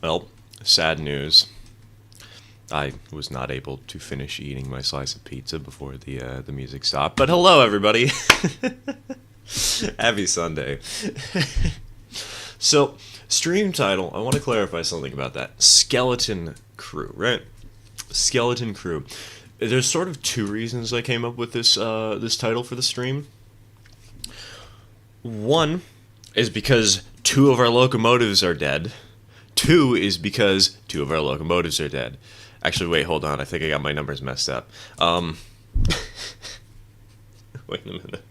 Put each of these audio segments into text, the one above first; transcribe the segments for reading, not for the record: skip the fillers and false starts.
Well, sad news. I was not able to finish eating my slice of pizza before the music stopped. But hello, everybody. Happy Sunday. So, stream title. I want to clarify something about that. Skeleton Crew, right? Skeleton Crew. There's sort of two reasons I came up with this title for the stream. One is because two of our locomotives are dead. Two is because two of our locomotives are dead. Actually, wait, hold on. I think I got my numbers messed up. Wait a minute.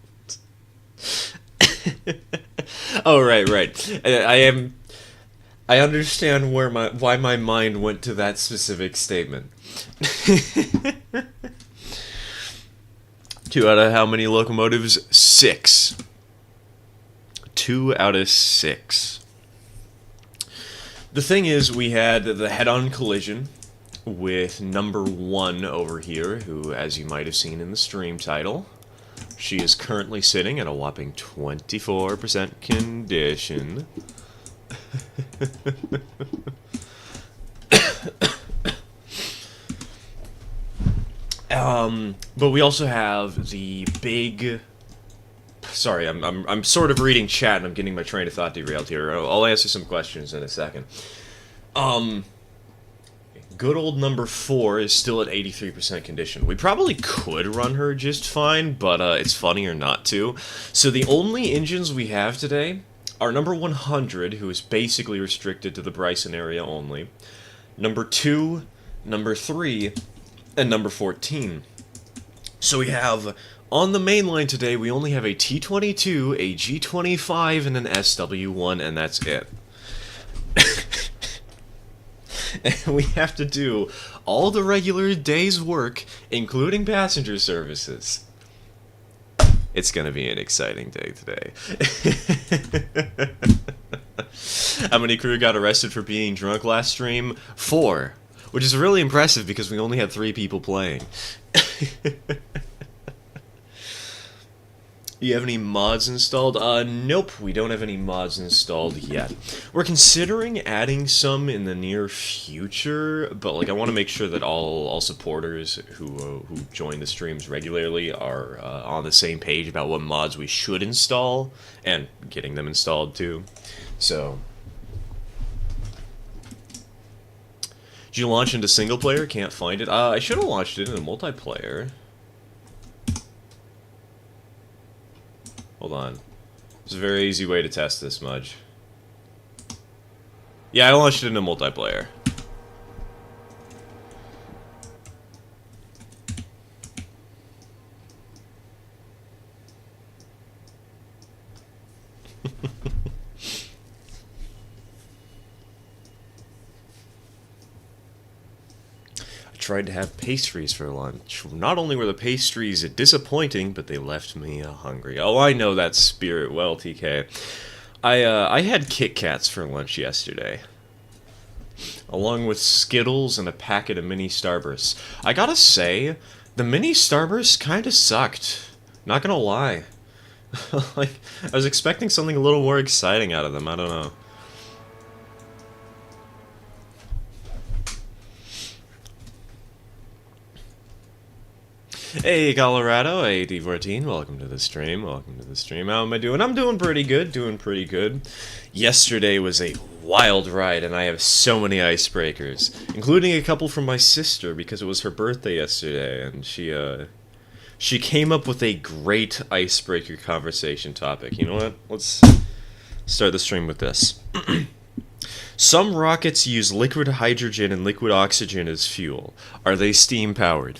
Oh, right. I understand why my mind went to that specific statement. Two out of how many locomotives? 6. 2 out of 6. The thing is, we had the head-on collision with number 1 over here, who, as you might have seen in the stream title, she is currently sitting at a whopping 24% condition. But we also have the big... Sorry, I'm sort of reading chat and I'm getting my train of thought derailed here. I'll answer some questions in a second. Good old number 4 is still at 83% condition. We probably could run her just fine, but it's funnier not to. So the only engines we have today are number 100, who is basically restricted to the Bryson area only, number 2, number 3, and number 14. So we have... On the main line today, we only have a T-22, a G-25, and an SW-1, and that's it. And we have to do all the regular day's work, including passenger services. It's gonna be an exciting day today. How many crew got arrested for being drunk last stream? 4. Which is really impressive because we only had 3 people playing. You have any mods installed? Nope, we don't have any mods installed yet. We're considering adding some in the near future, but like I want to make sure that all supporters who join the streams regularly are on the same page about what mods we should install and getting them installed too. So, did you launch into single player? Can't find it. I should have launched it in a multiplayer. Hold on. There's a very easy way to test this, Mudge. Yeah, I launched it in a multiplayer. Tried to have pastries for lunch. Not only were the pastries disappointing, but they left me hungry. Oh, I know that spirit well, TK. I had Kit Kats for lunch yesterday, along with Skittles and a packet of mini Starbursts. I gotta say, the mini Starbursts kind of sucked. Not gonna lie. Like, I was expecting something a little more exciting out of them. I don't know. Hey Colorado, hey D14, welcome to the stream, How am I doing? I'm doing pretty good, Yesterday was a wild ride, and I have so many icebreakers, including a couple from my sister, because it was her birthday yesterday, and she came up with a great icebreaker conversation topic. You know what? Let's start the stream with this. Some rockets use liquid hydrogen and liquid oxygen as fuel. Are they steam-powered?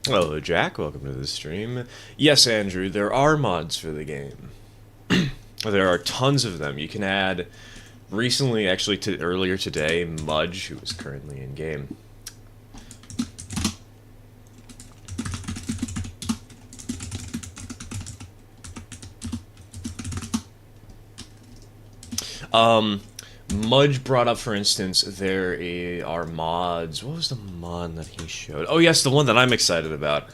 Hello, Jack. Welcome to the stream. Yes, Andrew, there are mods for the game. There are tons of them. You can add... Recently, actually, earlier today, Mudge, who is currently in-game, Mudge brought up, for instance, are mods. What was the mod that he showed? Oh, yes, the one that I'm excited about.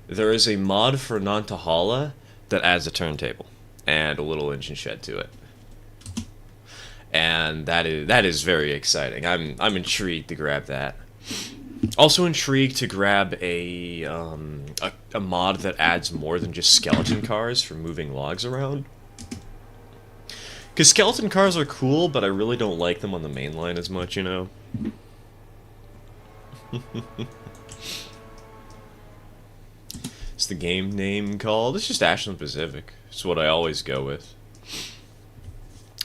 There is a mod for Nantahala that adds a turntable and a little engine shed to it. And that is very exciting. I'm intrigued to grab that. Also intrigued to grab a mod that adds more than just skeleton cars for moving logs around. Because skeleton cars are cool, but I really don't like them on the main line as much, you know? It's the game name called? It's just Ashland Pacific. It's what I always go with.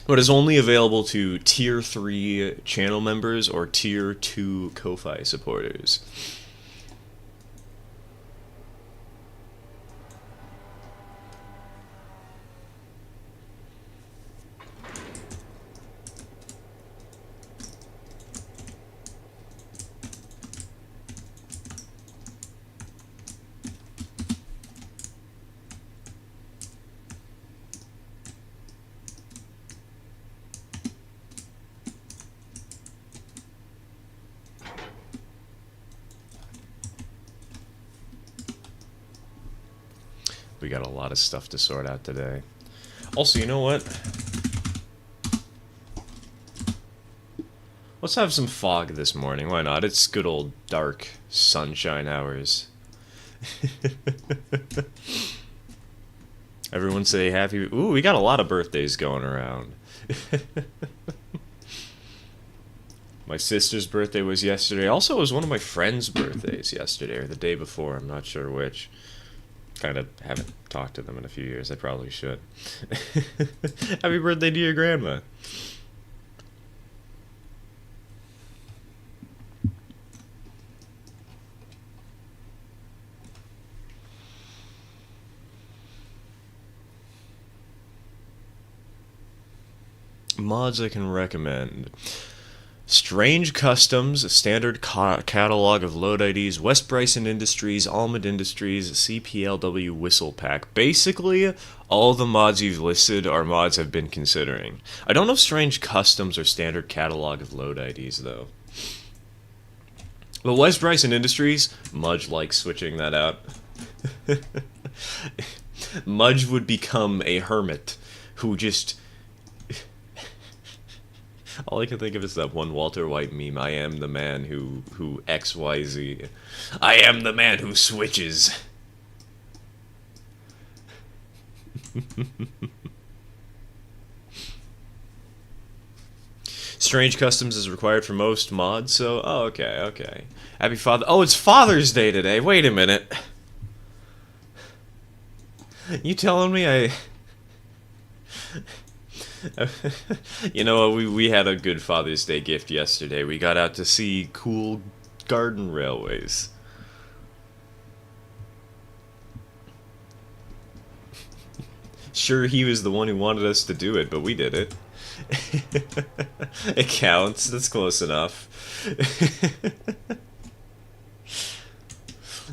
But it's only available to Tier 3 channel members or Tier 2 Ko-Fi supporters. We got a lot of stuff to sort out today. Also, you know what? Let's have some fog this morning. Why not? It's good old dark sunshine hours. Everyone say happy... Ooh, we got a lot of birthdays going around. My sister's birthday was yesterday. Also, it was one of my friends' birthdays yesterday, or the day before. I'm not sure which. Kind of haven't talked to them in a few years. I probably should. Happy birthday to your grandma. Mods I can recommend. Strange Customs, a standard catalog of load IDs, West Bryson Industries, Almond Industries, CPLW Whistle Pack. Basically, all the mods you've listed are mods I've been considering. I don't know if Strange Customs or standard catalog of load IDs, though. But West Bryson Industries, Mudge likes switching that out. Mudge would become a hermit who just... All I can think of is that one Walter White meme, I am the man who XYZ. I am the man who switches. Strange Customs is required for most mods, so... Oh, okay. Happy Father... Oh, it's Father's Day today! Wait a minute! You telling me I... You know, we had a good Father's Day gift yesterday. We got out to see cool garden railways. Sure, he was the one who wanted us to do it, but we did it. It counts. That's close enough.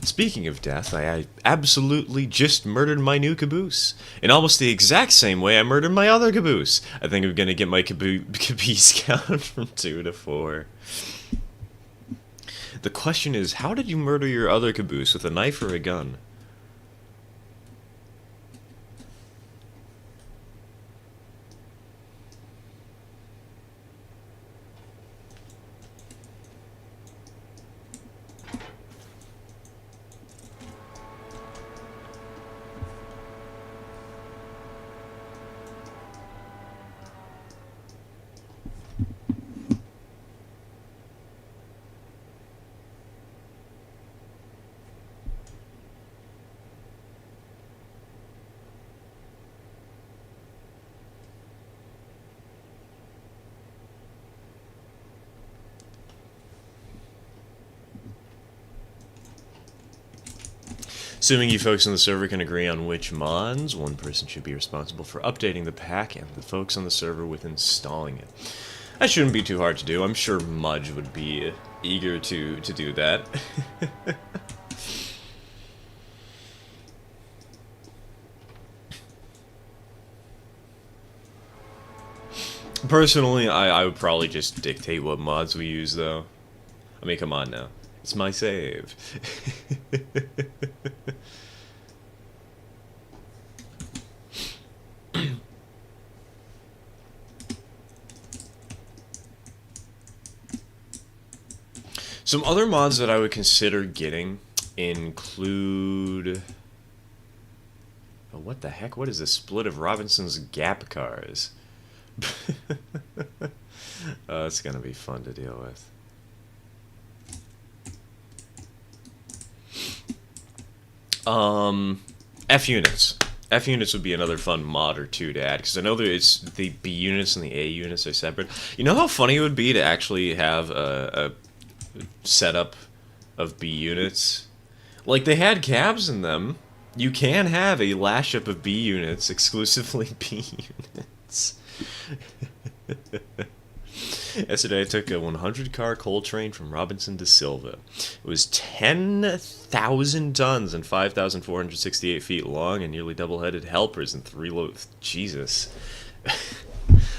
Speaking of death, I absolutely just murdered my new caboose. In almost the exact same way I murdered my other caboose. I think I'm gonna get my caboose count from 2 to 4. The question is, how did you murder your other caboose? With a knife or a gun? Assuming you folks on the server can agree on which mods, one person should be responsible for updating the pack and the folks on the server with installing it. That shouldn't be too hard to do. I'm sure Mudge would be eager to do that. Personally, I would probably just dictate what mods we use, though. I mean, come on now. It's my save. Some other mods that I would consider getting include... Oh, what the heck? What is this split of Robinson's Gap cars? It's gonna be fun to deal with. F units. F units would be another fun mod or two to add, because I know that it's the B units and the A units are separate. You know how funny it would be to actually have a setup of B units? Like, they had cabs in them. You can have a lash up of B units, exclusively B units. Yesterday I took a 100 car coal train from Robinson to Silva. It was 10,000 tons and 5,468 feet long, and nearly double-headed helpers and 3 loads. Jesus.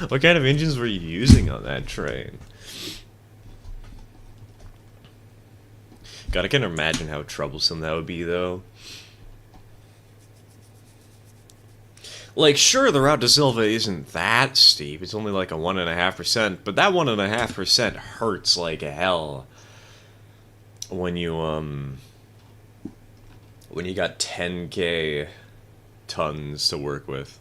What kind of engines were you using on that train? God, I can imagine how troublesome that would be, though. Like, sure, the route to Silva isn't that steep. It's only like a 1.5%, but that 1.5% hurts like hell when you got 10K tons to work with.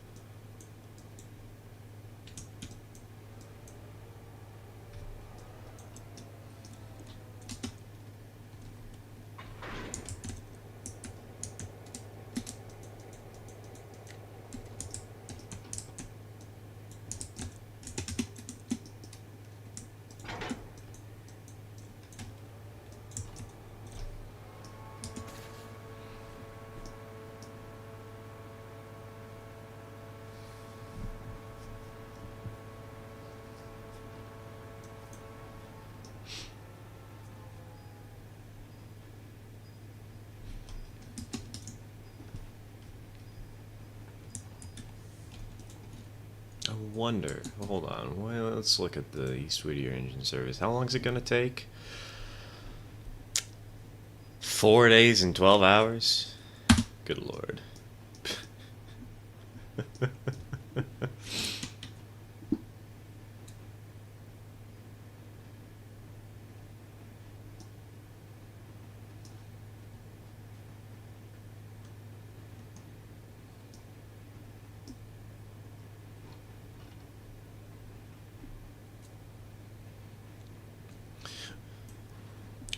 Wonder. Hold on. Well, let's look at the East Whittier engine service. How long is it going to take? 4 days and 12 hours? Good lord.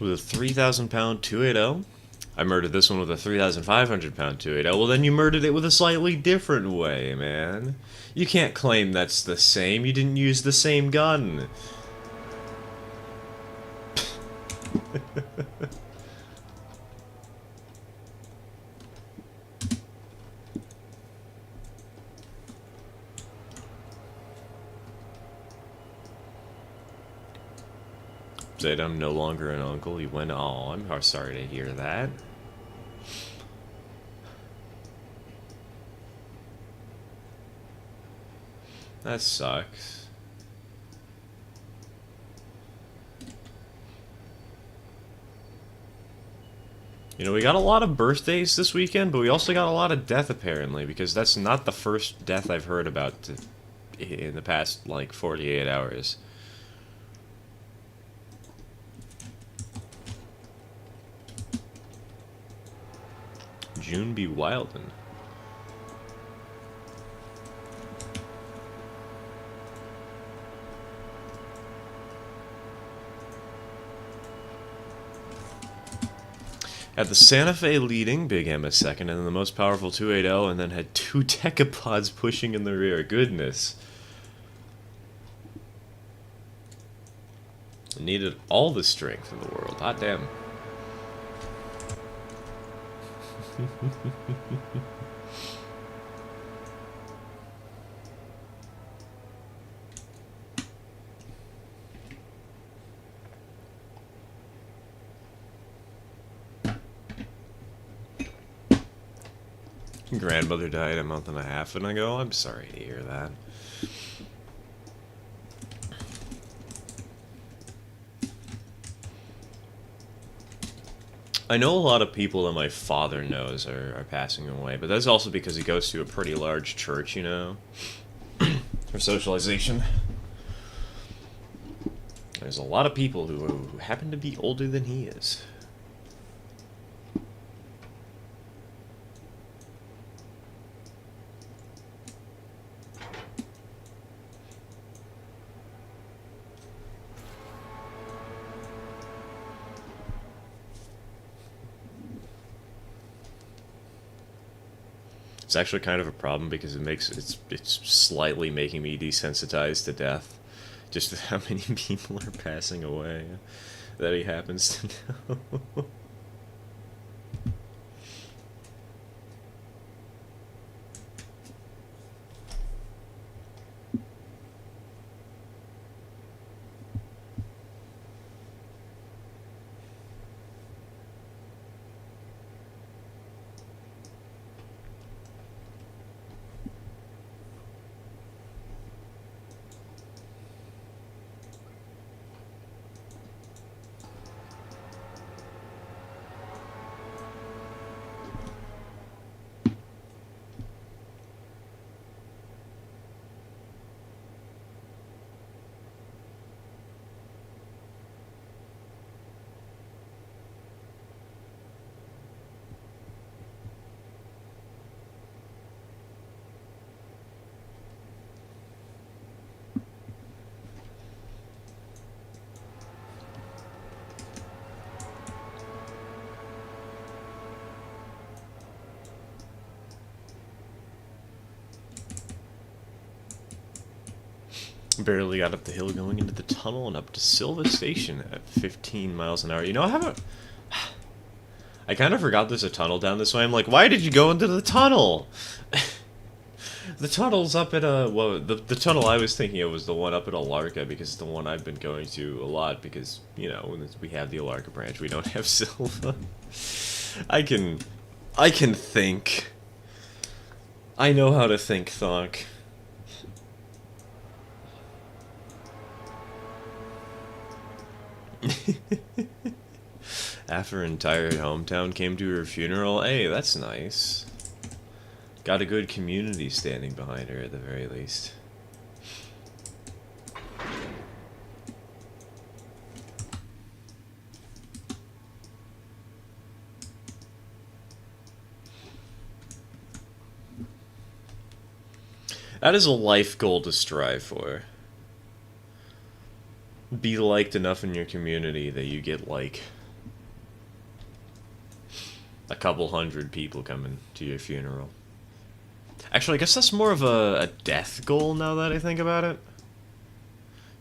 With a 3,000-pound 280, I murdered this one with a 3,500-pound 280. Well, then you murdered it with a slightly different way, man. You can't claim that's the same. You didn't use the same gun. Said I'm no longer an uncle. He went, oh, I'm sorry to hear that. That sucks. You know, we got a lot of birthdays this weekend, but we also got a lot of death, apparently, because that's not the first death I've heard about in the past, like, 48 hours. June be wildin'. Had the Santa Fe leading, Big M a second, and then the most powerful 280, and then had 2 decapods pushing in the rear. Goodness. Needed all the strength in the world. Hot damn. Grandmother died a month and a half ago. I'm sorry to hear that. I know a lot of people that my father knows are passing away, but that's also because he goes to a pretty large church, you know, for socialization. There's a lot of people who happen to be older than he is. It's actually kind of a problem because it's slightly making me desensitized to death. Just how many people are passing away that he happens to know. Barely got up the hill going into the tunnel and up to Silva Station at 15 miles an hour. You know, I kind of forgot there's a tunnel down this way. I'm like, why did you go into the tunnel? The tunnel's up at well, the tunnel I was thinking of was the one up at Alarka, because it's the one I've been going to a lot because, you know, we have the Alarka branch, we don't have Silva. I can think. I know how to think, Thonk. After her entire hometown came to her funeral, hey, that's nice. Got a good community standing behind her at the very least. That is a life goal to strive for. Be liked enough in your community that you get, like, a couple hundred people coming to your funeral. Actually, I guess that's more of a death goal now that I think about it.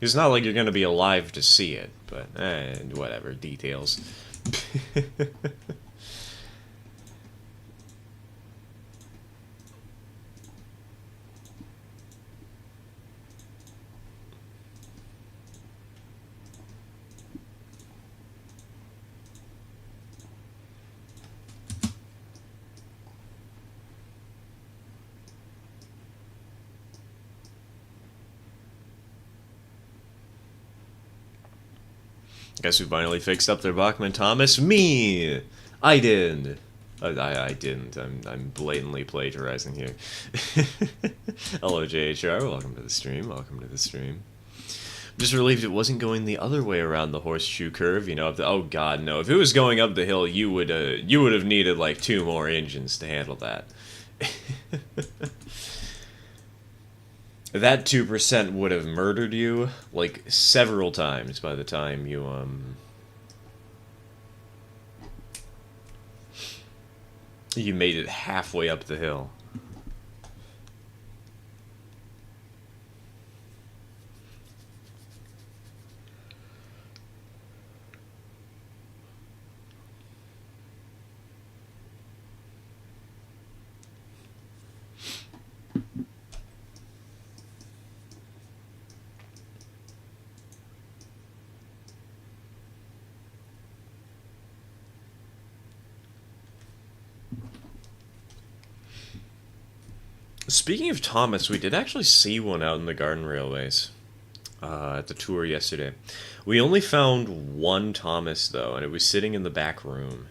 It's not like you're gonna be alive to see it, but, whatever, details. Guess who finally fixed up their Bachman Thomas? Me! I did. I didn't. I'm blatantly plagiarizing here. Hello, JHR. Welcome to the stream. Welcome to the stream. I'm just relieved it wasn't going the other way around the horseshoe curve. You know, oh god, no. If it was going up the hill, you would have needed like 2 more engines to handle that. That 2% would have murdered you, like, several times by the time you, you made it halfway up the hill. Speaking of Thomas, we did actually see one out in the Garden Railways at the tour yesterday. We only found one Thomas, though, and it was sitting in the back room.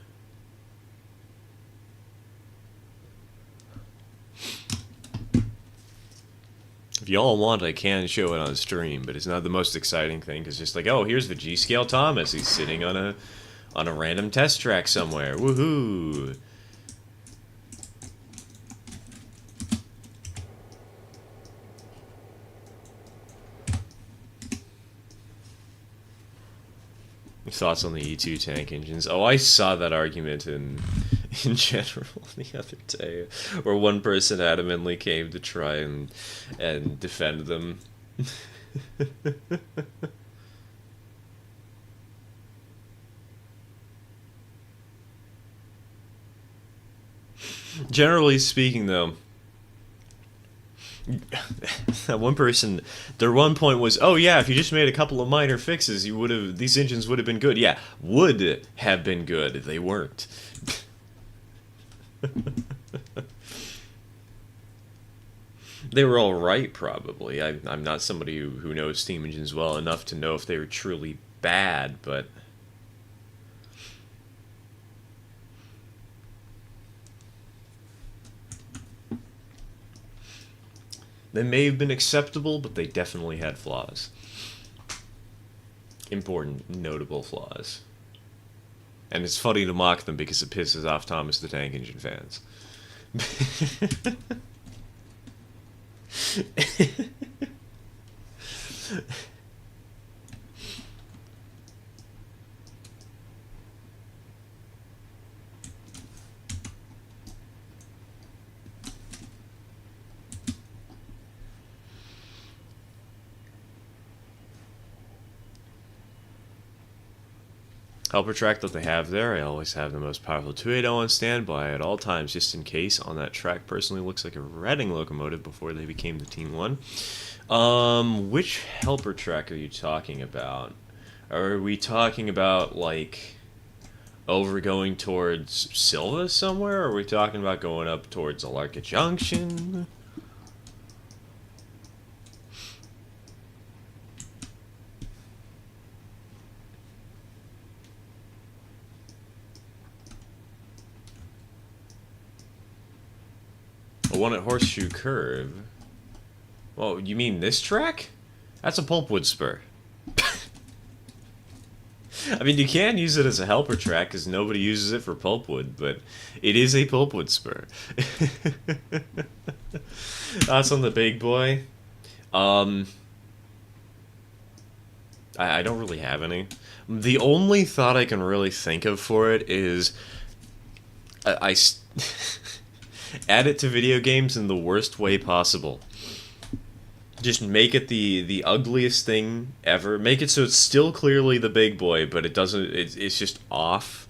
If y'all want, I can show it on stream, but it's not the most exciting thing, because just like, oh, here's the G-Scale Thomas. He's sitting on a random test track somewhere. Woohoo! Thoughts on the E2 tank engines? Oh, I saw that argument in general the other day, where one person adamantly came to try and defend them. Generally speaking, though, that one person, their one point was, oh yeah, if you just made a couple of minor fixes, these engines would have been good. Yeah, would have been good. They weren't. They were all right, probably. I'm not somebody who knows steam engines well enough to know if they were truly bad, but they may have been acceptable, but they definitely had flaws. Important, notable flaws. And it's funny to mock them because it pisses off Thomas the Tank Engine fans. Helper track that they have there, I always have the most powerful 280 on standby at all times, just in case. On that track, personally looks like a Reading locomotive before they became the Team 1. Which helper track are you talking about? Are we talking about, like, over going towards Silva somewhere? Or are we talking about going up towards Alarka Junction? The one at Horseshoe Curve? Well, you mean this track? That's a pulpwood spur. I mean, you can use it as a helper track because nobody uses it for pulpwood, but it is a pulpwood spur. That's on the big boy. I don't really have any. The only thought I can really think of for it is add it to video games in the worst way possible. Just make it the ugliest thing ever. Make it so it's still clearly the big boy, but it doesn't. It's just off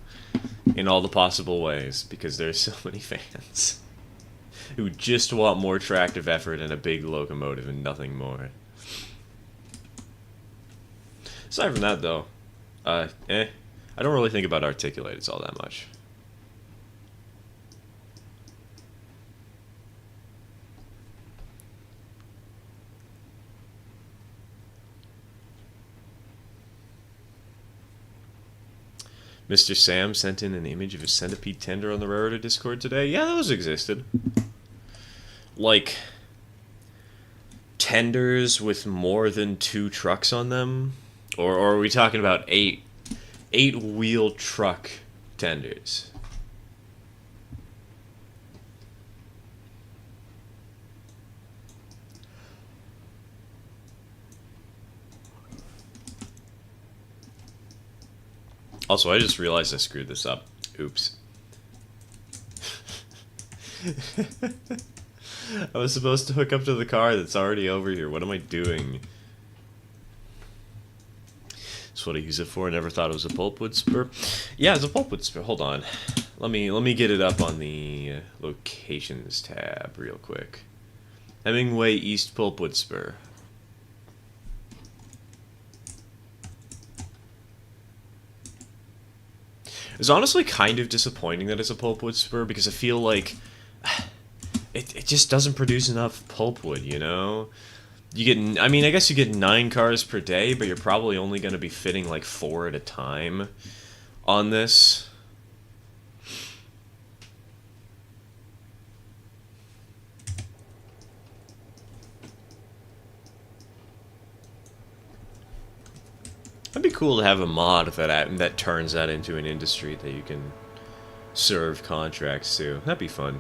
in all the possible ways because there's so many fans who just want more tractive effort and a big locomotive and nothing more. Aside from that, though, I don't really think about articulated all that much. Mr. Sam sent in an image of a centipede tender on the Railroad Discord today. Yeah, those existed. Like, tenders with more than 2 trucks on them? Or are we talking about 8-wheel truck tenders? Also, I just realized I screwed this up. Oops. I was supposed to hook up to the car that's already over here. What am I doing? That's what I use it for. I never thought it was a pulpwood spur. Yeah, it's a pulpwood spur. Hold on. Let me get it up on the locations tab real quick. Hemingway East Pulpwood Spur. It's honestly kind of disappointing that it's a pulpwood spur because I feel like it just doesn't produce enough pulpwood, you know? You get, I mean, I guess you get 9 cars per day, but you're probably only going to be fitting like 4 at a time on this. That'd be cool to have a mod that turns that into an industry that you can serve contracts to. That'd be fun.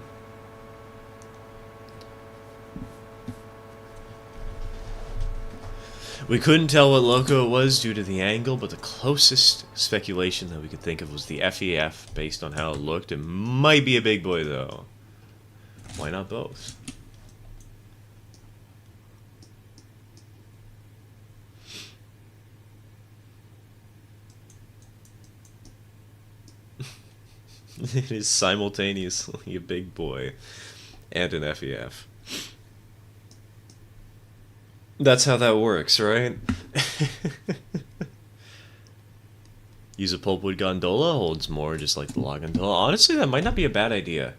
We couldn't tell what loco it was due to the angle, but the closest speculation that we could think of was the FEF, based on how it looked. It might be a big boy, though. Why not both? It is simultaneously a big boy and an FEF. That's how that works, right? Use a pulpwood gondola, holds more, just like the log gondola. Honestly, that might not be a bad idea.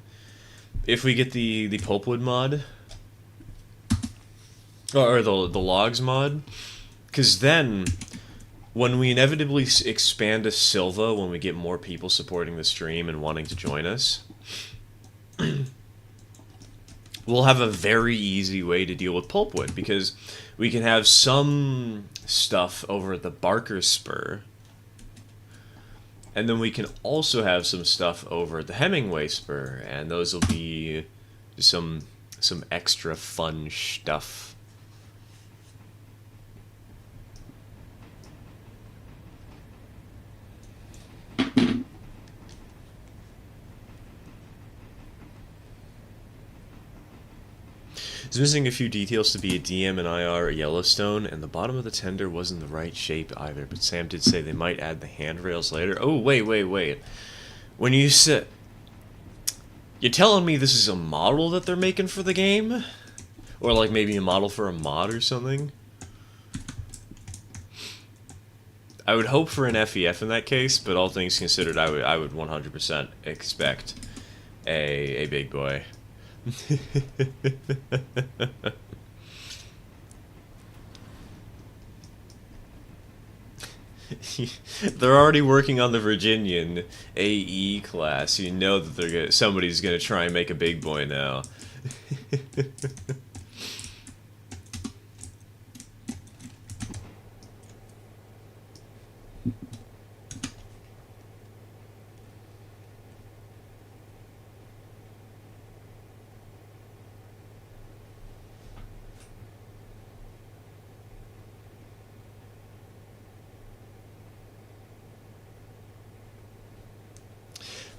If we get the pulpwood mod, or the logs mod, because then when we inevitably expand to Silva, when we get more people supporting the stream and wanting to join us, we'll have a very easy way to deal with pulpwood, because we can have some stuff over at the Barker Spur, and then we can also have some stuff over at the Hemingway Spur, and those will be some extra fun stuff. It's missing a few details to be a DM and IR at Yellowstone, and the bottom of the tender wasn't the right shape either, but Sam did say they might add the handrails later. Oh, wait. When you said... You're telling me this is a model that they're making for the game? Or like maybe a model for a mod or something? I would hope for an FEF in that case, but all things considered, I would 100% expect a big boy. They're already working on the Virginian AE class. You know that somebody's gonna try and make a big boy now.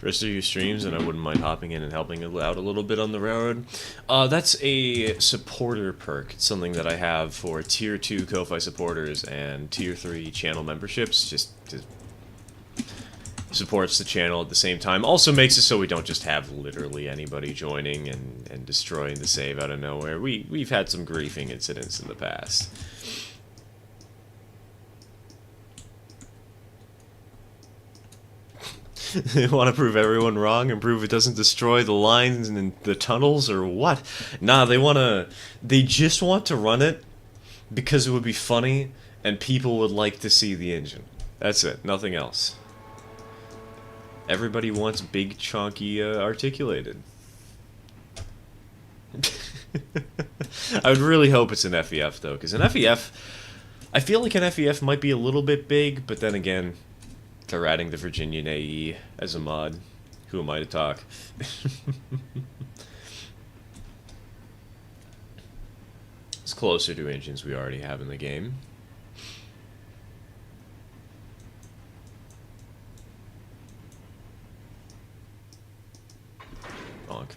Rest of your streams, and I wouldn't mind hopping in and helping out a little bit on the railroad. That's a supporter perk. It's something that I have for Tier 2 Ko-Fi supporters and Tier 3 channel memberships. Just supports the channel at the same time. Also makes it so we don't just have literally anybody joining and destroying the save out of nowhere. We've had some griefing incidents in the past. They want to prove everyone wrong and prove it doesn't destroy the lines and the tunnels, or what? Nah, they just want to run it because it would be funny and people would like to see the engine. That's it, nothing else. Everybody wants big, chunky, articulated. I would really hope it's an FEF, though, because an FEF... I feel like an FEF might be a little bit big, but then again... They're adding the Virginian AE as a mod. Who am I to talk? It's closer to engines we already have in the game. Bonk.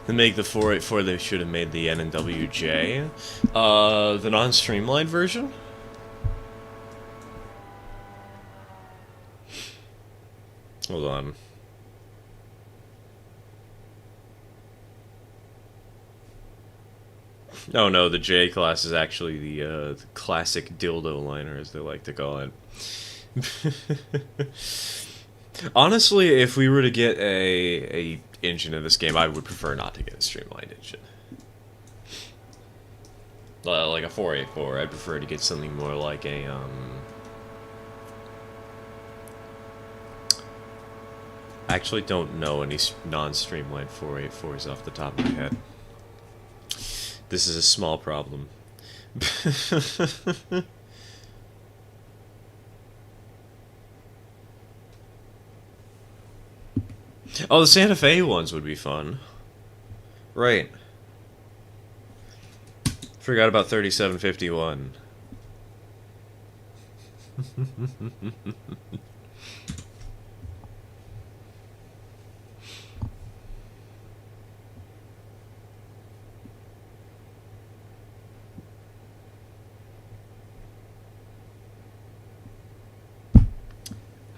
To make the 484, they should have made the N and WJ. The non-streamlined version? Hold on. Oh no, the J class is actually the classic dildo liner, as they like to call it. Honestly, if we were to get a engine in this game, I would prefer not to get a streamlined engine. Like a 484, I'd prefer to get something more like a, I actually don't know any non-streamlined 484s off the top of my head. This is a small problem. Oh, the Santa Fe ones would be fun. Right. Forgot about 3751.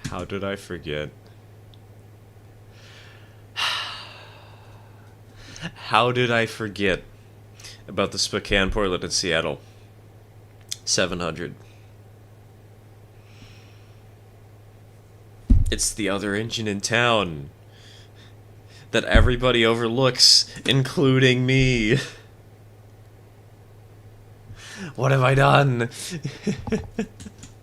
How did I forget? How did I forget about the Spokane, Portland, and Seattle? 700. It's the other engine in town that everybody overlooks, including me. What have I done?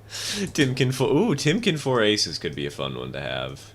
Timken 4. Ooh, Timken 4 Aces could be a fun one to have.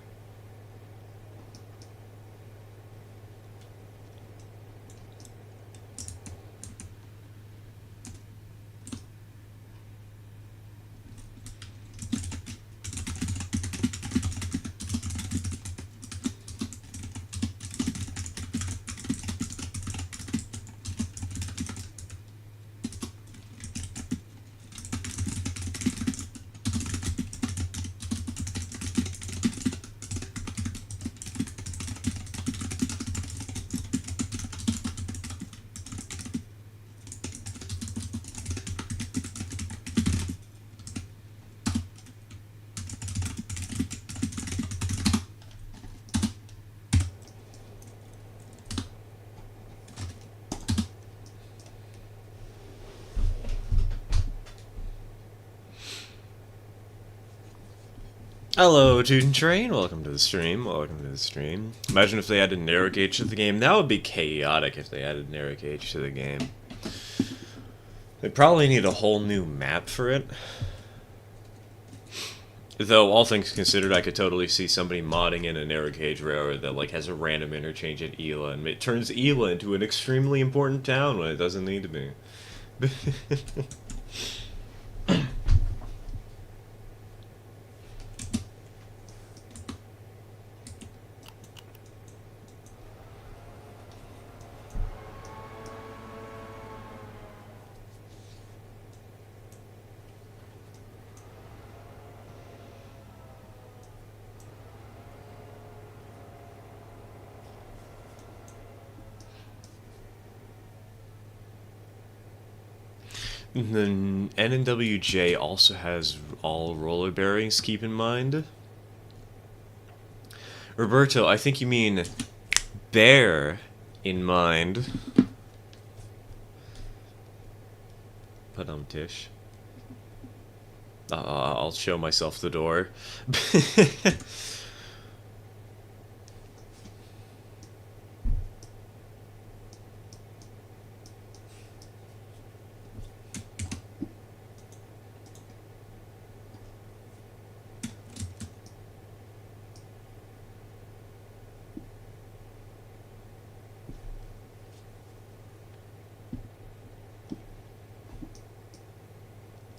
Hello, Toot and Train. Welcome to the stream. Welcome to the stream. Imagine if they added narrow gauge to the game. That would be chaotic if they added narrow gauge to the game. They'd probably need a whole new map for it. Though, all things considered, I could totally see somebody modding in a narrow gauge railroad that like has a random interchange at Ela, and it turns Ela into an extremely important town when it doesn't need to be. The NNWJ also has all roller bearings, keep in mind. Roberto, I think you mean bear in mind. Tish. I'll show myself the door.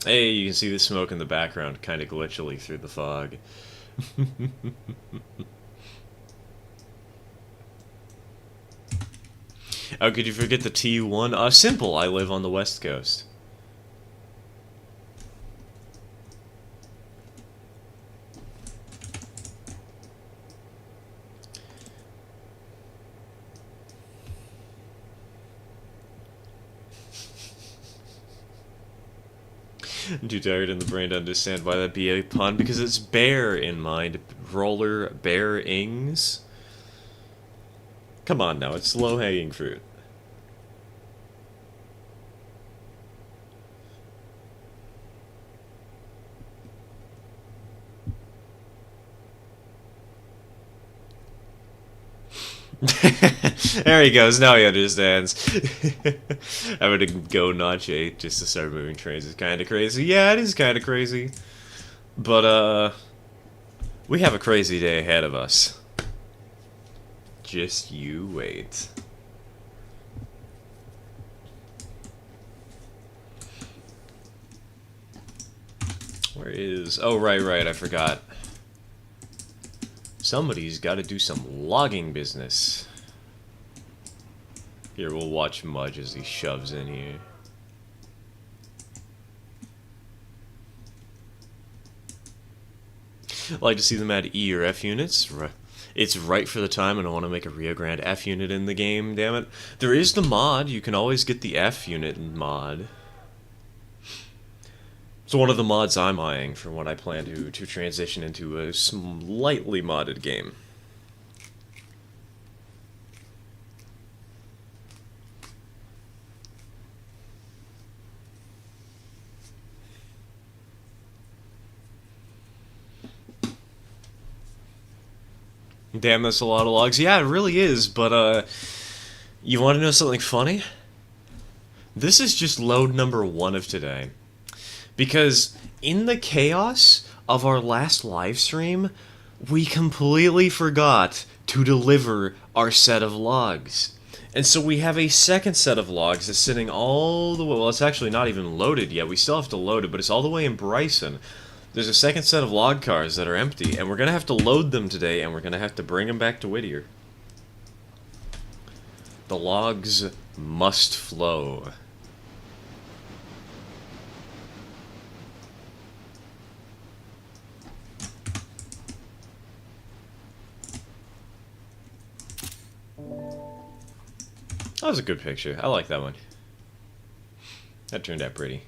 Hey, you can see the smoke in the background, kind of glitchily through the fog. Oh, could you forget the T1? Simple, I live on the West Coast. I'm too tired in the brain to understand why that'd be a pun, because it's bear in mind. Roller bearings. Come on now, it's low-hanging fruit. There he goes, now he understands. Having to go notch 8 just to start moving trains is kinda crazy. Yeah, it is kinda crazy. But, we have a crazy day ahead of us. Just you wait. Where is... Oh, right, I forgot. Somebody's got to do some logging business. Here, we'll watch Mudge as he shoves in here. I like to see them add E or F units. It's right for the time, and I want to make a Rio Grande F unit in the game, damn it. There is the mod. You can always get the F unit mod. It's one of the mods I'm eyeing for when I plan to transition into a slightly modded game. Damn, that's a lot of logs. Yeah, it really is, but, you want to know something funny? This is just load number 1 of today. Because in the chaos of our last live stream, we completely forgot to deliver our set of logs. And so we have a second set of logs that's sitting all the way... Well, it's actually not even loaded yet. We still have to load it, but it's all the way in Bryson. There's a second set of log cars that are empty, and we're going to have to load them today, and we're going to have to bring them back to Whittier. The logs must flow. That was a good picture. I like that one. That turned out pretty.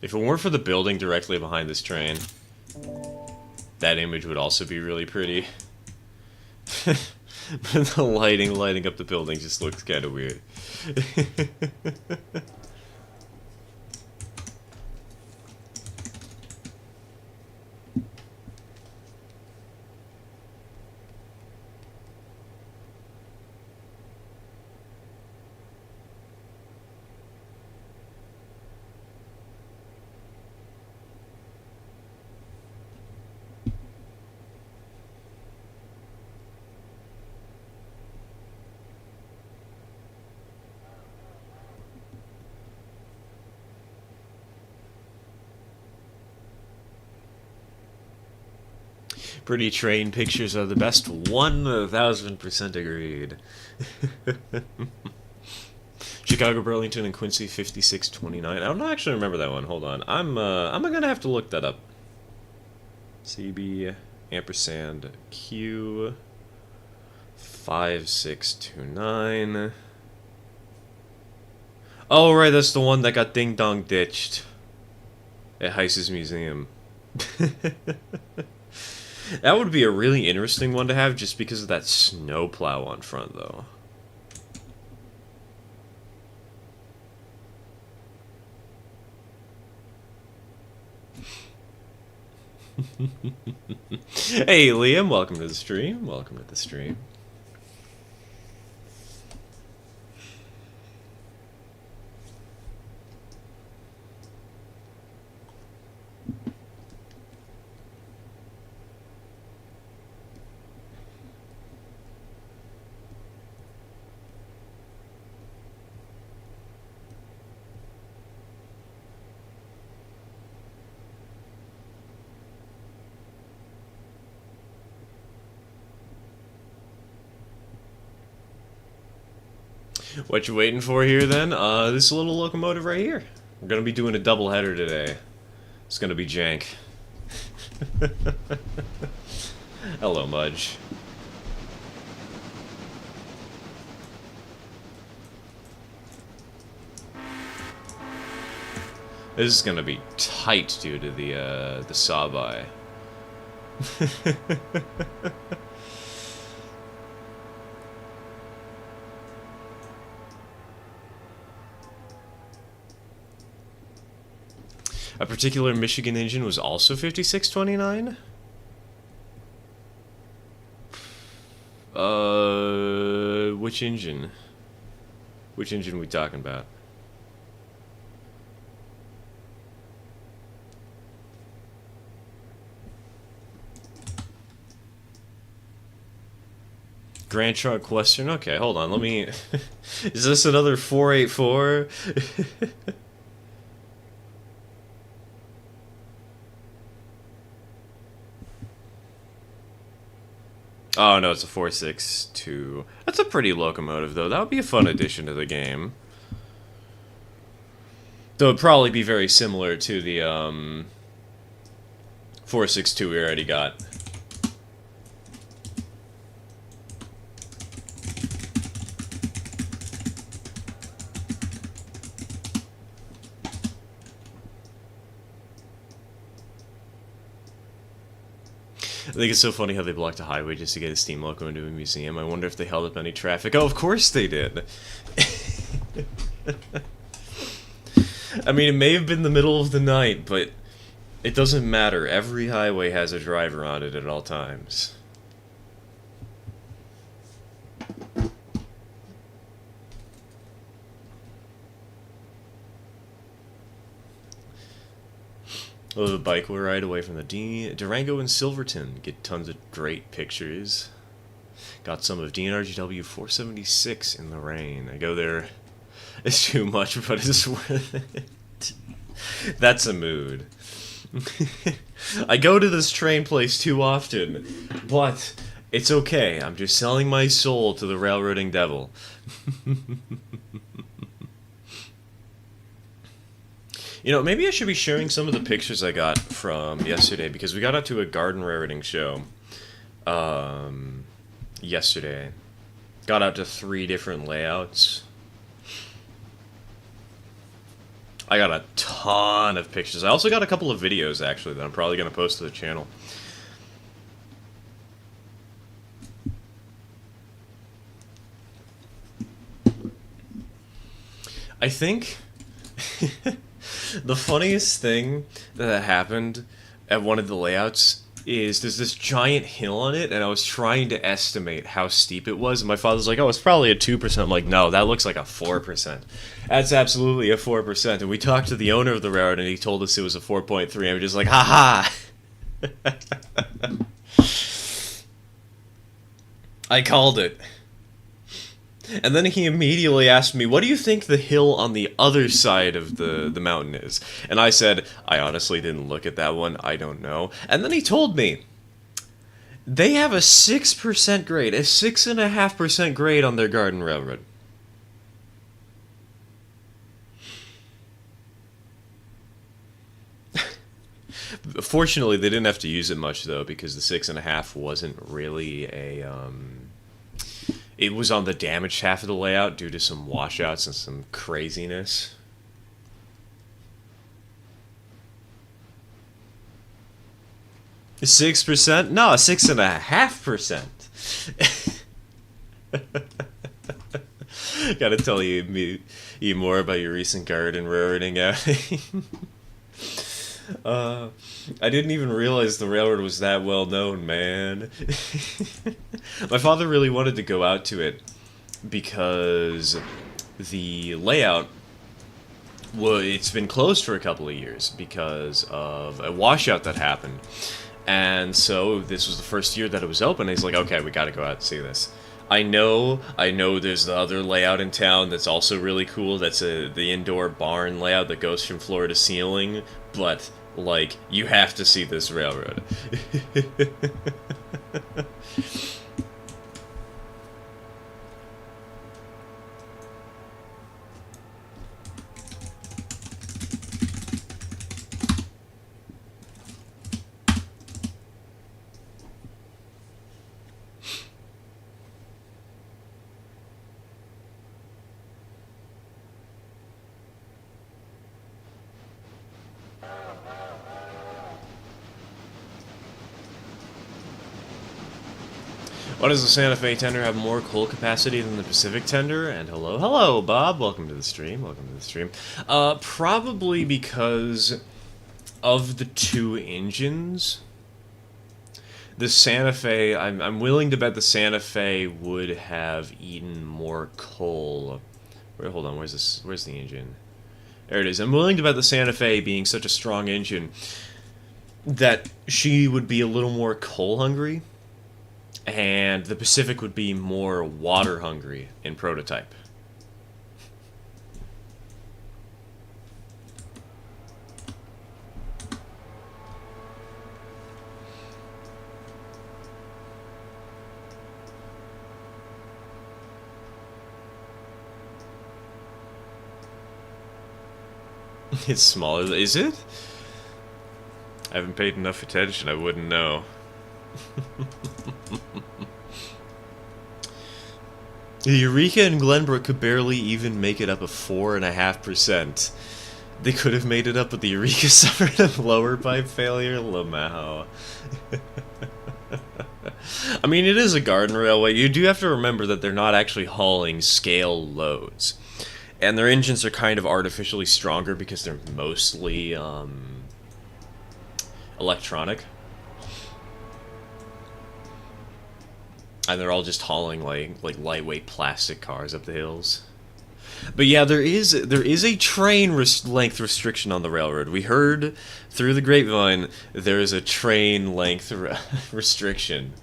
If it weren't for the building directly behind this train, that image would also be really pretty. But the lighting up the building just looks kind of weird. Pretty train pictures are the best. 1000% agreed. Chicago, Burlington, and Quincy 5629. I don't actually remember that one. Hold on. I'm gonna have to look that up. CB ampersand Q 5629. Oh right, that's the one that got ding dong ditched at Heiss's museum. That would be a really interesting one to have just because of that snowplow on front, though. Hey, Liam, welcome to the stream. Welcome to the stream. What you waiting for here, then? This little locomotive right here. We're gonna be doing a double header today. It's gonna be jank. Hello, Mudge. This is gonna be tight due to the saw-by. A particular Michigan engine was also 5629? Which engine? Which engine we talking about? Grand Trunk Western? Okay, hold on, let me... Is this another 484? Oh, no, it's a 462. That's a pretty locomotive, though. That would be a fun addition to the game. Though it'd probably be very similar to the, 462 we already got. I think it's so funny how they blocked a highway just to get a steam loco into a museum. I wonder if they held up any traffic. Oh, of course they did! I mean, it may have been the middle of the night, but it doesn't matter. Every highway has a driver on it at all times. Oh, the bike will ride away from the Durango and Silverton. Get tons of great pictures. Got some of DNRGW 476 in the rain. I go there. It's too much, but it's worth it. That's a mood. I go to this train place too often, but it's okay. I'm just selling my soul to the railroading devil. You know, maybe I should be sharing some of the pictures I got from yesterday, because we got out to a garden railroading show yesterday. Got out to 3 different layouts. I got a ton of pictures. I also got a couple of videos, actually, that I'm probably going to post to the channel. I think... The funniest thing that happened at one of the layouts is there's this giant hill on it, and I was trying to estimate how steep it was, and my father's like, oh, it's probably a 2%. I'm like, no, that looks like a 4%. That's absolutely a 4%. And we talked to the owner of the railroad, and he told us it was a 4.3, and we're just like, ha-ha! I called it. And then he immediately asked me, what do you think the hill on the other side of the mountain is? And I said, I honestly didn't look at that one, I don't know. And then he told me, they have a 6% grade, a 6.5% grade on their garden railroad. Fortunately, they didn't have to use it much, though, because the 6.5 wasn't really a, It was on the damaged half of the layout due to some washouts and some craziness. A 6%? No, 6.5%. Gotta tell you more about your recent garden railroading outing. I didn't even realize the railroad was that well known, man. My father really wanted to go out to it because the layout, well, it's been closed for a couple of years because of a washout that happened. And so this was the first year that it was open. He's like, okay, we gotta go out and see this. I know there's the other layout in town that's also really cool. That's the indoor barn layout that goes from floor to ceiling, but like, you have to see this railroad. Why does the Santa Fe tender have more coal capacity than the Pacific tender? And hello, Bob. Welcome to the stream. Probably because of the two engines, the Santa Fe, I'm willing to bet the Santa Fe would have eaten more coal. Hold on, where's the engine? There it is. I'm willing to bet the Santa Fe, being such a strong engine, that she would be a little more coal hungry, and the Pacific would be more water hungry in prototype. It's smaller, is it? I haven't paid enough attention, I wouldn't know. The Eureka and Glenbrook could barely even make it up a 4.5%. They could have made it up, but the Eureka suffered a lower pipe failure. Lamau. I mean, it is a garden railway. You do have to remember that they're not actually hauling scale loads. And their engines are kind of artificially stronger because they're mostly electronic. And they're all just hauling like lightweight plastic cars up the hills. But yeah, there is a train length restriction on the railroad. We heard through the grapevine there is a train length restriction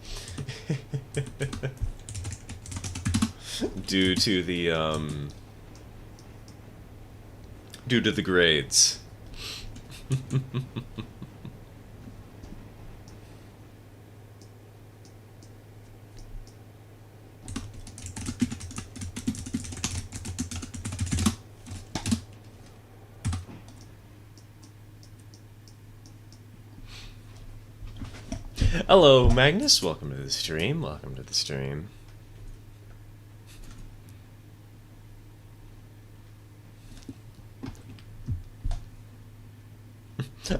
due to the grades. Hello, Magnus. Welcome to the stream. Welcome to the stream.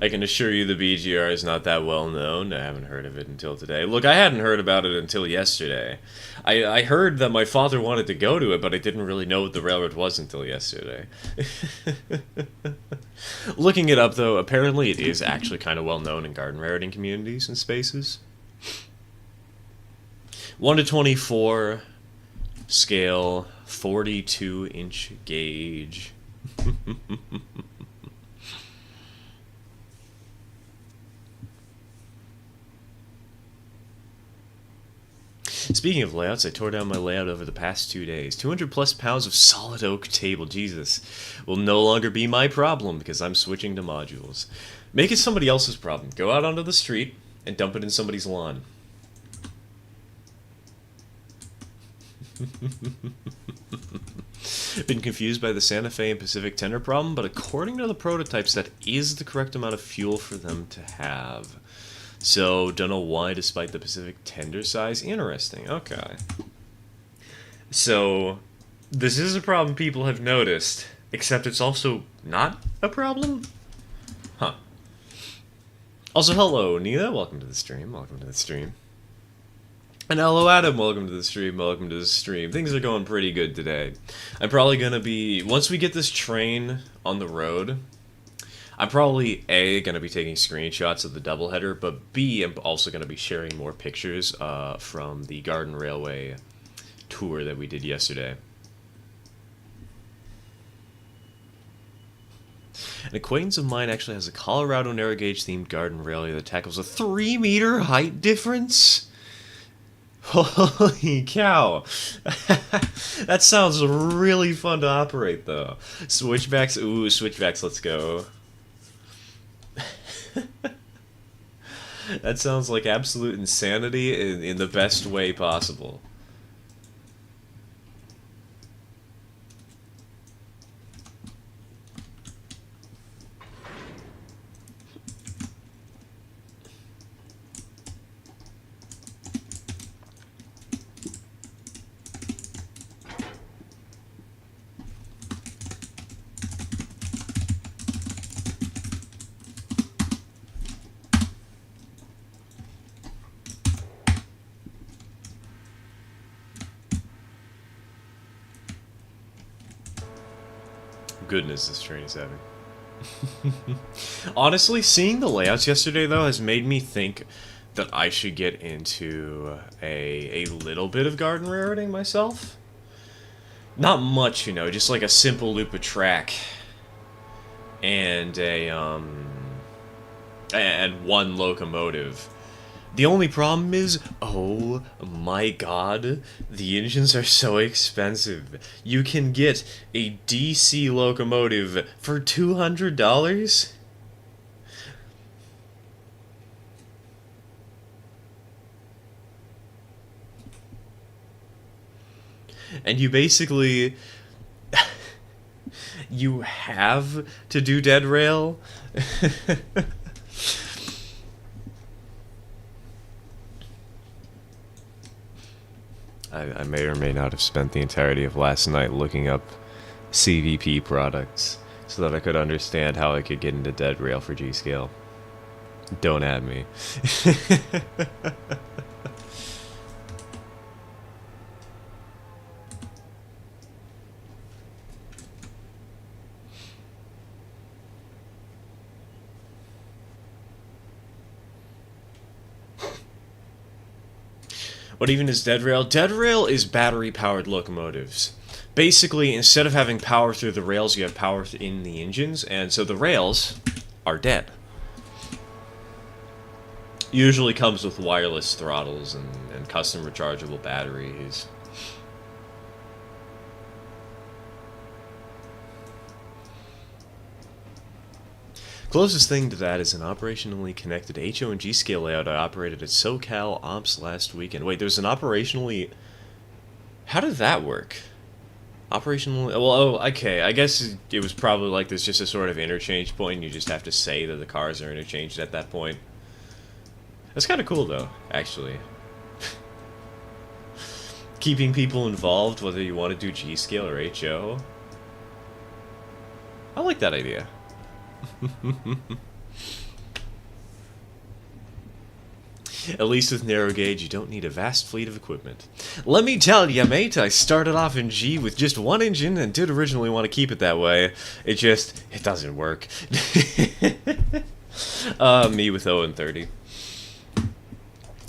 I can assure you the BGR is not that well known. I haven't heard of it until today. Look, I hadn't heard about it until yesterday. I heard that my father wanted to go to it, but I didn't really know what the railroad was until yesterday. Looking it up, though, apparently it is actually kind of well known in garden rareting communities and spaces. 1 to 24 scale, 42-inch gauge. Speaking of layouts, I tore down my layout over the past 2 days. 200 plus pounds of solid oak table, Jesus, will no longer be my problem because I'm switching to modules. Make it somebody else's problem. Go out onto the street and dump it in somebody's lawn. Been confused by the Santa Fe and Pacific tender problem, but according to the prototypes, that is the correct amount of fuel for them to have. So, don't know why, despite the Pacific tender size. Interesting, okay. So, this is a problem people have noticed, except it's also not a problem? Huh. Also, hello, Nina, welcome to the stream, welcome to the stream. And hello, Adam, welcome to the stream, welcome to the stream. Things are going pretty good today. I'm probably gonna be, once we get this train on the road, I'm probably, A, going to be taking screenshots of the doubleheader, but B, I'm also going to be sharing more pictures from the Garden Railway tour that we did yesterday. An acquaintance of mine actually has a Colorado narrow gauge themed garden railway that tackles a 3-meter height difference. Holy cow. That sounds really fun to operate, though. Switchbacks, ooh, switchbacks, let's go. That sounds like absolute insanity in the best way possible. Goodness, this train is having. Honestly, seeing the layouts yesterday, though, has made me think that I should get into a little bit of garden rariting myself. Not much, you know, just like a simple loop of track and and one locomotive. The only problem is, oh my god, the engines are so expensive. You can get a DC locomotive for $200? And you basically... you have to do dead rail? I may or may not have spent the entirety of last night looking up CVP products so that I could understand how I could get into dead rail for G-Scale. Don't add me. What even is dead rail? Dead rail is battery-powered locomotives. Basically, instead of having power through the rails, you have power in the engines, and so the rails are dead. Usually comes with wireless throttles and custom rechargeable batteries. Closest thing to that is an operationally connected HO and G-Scale layout I operated at SoCal Ops last weekend. Wait, there's an operationally... How did that work? Operationally... Well, oh, okay, I guess it was probably like there's just a sort of interchange point and you just have to say that the cars are interchanged at that point. That's kind of cool, though, actually. Keeping people involved, whether you want to do G-Scale or HO. I like that idea. At least with narrow gauge, you don't need a vast fleet of equipment. Let me tell ya, mate, I started off in G with just one engine and did originally want to keep it that way. It doesn't work. Me with 0 and 30.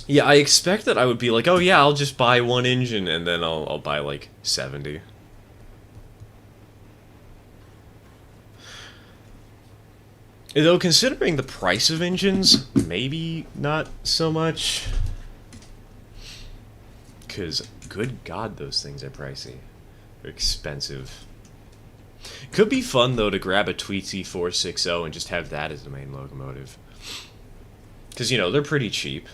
Yeah, I expect that I would be like, oh yeah, I'll just buy one engine and then I'll buy like 70. Though, considering the price of engines, maybe not so much. Because, good god, those things are pricey. They're expensive. Could be fun, though, to grab a Tweety 460 and just have that as the main locomotive. Because, you know, they're pretty cheap.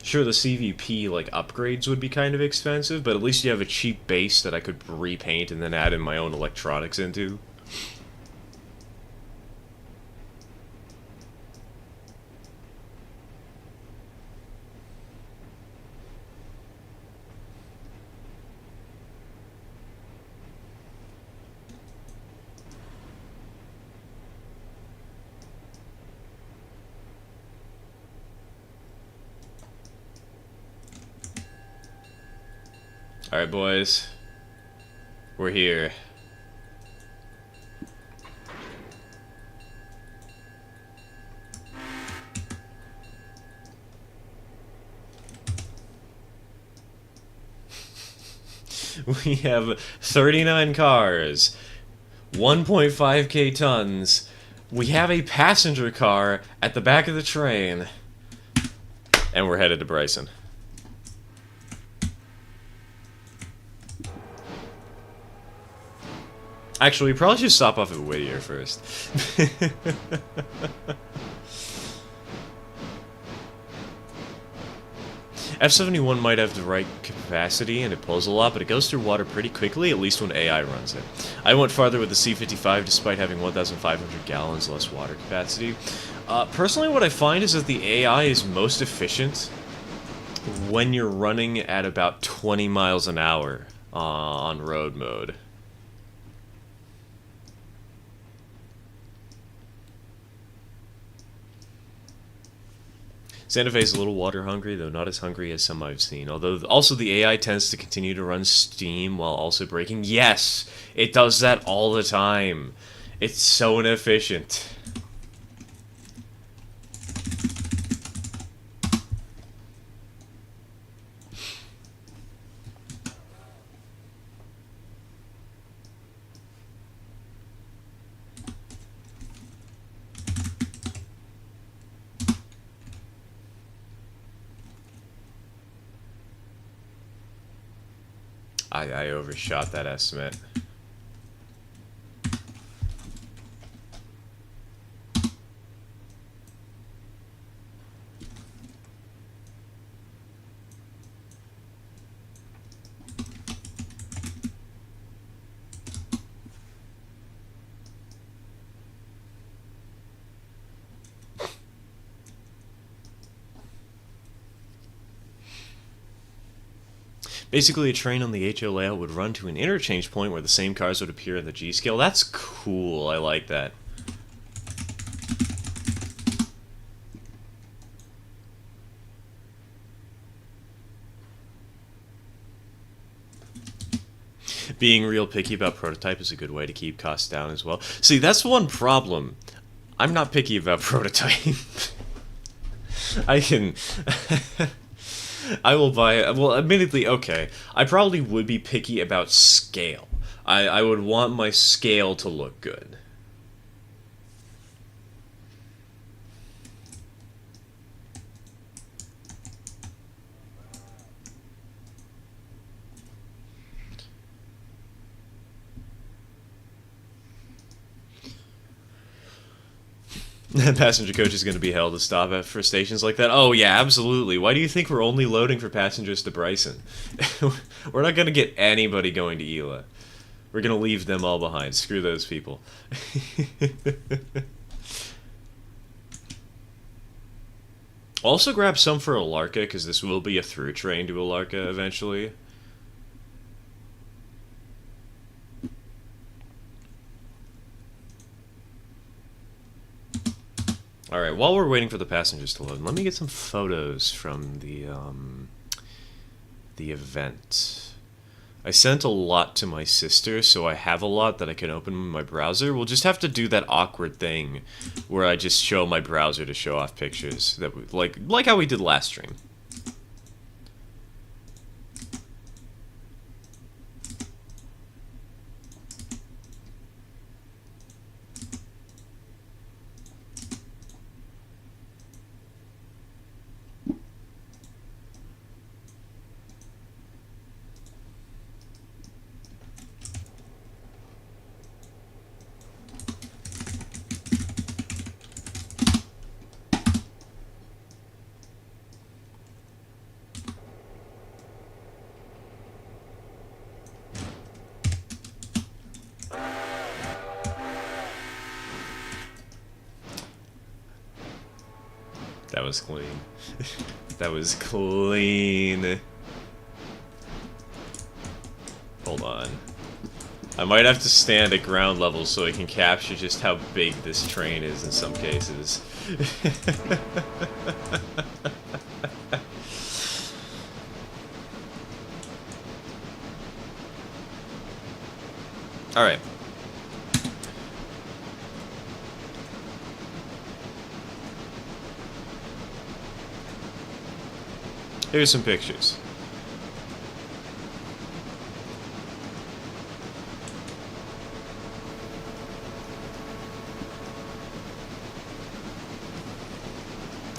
Sure, the CVP, like, upgrades would be kind of expensive, but at least you have a cheap base that I could repaint and then add in my own electronics into. Alright, boys. We're here. We have 39 cars, 1.5k tons. We have a passenger car at the back of the train. And we're headed to Bryson. Actually, we probably should stop off at Whittier first. F-71 might have the right capacity and it pulls a lot, but it goes through water pretty quickly, at least when AI runs it. I went farther with the C-55 despite having 1,500 gallons less water capacity. Personally, what I find is that the AI is most efficient when you're running at about 20 miles an hour on road mode. Santa Fe is a little water hungry, though not as hungry as some I've seen. Although, also the AI tends to continue to run steam while also braking. Yes! It does that all the time. It's so inefficient. I overshot that estimate. Basically, a train on the HO layout would run to an interchange point where the same cars would appear in the G scale. That's cool. I like that. Being real picky about prototype is a good way to keep costs down as well. See, that's one problem. I'm not picky about prototype. I can... I will buy... Well, admittedly, okay. I probably would be picky about scale. I would want my scale to look good. Passenger coach is going to be held to stop at for stations like that. Oh yeah, absolutely. Why do you think we're only loading for passengers to Bryson? We're not going to get anybody going to Ela. We're going to leave them all behind. Screw those people. Also grab some for Alarka, because this will be a through train to Alarka eventually. Alright, while we're waiting for the passengers to load, let me get some photos from the event. I sent a lot to my sister, so I have a lot that I can open in my browser. We'll just have to do that awkward thing where I just show my browser to show off pictures, that like how we did last stream. That was clean. That was clean. Hold on. I might have to stand at ground level so I can capture just how big this train is in some cases. Alright. Here's some pictures.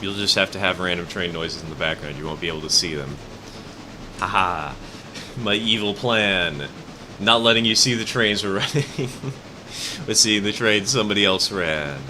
You'll just have to have random train noises in the background. You won't be able to see them. Haha. My evil plan. Not letting you see the trains we're running. But seeing the train somebody else ran.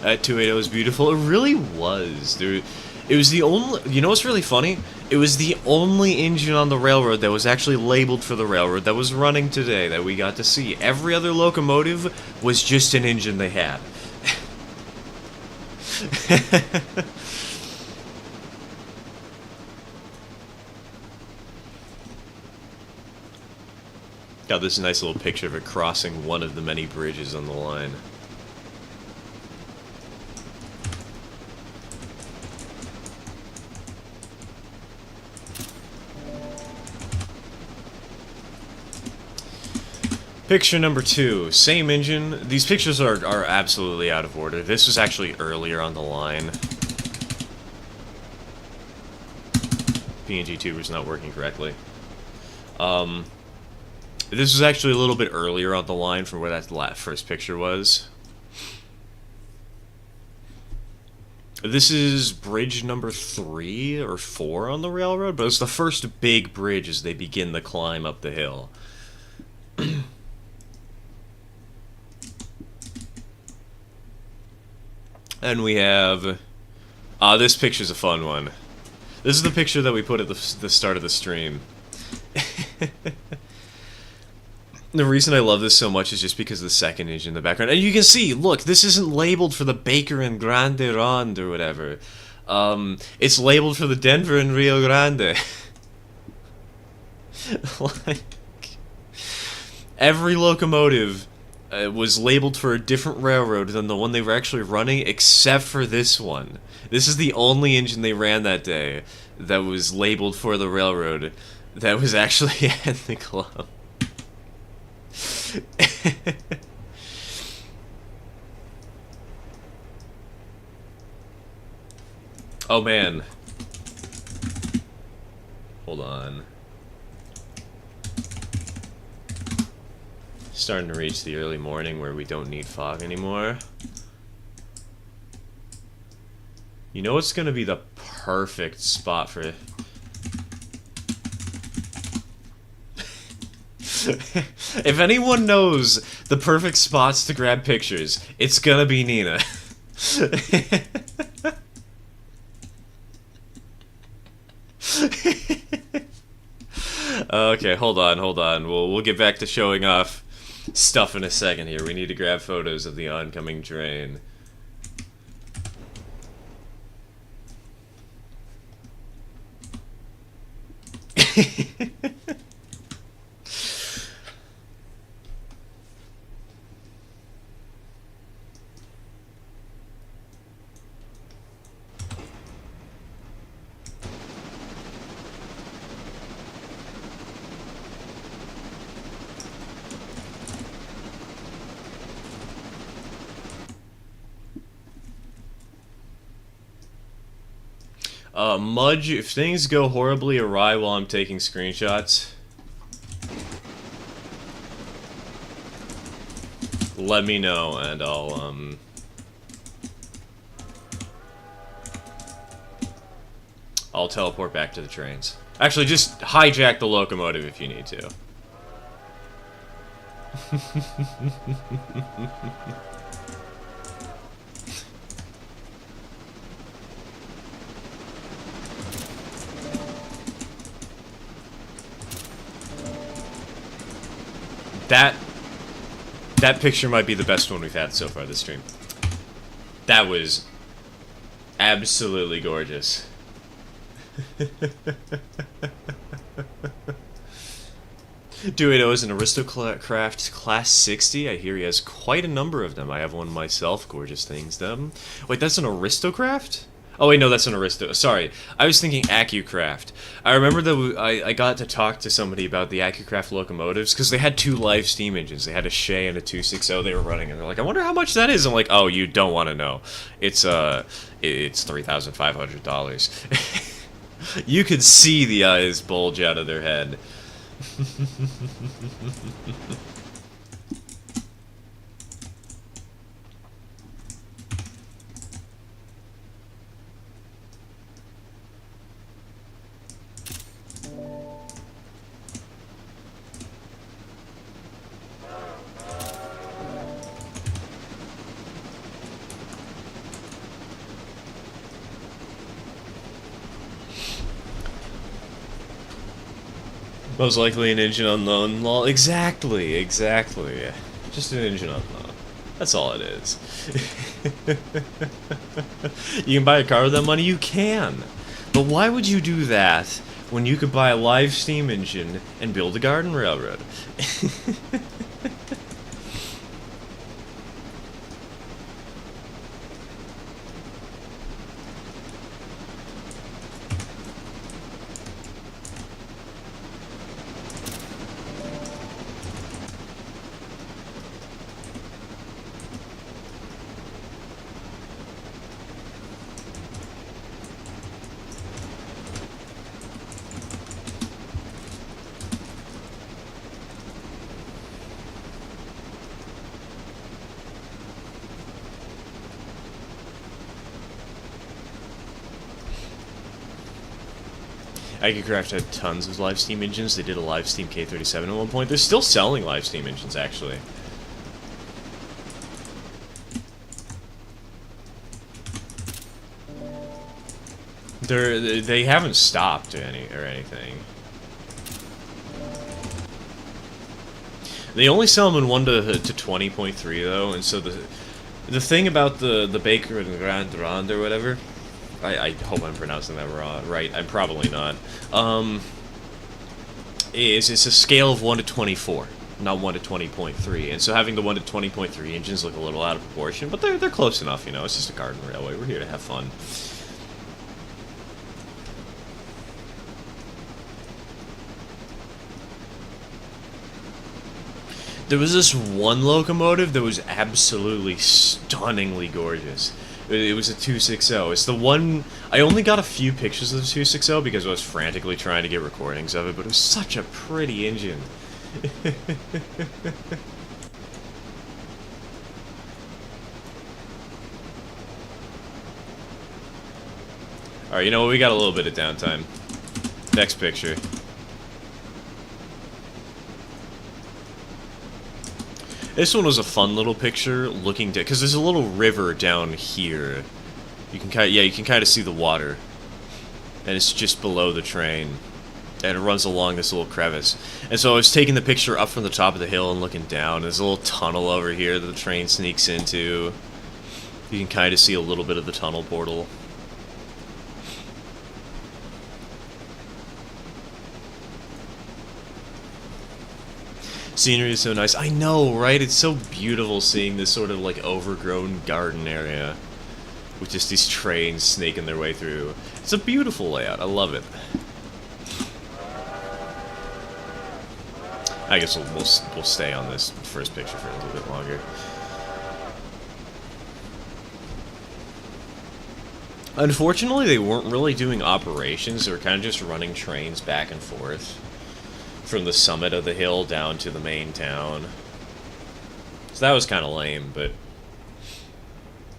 That 280 was beautiful. It really was, dude. It was the only... You know what's really funny? It was the only engine on the railroad that was actually labeled for the railroad that was running today that we got to see. Every other locomotive was just an engine they had. Got this nice little picture of it crossing one of the many bridges on the line. Picture number 2, same engine. These pictures are absolutely out of order. This was actually earlier on the line. PNG tuber's not working correctly. This was actually a little bit earlier on the line from where that first picture was. This is bridge number 3 or 4 on the railroad, but it's the first big bridge as they begin the climb up the hill. And we have... this picture's a fun one. This is the picture that we put at the start of the stream. The reason I love this so much is just because of the second engine in the background. And you can see, look, this isn't labeled for the Baker and Grande Ronde or whatever. It's labeled for the Denver and Rio Grande. Like, every locomotive was labeled for a different railroad than the one they were actually running, except for this one. This is the only engine they ran that day that was labeled for the railroad that was actually at the club. Oh man. Hold on. Starting to reach the early morning where we don't need fog anymore. You know what's gonna be the perfect spot for it? If anyone knows the perfect spots to grab pictures, it's gonna be Nina. Okay, hold on. We'll get back to showing off stuff in a second here. We need to grab photos of the oncoming train. Mudge, if things go horribly awry while I'm taking screenshots, let me know and I'll teleport back to the trains. Actually, just hijack the locomotive if you need to. That picture might be the best one we've had so far this stream. That was absolutely gorgeous. Duito is an Aristocraft Class 60. I hear he has quite a number of them. I have one myself. Gorgeous things, them. Wait, that's an Aristocraft? Oh wait, no, that's an Aristo. Sorry, I was thinking AccuCraft. I remember that I got to talk to somebody about the AccuCraft locomotives because they had 2 live steam engines. They had a Shea and a 260 they were running, and they're like, I wonder how much that is. I'm like, oh, you don't want to know. It's $3,500. You could see the eyes bulge out of their head. Most likely an engine unknown law. Exactly. Just an engine unknown. That's all it is. You can buy a car with that money? You can. But why would you do that when you could buy a live steam engine and build a garden railroad? Craft had tons of live steam engines. They did a live steam K37 at one point. They're still selling live steam engines, actually. They haven't stopped or anything. They only sell them in 1 to 20.3 though, and so the thing about the Baker and Grand Rand or whatever, I hope I'm pronouncing that right. I'm probably not. It's a scale of 1 to 24, not 1 to 20.3, and so having the 1 to 20.3 engines look a little out of proportion, but they're close enough. You know, it's just a garden railway. We're here to have fun. There was this one locomotive that was absolutely stunningly gorgeous. It was a 260. It's the one... I only got a few pictures of the 260 because I was frantically trying to get recordings of it, but it was such a pretty engine. Alright, you know what? We got a little bit of downtime. Next picture. This one was a fun little picture, looking down, because there's a little river down here. You can kind of see the water, and it's just below the train, and it runs along this little crevice. And so I was taking the picture up from the top of the hill and looking down. There's a little tunnel over here that the train sneaks into. You can kind of see a little bit of the tunnel portal. Scenery is so nice. I know, right? It's so beautiful seeing this sort of like overgrown garden area with just these trains snaking their way through. It's a beautiful layout. I love it. I guess we'll stay on this first picture for a little bit longer. Unfortunately, they weren't really doing operations. They were kind of just running trains back and forth from the summit of the hill down to the main town. So that was kind of lame, but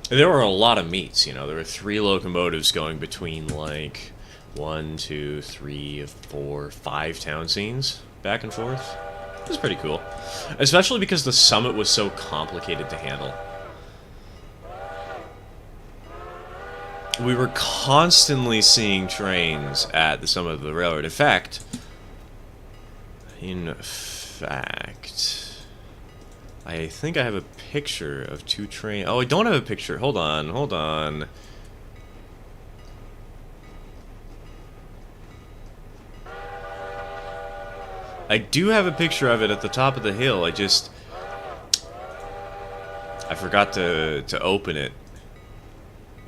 there were a lot of meets, you know. There were 3 locomotives going between, like, 1, 2, 3, 4, 5 town scenes back and forth. It was pretty cool. Especially because the summit was so complicated to handle. We were constantly seeing trains at the summit of the railroad. In fact, I think I have a picture of 2 trains. Oh, I don't have a picture. Hold on. I do have a picture of it at the top of the hill. I forgot to open it.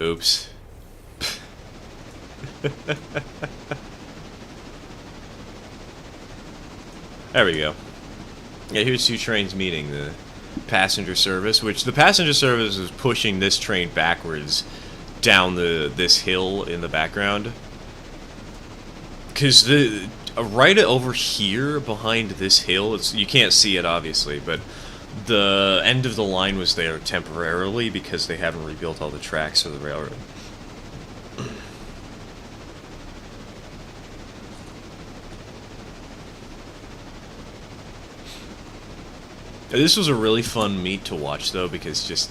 Oops. There we go. Yeah, here's 2 trains meeting. The passenger service, which the passenger service is pushing this train backwards down this hill in the background. Because right over here behind this hill, you can't see it obviously, but the end of the line was there temporarily because they haven't rebuilt all the tracks for the railroad. This was a really fun meet to watch, though, because just...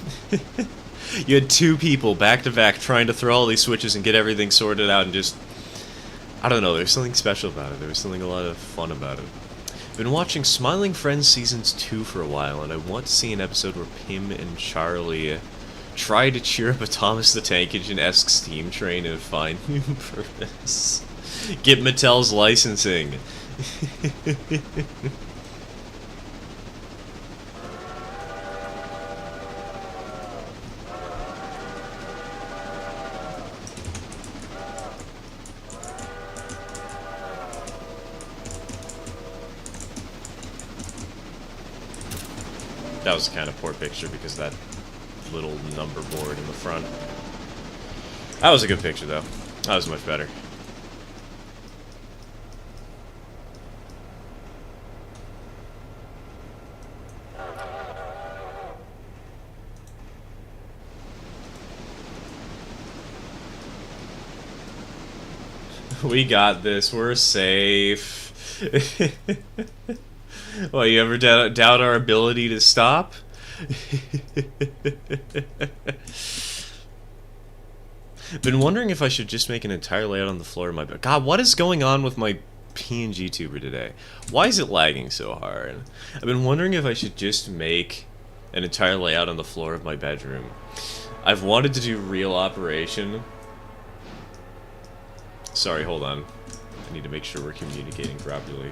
you had 2 people back-to-back trying to throw all these switches and get everything sorted out and just... I don't know, there's something special about it. There was something a lot of fun about it. I've been watching Smiling Friends Seasons 2 for a while, and I want to see an episode where Pim and Charlie try to cheer up a Thomas the Tank Engine-esque steam train and find new purpose. Get Mattel's licensing. That was kind of poor picture because that little number board in the front. That was a good picture, though. That was much better. We got this. We're safe. Well, you ever doubt our ability to stop? Been wondering if I should just make an entire layout on the floor of my bed. God, what is going on with my PNG tuber today? Why is it lagging so hard? I've been wondering if I should just make an entire layout on the floor of my bedroom. I've wanted to do real operation. Sorry, hold on. I need to make sure we're communicating properly.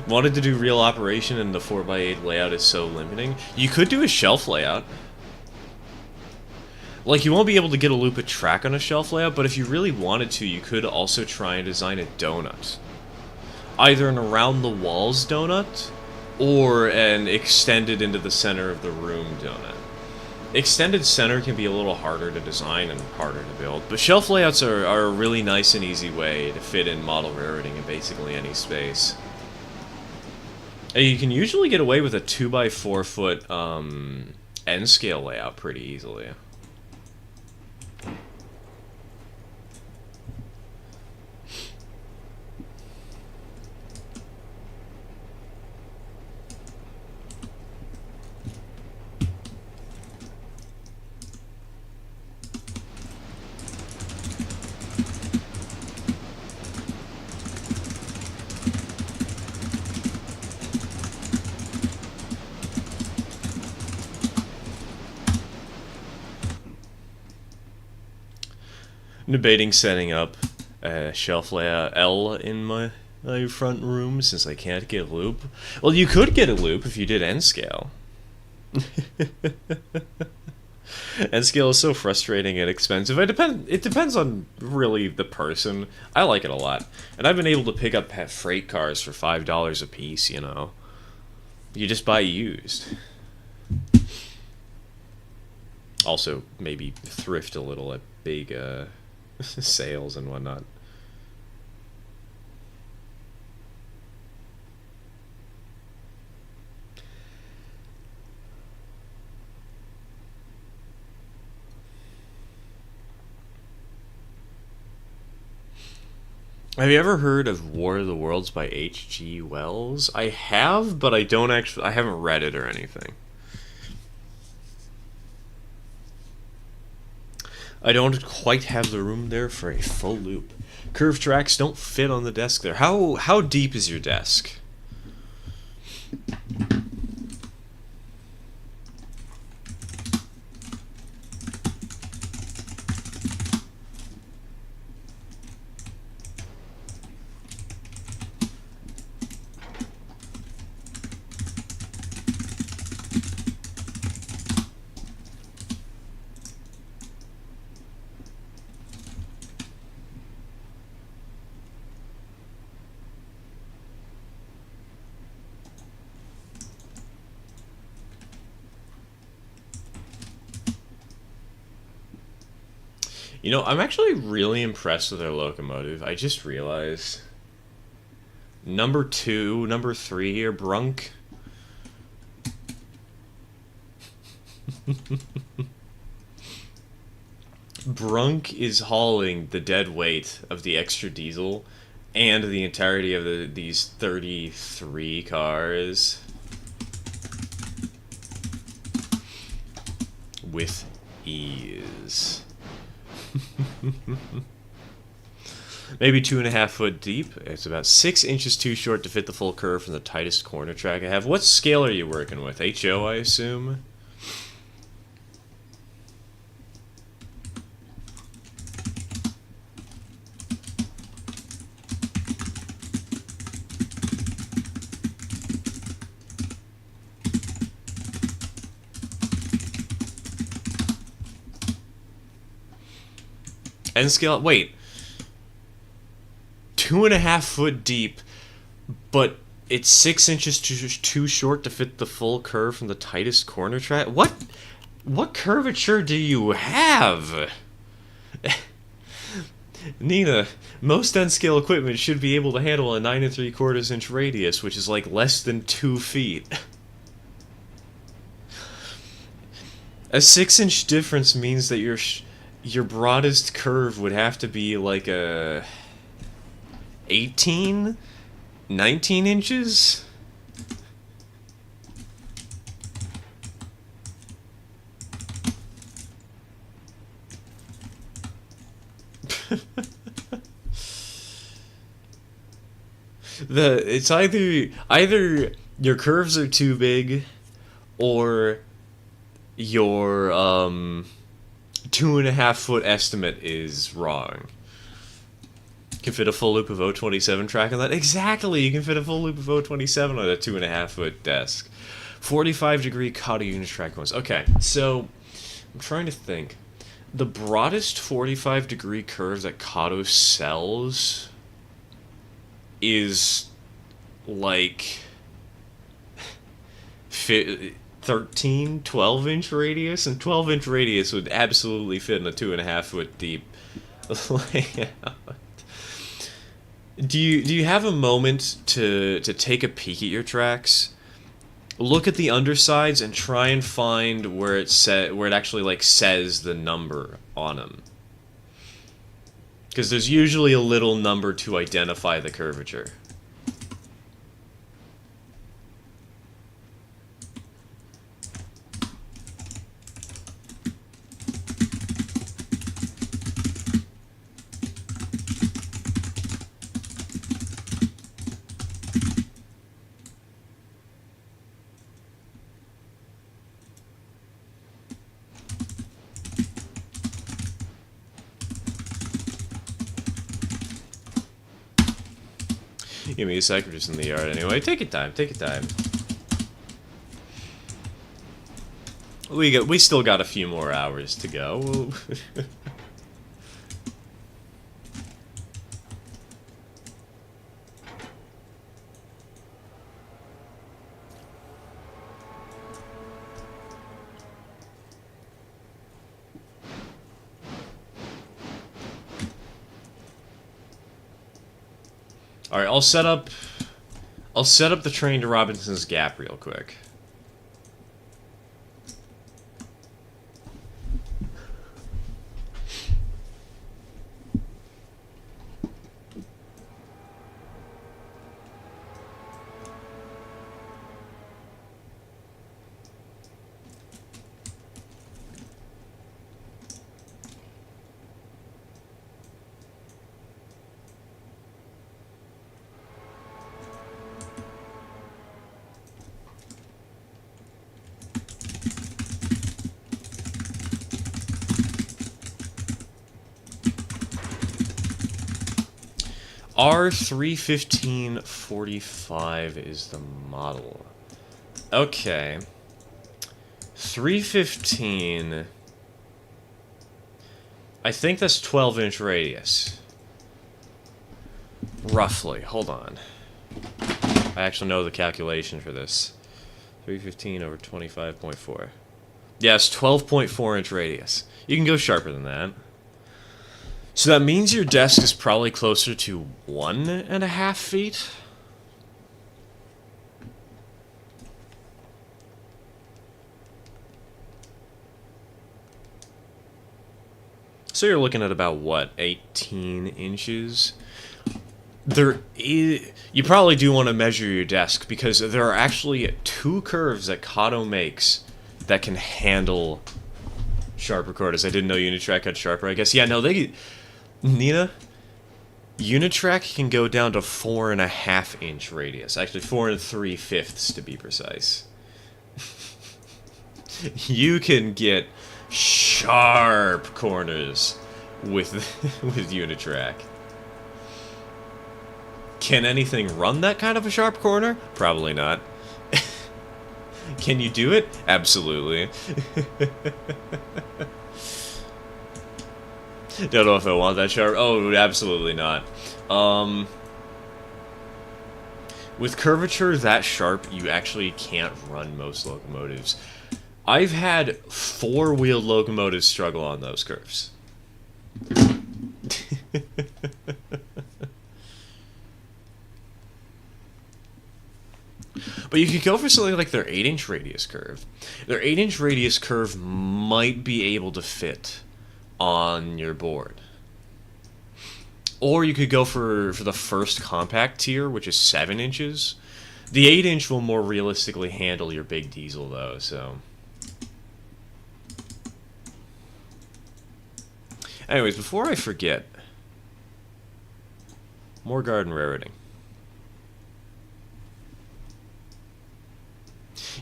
Wanted to do real operation and the 4x8 layout is so limiting. You could do a shelf layout. Like, you won't be able to get a loop of track on a shelf layout, but if you really wanted to, you could also try and design a donut. Either an around-the-walls donut, or an extended into the center of the room donut. Extended center can be a little harder to design and harder to build, but shelf layouts are a really nice and easy way to fit in model railroading in basically any space. And you can usually get away with a 2x4 foot N-scale layout pretty easily. Debating setting up a shelf layout L in my front room since I can't get a loop. Well, you could get a loop if you did N-scale. N-scale is so frustrating and expensive. It depends on really the person. I like it a lot. And I've been able to pick up freight cars for $5 a piece, you know. You just buy used. Also, maybe thrift a little at big, sales and whatnot. Have you ever heard of War of the Worlds by H.G. Wells? I have, but I haven't read it or anything. I don't quite have the room there for a full loop. Curved tracks don't fit on the desk there. How deep is your desk? You know, I'm actually really impressed with their locomotive. I just realized. Number 3 here, Brunk. Brunk is hauling the dead weight of the extra diesel and the entirety of these 33 cars with ease. Maybe 2.5 foot deep. It's about 6 inches too short to fit the full curve from the tightest corner track I have. What scale are you working with? HO, I assume? N-scale? Wait. 2.5 foot deep, but it's 6 inches too short to fit the full curve from the tightest corner track? What curvature do you have? Nina, most N-scale equipment should be able to handle a 9 3/4 inch radius, which is like less than 2 feet. A 6 inch difference means that your broadest curve would have to be like a 18, 19 inches? It's either your curves are too big, or your 2.5 foot estimate is wrong. You can fit a full loop of 027 track on that. Exactly, you can fit a full loop of 027 on a 2.5 foot desk. 45-degree Kato unitrack ones. Okay, so I'm trying to think. The broadest 45-degree curve that Kato sells is like 13, 12-inch radius, and 12-inch radius would absolutely fit in a 2.5 foot deep layout. Do you have a moment to take a peek at your tracks? Look at the undersides and try and find where it actually like says the number on them. Because there's usually a little number to identify the curvature. Give me a sec, we're just in the yard anyway. Take your time, take your time. We still got a few more hours to go. Alright, I'll set up the train to Robinson's Gap real quick. R31545 is the model. Okay. 315... I think that's 12-inch radius. Roughly. Hold on. I actually know the calculation for this. 315 over 25.4. Yes, 12.4-inch radius. You can go sharper than that. So that means your desk is probably closer to 1.5 feet? So you're looking at about, what, 18 inches? You probably do want to measure your desk, because there are actually 2 curves that Kato makes that can handle sharper quarters. I didn't know Unitrack had sharper, I guess. Yeah, no, Nina, Unitrack can go down to 4.5-inch radius. Actually, 4 3/5 to be precise. You can get sharp corners with Unitrack. Can anything run that kind of a sharp corner? Probably not. Can you do it? Absolutely. Don't know if I want that sharp. Oh, absolutely not. With curvature that sharp, you actually can't run most locomotives. I've had 4-wheeled locomotives struggle on those curves. But you could go for something like their 8-inch radius curve. Their 8-inch radius curve might be able to fit on your board. Or you could go for the first compact tier, which is 7 inches. The 8-inch will more realistically handle your big diesel, though, so... Anyways, before I forget, more garden railroading.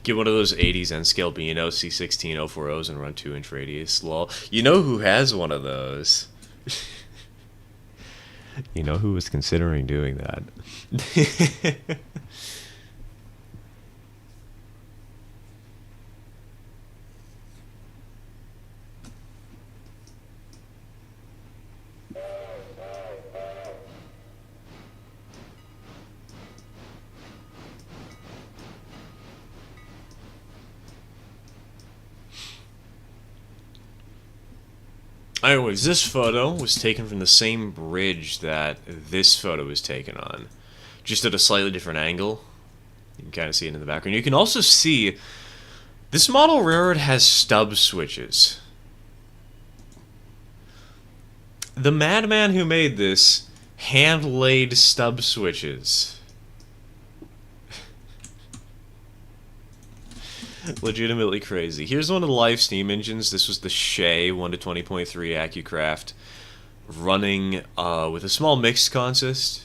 Get one of those 80s N-scale B&O C16 040s and run 2-inch radius. Lol. You know who has one of those? You know who was considering doing that? Anyways, this photo was taken from the same bridge that this photo was taken on, just at a slightly different angle. You can kind of see it in the background. You can also see this model railroad has stub switches. The madman who made this hand-laid stub switches. Legitimately crazy. Here's one of the live steam engines. This was the Shea 1 to 20.3 AccuCraft, running with a small mixed consist,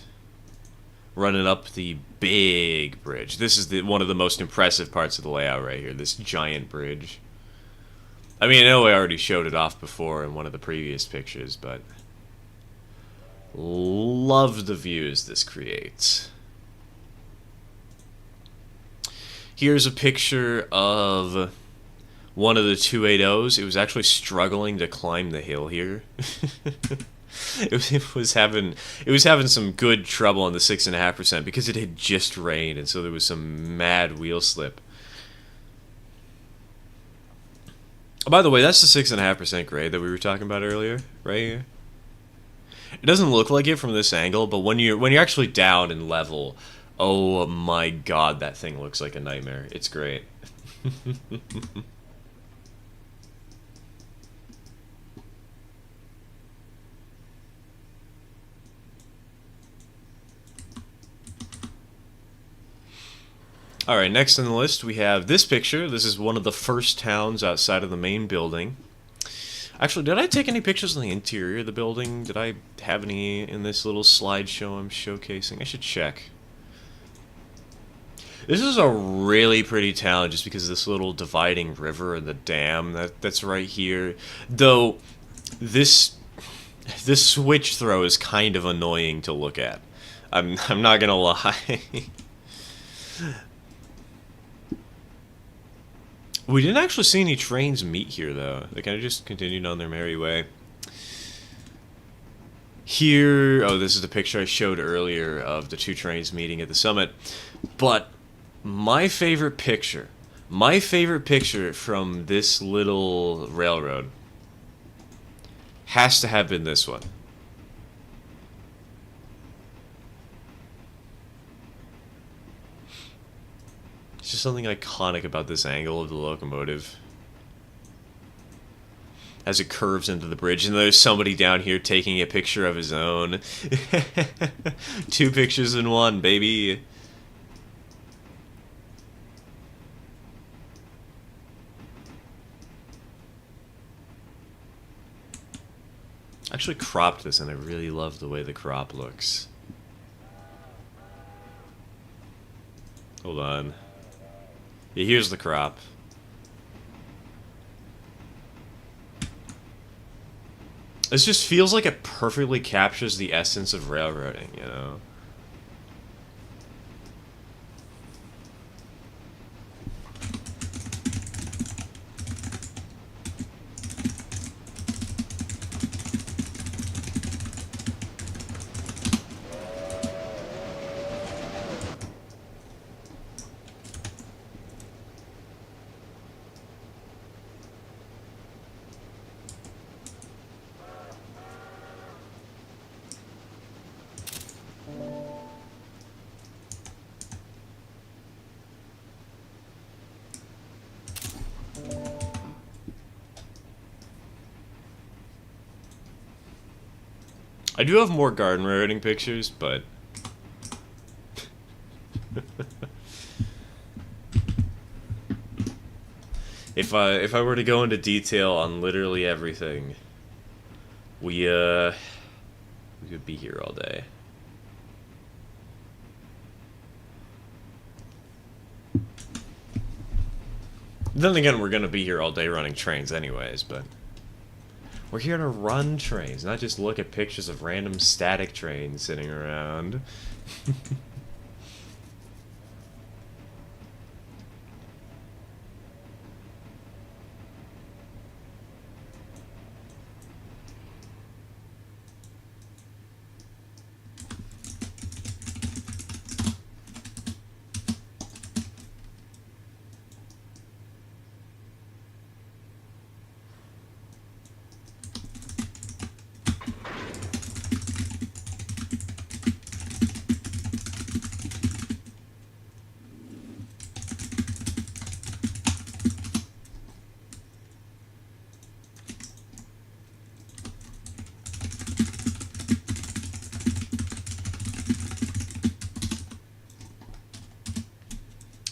running up the big bridge. This is one of the most impressive parts of the layout right here, this giant bridge. I mean, I know I already showed it off before in one of the previous pictures, but love the views this creates. Here's a picture of one of the 280s. It was actually struggling to climb the hill here. it was having some good trouble on the 6.5% because it had just rained, and so there was some mad wheel slip. Oh, by the way, that's the 6.5% grade that we were talking about earlier, right here. It doesn't look like it from this angle, but when you're actually down and level, oh my god, that thing looks like a nightmare. It's great. Alright, next on the list we have this picture. This is one of the first towns outside of the main building. Actually, did I take any pictures of the interior of the building? Did I have any in this little slideshow I'm showcasing? I should check. This is a really pretty town just because of this little dividing river and the dam that's right here. Though, this switch throw is kind of annoying to look at. I'm not gonna lie. We didn't actually see any trains meet here, though. They kind of just continued on their merry way. Here, oh, this is the picture I showed earlier of the 2 trains meeting at the summit. But my favorite picture from this little railroad has to have been this one. It's just something iconic about this angle of the locomotive as it curves into the bridge, and there's somebody down here taking a picture of his own. 2 pictures in one, baby. I actually cropped this and I really love the way the crop looks. Hold on. Yeah, here's the crop. This just feels like it perfectly captures the essence of railroading, you know? I do have more garden railroading pictures, but if I were to go into detail on literally everything, we could be here all day. Then again, we're gonna be here all day running trains anyways, but we're here to run trains, not just look at pictures of random static trains sitting around.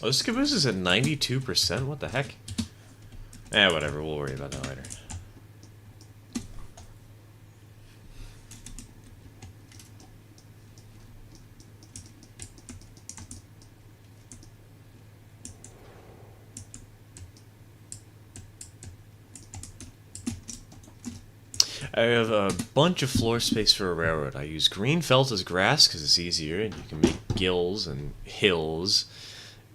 Oh, this caboose is at 92%? What the heck? Eh, whatever, we'll worry about that later. I have a bunch of floor space for a railroad. I use green felt as grass because it's easier, and you can make gills and hills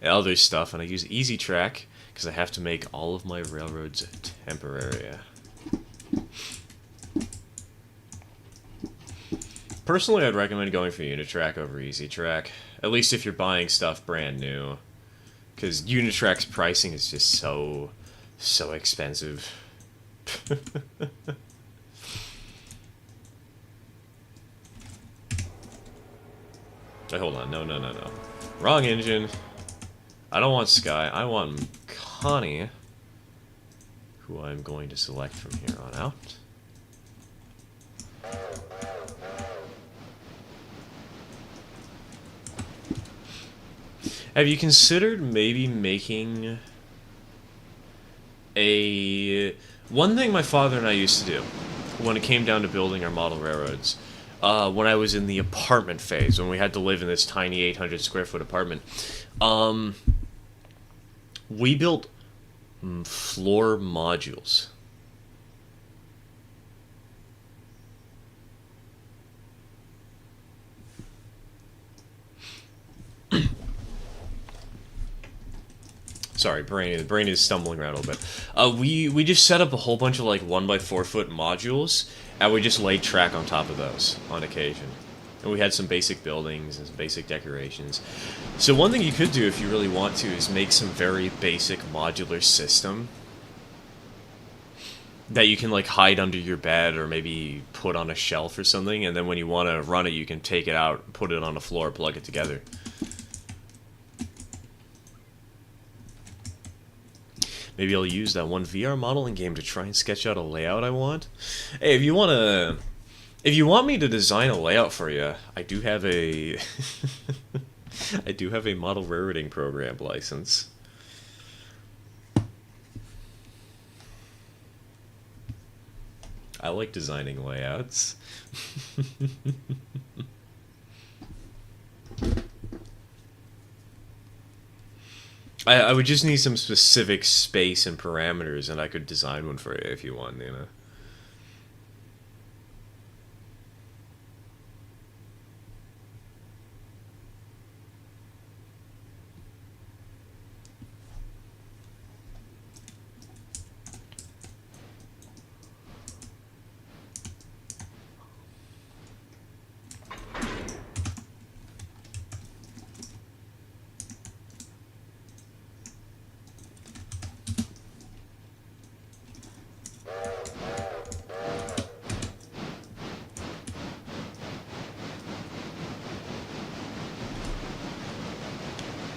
and other stuff. And I use easy track because I have to make all of my railroads temporary. Personally, I'd recommend going for Unitrack over Easy Track, at least if you're buying stuff brand new, because Unitrack's pricing is just so expensive. Wait, hold on. No. Wrong engine. I don't want Sky. I want Connie, who I'm going to select from here on out. Have you considered maybe making a... One thing my father and I used to do when it came down to building our model railroads, when I was in the apartment phase, when we had to live in this tiny 800 square foot apartment, we built floor modules. Sorry, the brain is stumbling around a little bit. We just set up a whole bunch of like 1x4 foot modules, and we just laid track on top of those on occasion. And we had some basic buildings and some basic decorations. So one thing you could do if you really want to is make some very basic modular system that you can like hide under your bed or maybe put on a shelf or something, and then when you want to run it, you can take it out, put it on the floor, plug it together. Maybe I'll use that one VR modeling game to try and sketch out a layout I want. Hey, if you want me to design a layout for you, I do have a I do have a model railroading program license. I like designing layouts. I would just need some specific space and parameters, and I could design one for you if you want, you know.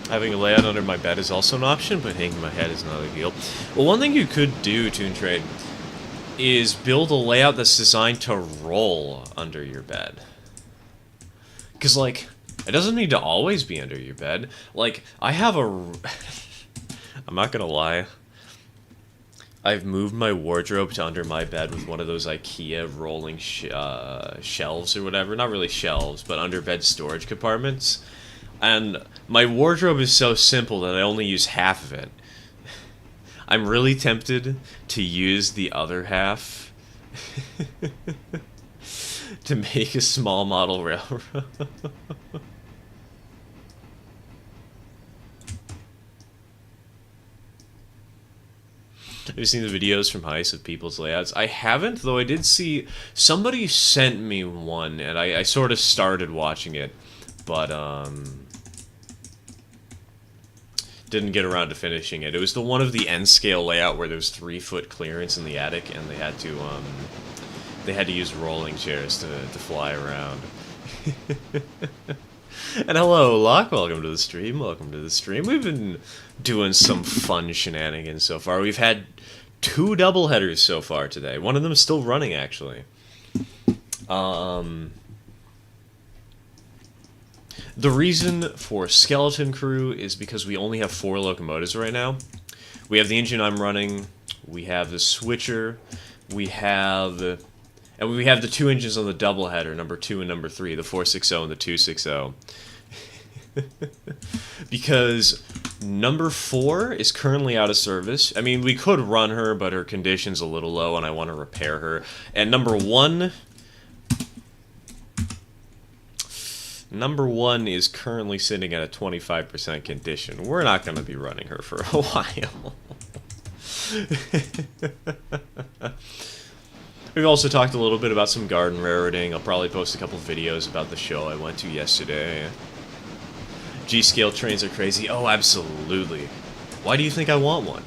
Having a layout under my bed is also an option, but hanging my head is not ideal. Well, one thing you could do, Toon Trade, is build a layout that's designed to roll under your bed. Because, like, it doesn't need to always be under your bed. Like, I have a... I'm not gonna lie. I've moved my wardrobe to under my bed with one of those IKEA rolling shelves or whatever. Not really shelves, but under bed storage compartments. And my wardrobe is so simple that I only use half of it. I'm really tempted to use the other half to make a small model railroad. Have you seen the videos from Heist of people's layouts? I haven't, though I did see... Somebody sent me one, and I sort of started watching it, but, didn't get around to finishing it. It was the one of the N-scale layout where there was 3-foot clearance in the attic, and they had to use rolling chairs to fly around. And hello, Locke, welcome to the stream, welcome to the stream. We've been doing some fun shenanigans so far. We've had 2 doubleheaders so far today. One of them is still running, actually. The reason for Skeleton Crew is because we only have 4 locomotives right now. We have the engine I'm running, we have the switcher, we have the 2 engines on the doubleheader, number 2 and number 3, the 460 and the 260. Because number 4 is currently out of service. I mean, we could run her, but her condition's a little low and I want to repair her. And number 1 is currently sitting at a 25% condition. We're not going to be running her for a while. We've also talked a little bit about some garden rareting. I'll probably post a couple videos about the show I went to yesterday. G-scale trains are crazy. Oh, absolutely. Why do you think I want one?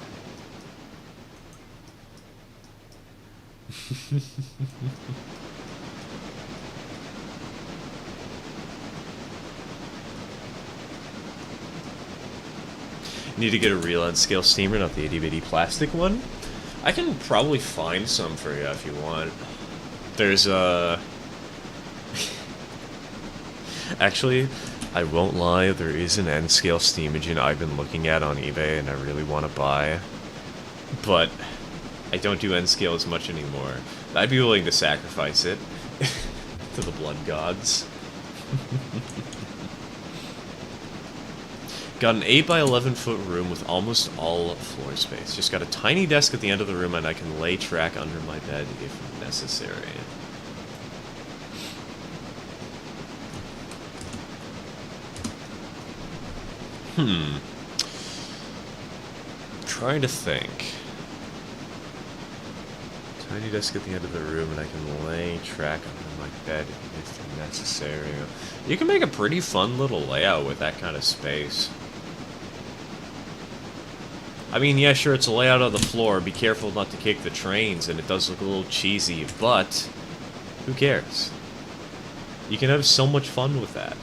Need to get a real N-scale steamer, not the itty-bitty plastic one. I can probably find some for you if you want. There's Actually, I won't lie, there is an N-scale steam engine I've been looking at on eBay and I really want to buy. But I don't do N-scale as much anymore. I'd be willing to sacrifice it to the blood gods. Got an 8 by 11 foot room with almost all floor space. Just got a tiny desk at the end of the room and I can lay track under my bed if necessary. Trying to think. Tiny desk at the end of the room and I can lay track under my bed if necessary. You can make a pretty fun little layout with that kind of space. I mean, yeah, sure, it's a layout on the floor. Be careful not to kick the trains, and it does look a little cheesy, but who cares? You can have so much fun with that.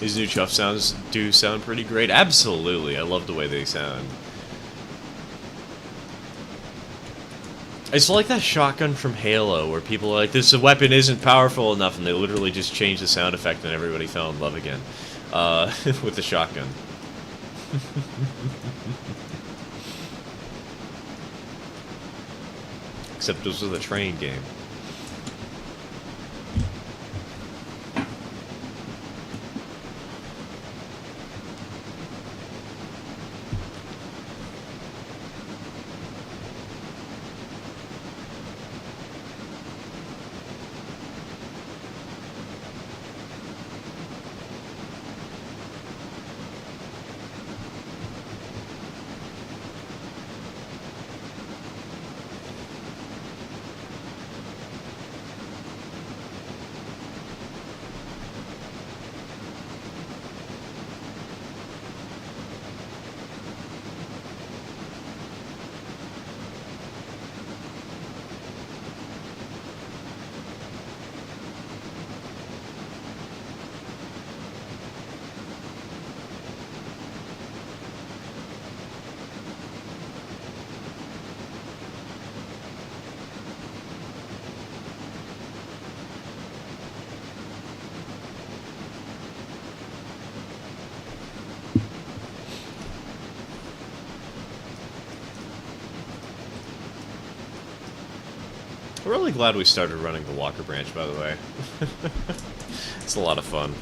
These new chuff sounds do sound pretty great. Absolutely, I love the way they sound. It's like that shotgun from Halo, where people are like, this weapon isn't powerful enough, and they literally just changed the sound effect and everybody fell in love again. With the shotgun. Except this was a train game. I'm really glad we started running the Walker branch, by the way. It's a lot of fun.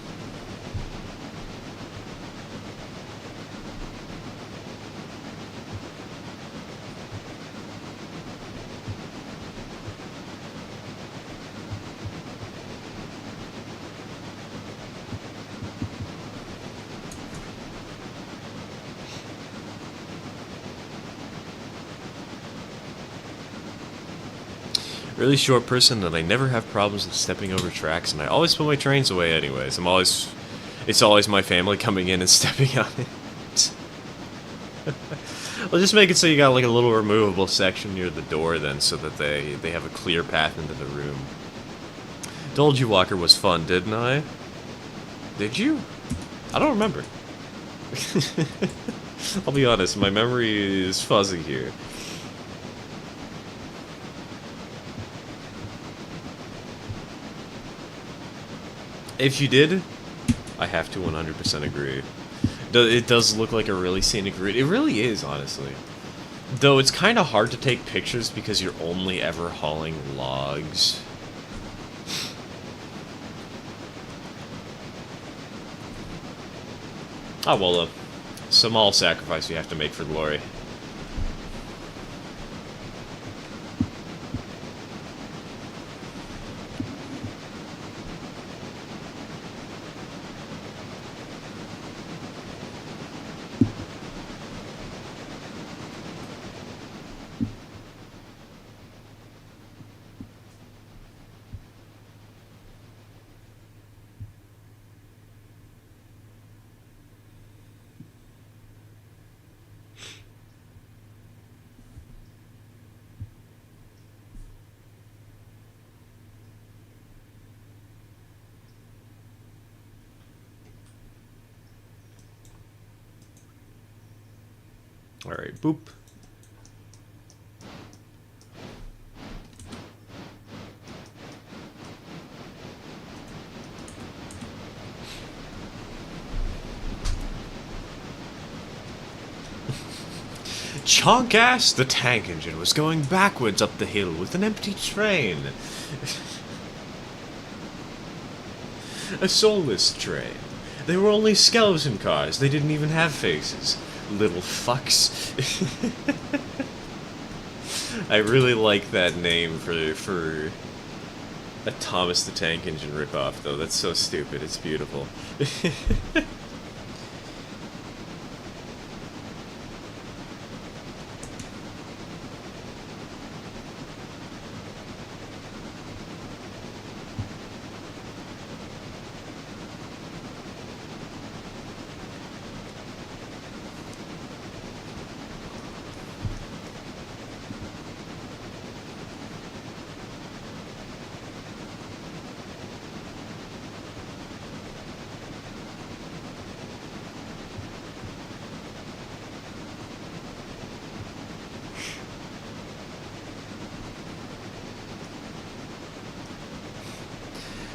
Really short person, and I never have problems with stepping over tracks, and I always put my trains away anyways. It's always my family coming in and stepping on it. I'll just make it so you got like a little removable section near the door then, so that they have a clear path into the room. Told you Walker was fun, didn't I? Did you? I don't remember. I'll be honest, my memory is fuzzy here. If you did, I have to 100% agree. It does look like a really scenic route. It really is, honestly. Though it's kind of hard to take pictures because you're only ever hauling logs. Oh, well, small sacrifice you have to make for glory. Alright, boop. Chonk-ass, the tank engine was going backwards up the hill with an empty train. A soulless train. They were only skeleton cars. They didn't even have faces. Little fucks. I really like that name for a Thomas the Tank Engine ripoff, though. That's so stupid. It's beautiful.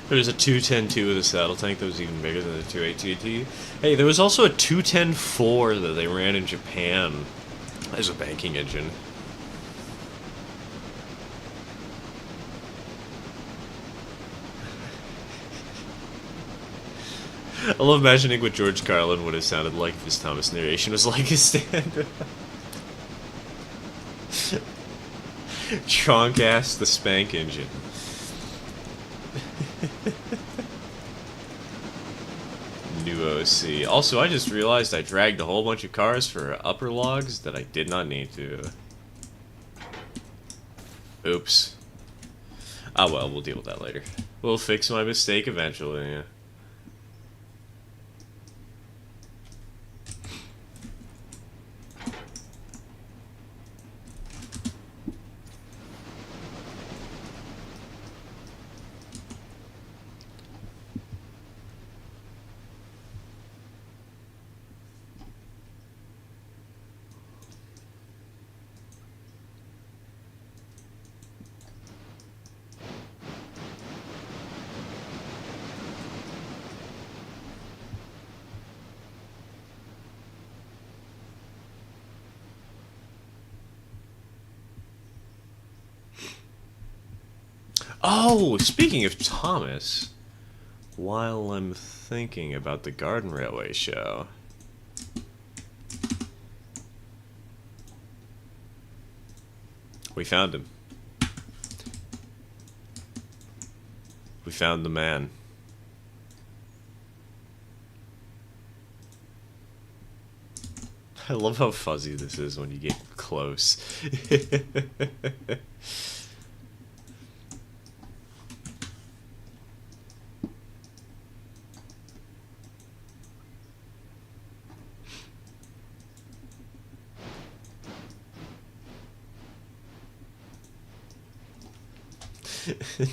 There was a 210-2 with a saddle tank that was even bigger than the 280T. Hey, there was also a 210-4 that they ran in Japan as a banking engine. I love imagining what George Carlin would have sounded like if his Thomas narration was like his stand-up. Chonk-ass the spank engine. New OC. Also, I just realized I dragged a whole bunch of cars for upper logs that I did not need to. Oops. Ah well, we'll deal with that later. We'll fix my mistake eventually, yeah. Oh, speaking of Thomas, while I'm thinking about the Garden Railway show, we found him. We found the man. I love how fuzzy this is when you get close.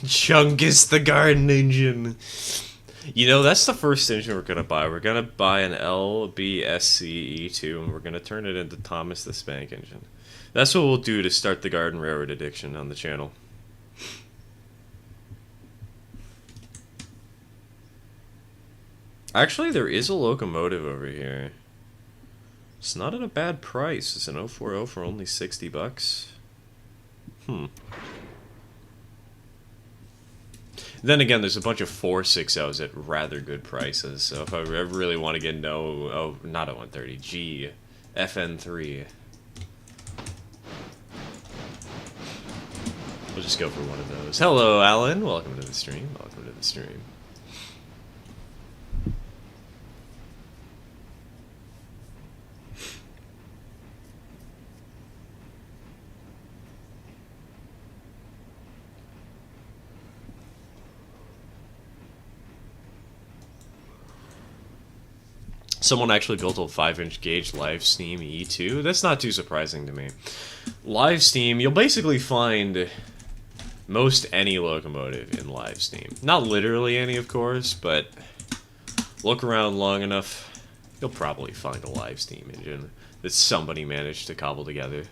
Chungus the garden engine. You know, that's the first engine we're gonna buy. We're gonna buy an LBSCE2 and we're gonna turn it into Thomas the Spank engine. That's what we'll do to start the Garden Railroad addiction on the channel. Actually, there is a locomotive over here. It's not at a bad price. It's an 040 for only 60 bucks. Then again, there's a bunch of 460s at rather good prices. So if I ever really want to get not a 130, G, FN3. We'll just go for one of those. Hello, Alan. Welcome to the stream. Welcome to the stream. Someone actually built a 5-inch gauge live steam E2. That's not too surprising to me. Live steam, you'll basically find most any locomotive in live steam. Not literally any, of course, but look around long enough, you'll probably find a live steam engine that somebody managed to cobble together.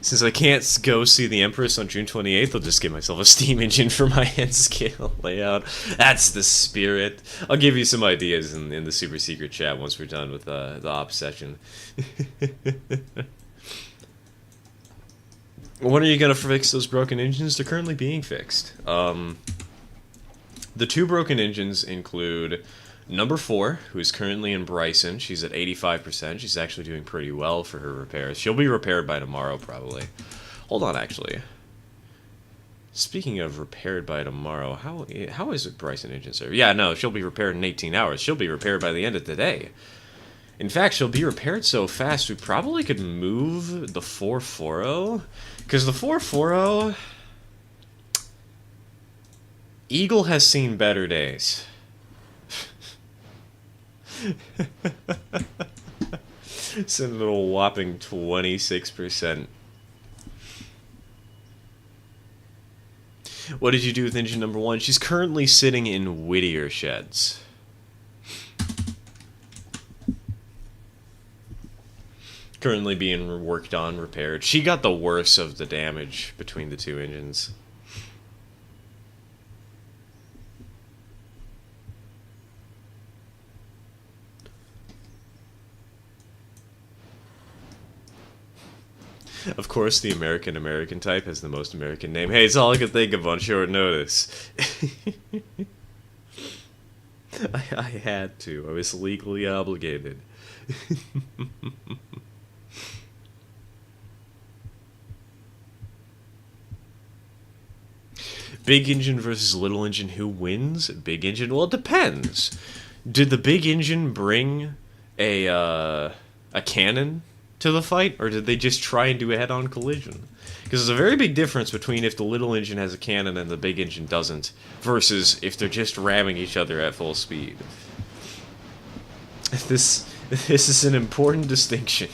Since I can't go see the Empress on June 28th, I'll just get myself a steam engine for my N-scale layout. That's the spirit. I'll give you some ideas in the super secret chat once we're done with the ops session. When are you going to fix those broken engines? They're currently being fixed. The 2 broken engines include number 4, who is currently in Bryson. She's at 85%. She's actually doing pretty well for her repairs. She'll be repaired by tomorrow, probably. Hold on, actually. Speaking of repaired by tomorrow, how is it Bryson engine service? Yeah, no, she'll be repaired in 18 hours. She'll be repaired by the end of the day. In fact, she'll be repaired so fast, we probably could move the 440. Because the 440... Eagle has seen better days. It's a little whopping 26%. What did you do with engine number 1? She's currently sitting in Whittier sheds. Currently being worked on, repaired. She got the worst of the damage between the 2 engines. Of course, the American type has the most American name. Hey, it's all I could think of on short notice. I had to. I was legally obligated. Big engine versus little engine, who wins? Big engine? Well, it depends. Did the big engine bring a cannon to the fight, or did they just try and do a head-on collision? Because there's a very big difference between if the little engine has a cannon and the big engine doesn't, versus if they're just ramming each other at full speed. This is an important distinction.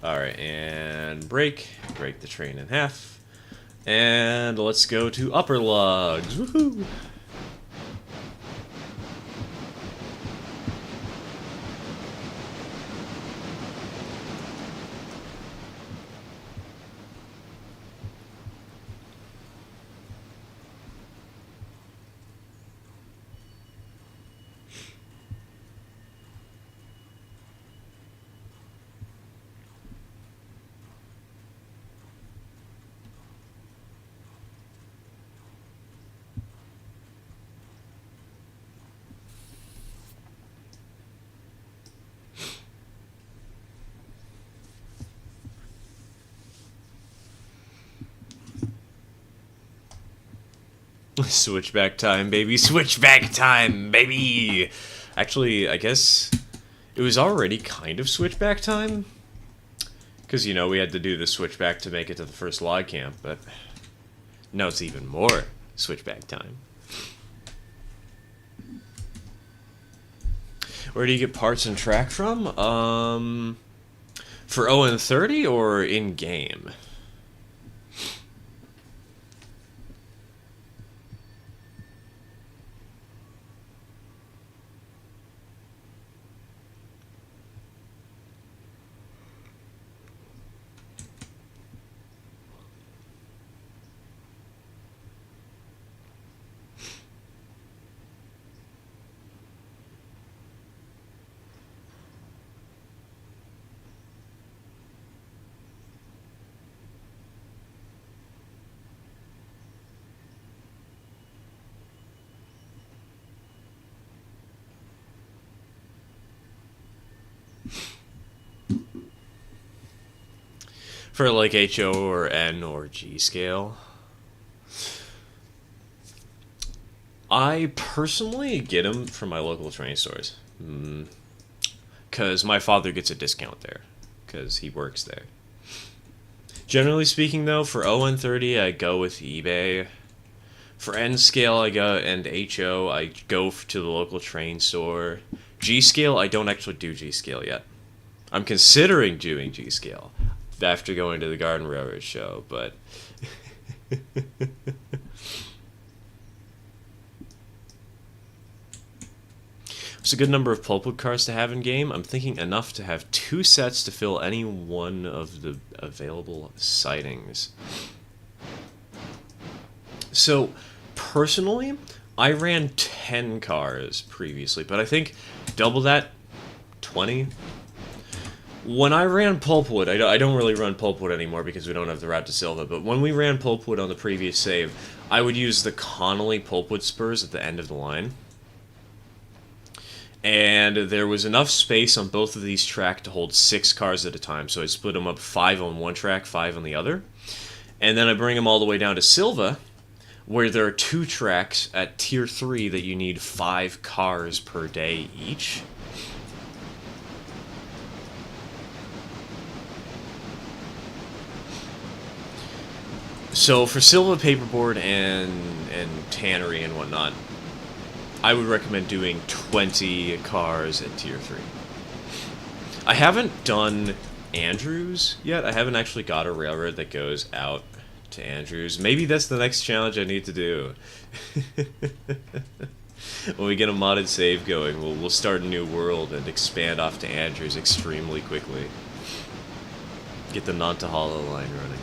Alright, and break the train in half. And let's go to upper lugs. Woohoo! Switchback time, baby. Switchback time, baby. Actually, I guess it was already kind of switchback time. Because, you know, we had to do the switchback to make it to the first log camp, but now it's even more switchback time. Where do you get parts and track from? For 0 and 30 or in-game? For like HO or N or G scale, I personally get them from my local train stores. Because my father gets a discount there. Because he works there. Generally speaking, though, for 0 and 30, I go with eBay. For N scale, I go, and HO, I go to the local train store. G scale, I don't actually do G scale yet. I'm considering doing G scale after going to the Garden Railroad show, but it's a good number of pulpwood cars to have in game. I'm thinking enough to have 2 sets to fill any one of the available sightings. So, personally, I ran 10 cars previously, but I think double that, 20. When I ran pulpwood, I don't really run pulpwood anymore because we don't have the route to Silva, but when we ran pulpwood on the previous save, I would use the Connolly pulpwood spurs at the end of the line. And there was enough space on both of these tracks to hold 6 cars at a time, so I split them up 5 on one track, 5 on the other. And then I bring them all the way down to Silva, where there are 2 tracks at Tier 3 that you need 5 cars per day each. So for Silva paperboard and tannery and whatnot, I would recommend doing 20 cars at Tier 3. I haven't done Andrews yet. I haven't actually got a railroad that goes out to Andrews. Maybe that's the next challenge I need to do. When we get a modded save going, we'll start a new world and expand off to Andrews extremely quickly. Get the Nantahala line running.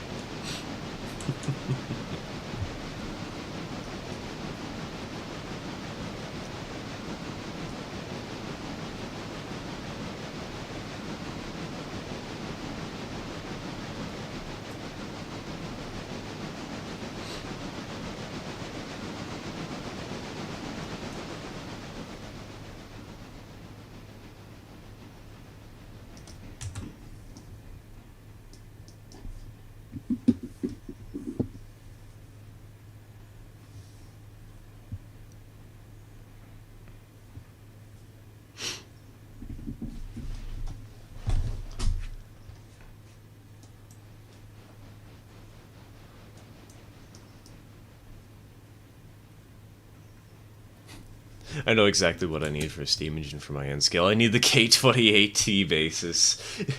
I know exactly what I need for a steam engine for my N scale. I need the K28T basis.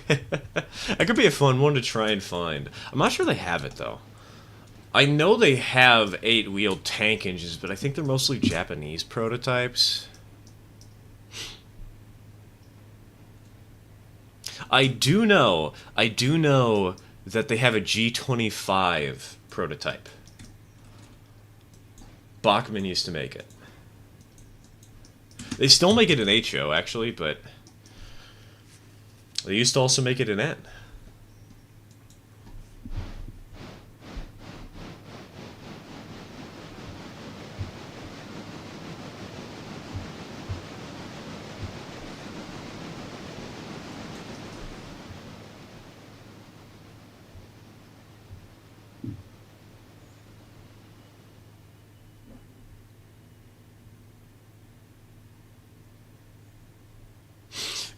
That could be a fun one to try and find. I'm not sure they have it, though. I know they have 8-wheeled tank engines, but I think they're mostly Japanese prototypes. I do know that they have a G25 prototype. Bachmann used to make it. They still make it in HO, actually, but they used to also make it in N.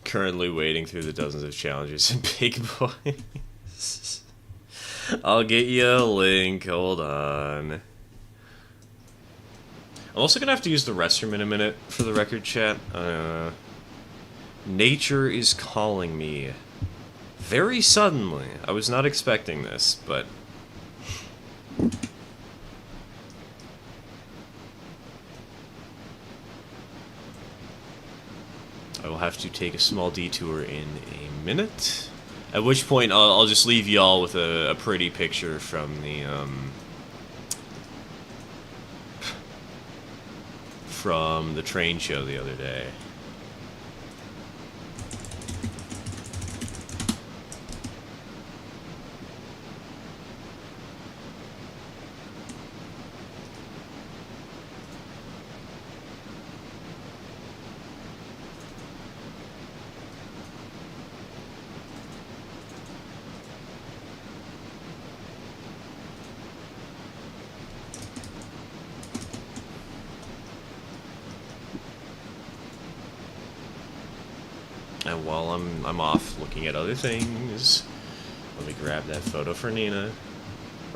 Currently wading through the dozens of challenges in Big Boys. I'll get you a link, hold on. I'm also gonna have to use the restroom in a minute for the record, chat. Nature is calling me. Very suddenly. I was not expecting this, but... I will have to take a small detour in a minute. At which point, I'll just leave y'all with a pretty picture from the train show the other day. And while I'm off looking at other things, let me grab that photo for Nina.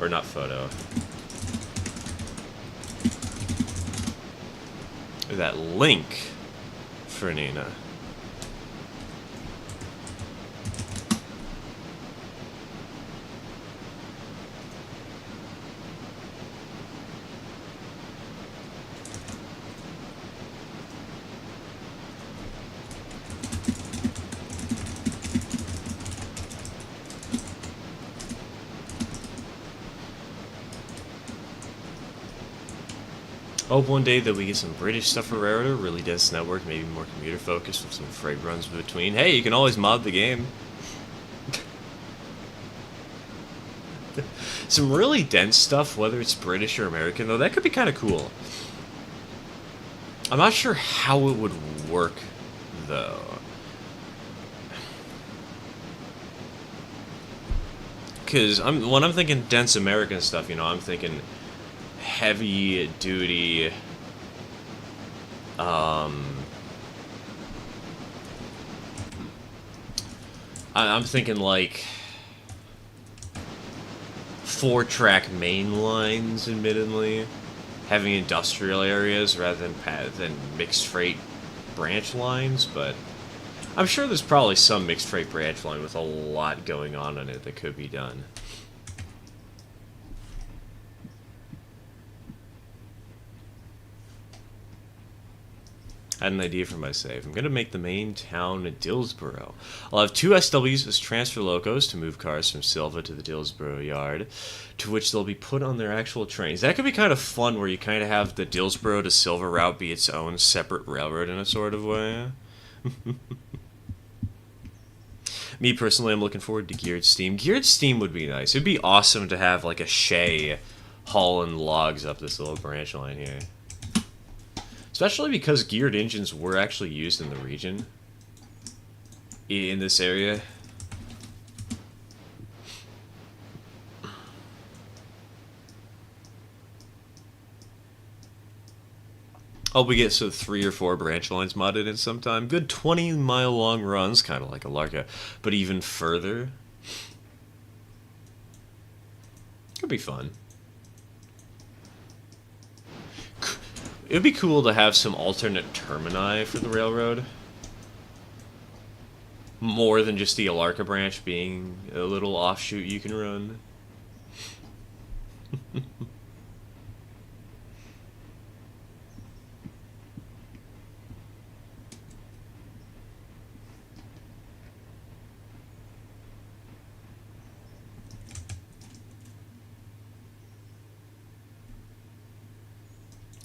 Or not photo. That link for Nina. Hope one day that we get some British stuff for Rarity, really dense network, maybe more commuter focused with some freight runs between. Hey, you can always mod the game. Some really dense stuff, whether it's British or American, though, that could be kind of cool. I'm not sure how it would work, though. Because when I'm thinking dense American stuff, you know, I'm thinking heavy duty I'm thinking like 4-track main lines, admittedly, having industrial areas rather than mixed freight branch lines, but I'm sure there's probably some mixed freight branch line with a lot going on in it that could be done. I had an idea for my save. I'm going to make the main town Dillsborough. I'll have 2 SWs as transfer locos to move cars from Silva to the Dillsborough yard, to which they'll be put on their actual trains. That could be kind of fun, where you kind of have the Dillsborough to Silva route be its own separate railroad in a sort of way. Me, personally, I'm looking forward to Geared Steam. Geared Steam would be nice. It'd be awesome to have, like, a Shay hauling logs up this little branch line here. Especially because geared engines were actually used in the region. In this area. Oh, we get 3 or 4 branch lines modded in sometime. Good 20-mile long runs, kind of like a Larka, but even further. Could be fun. would be cool to have some alternate termini for the railroad. More than just the Alarka branch being a little offshoot you can run.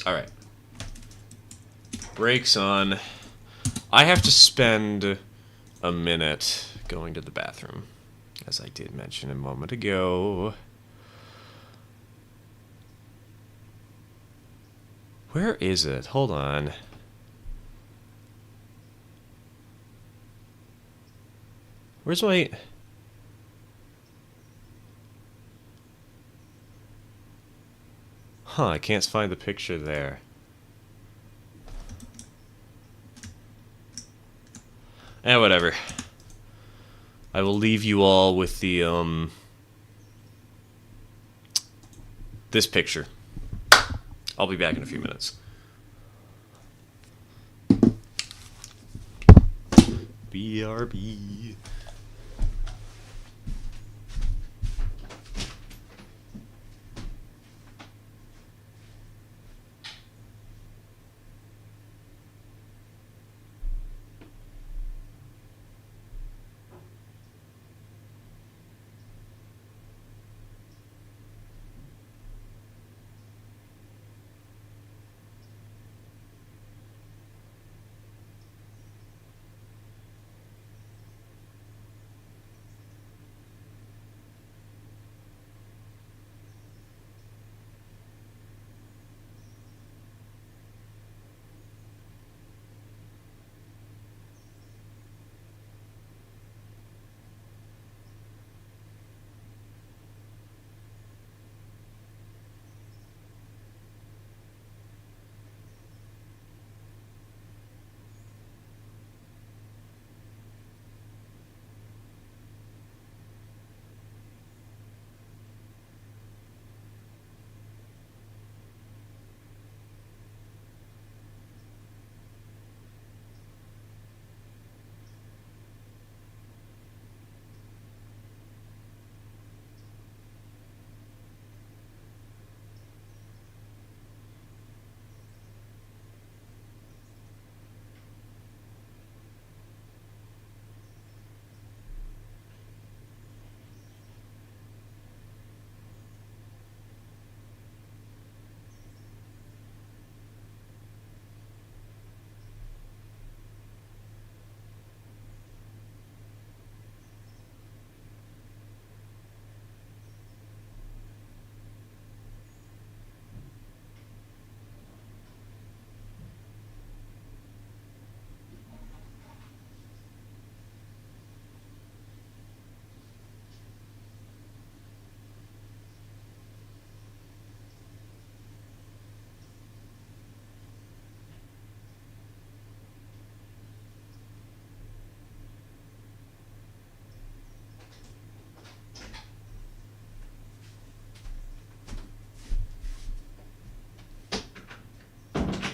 Alright. Brakes on. I have to spend a minute going to the bathroom, as I did mention a moment ago. Where is it? Hold on. Where's my... Huh, I can't find the picture there. Eh, whatever. I will leave you all with the, this picture. I'll be back in a few minutes. BRB.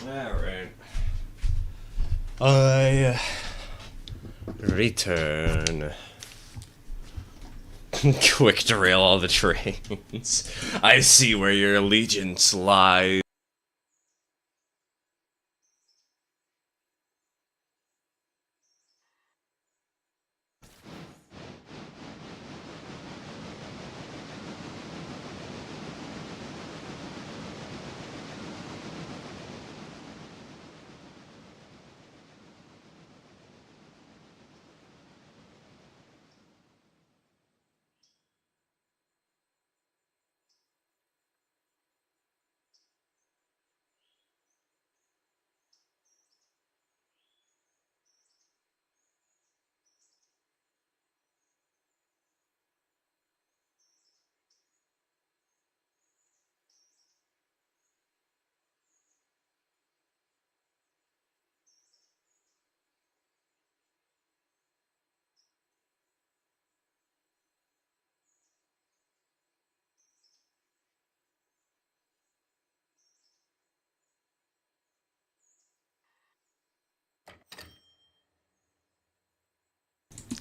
Alright. I return. Quick derail all the trains. I see where your allegiance lies.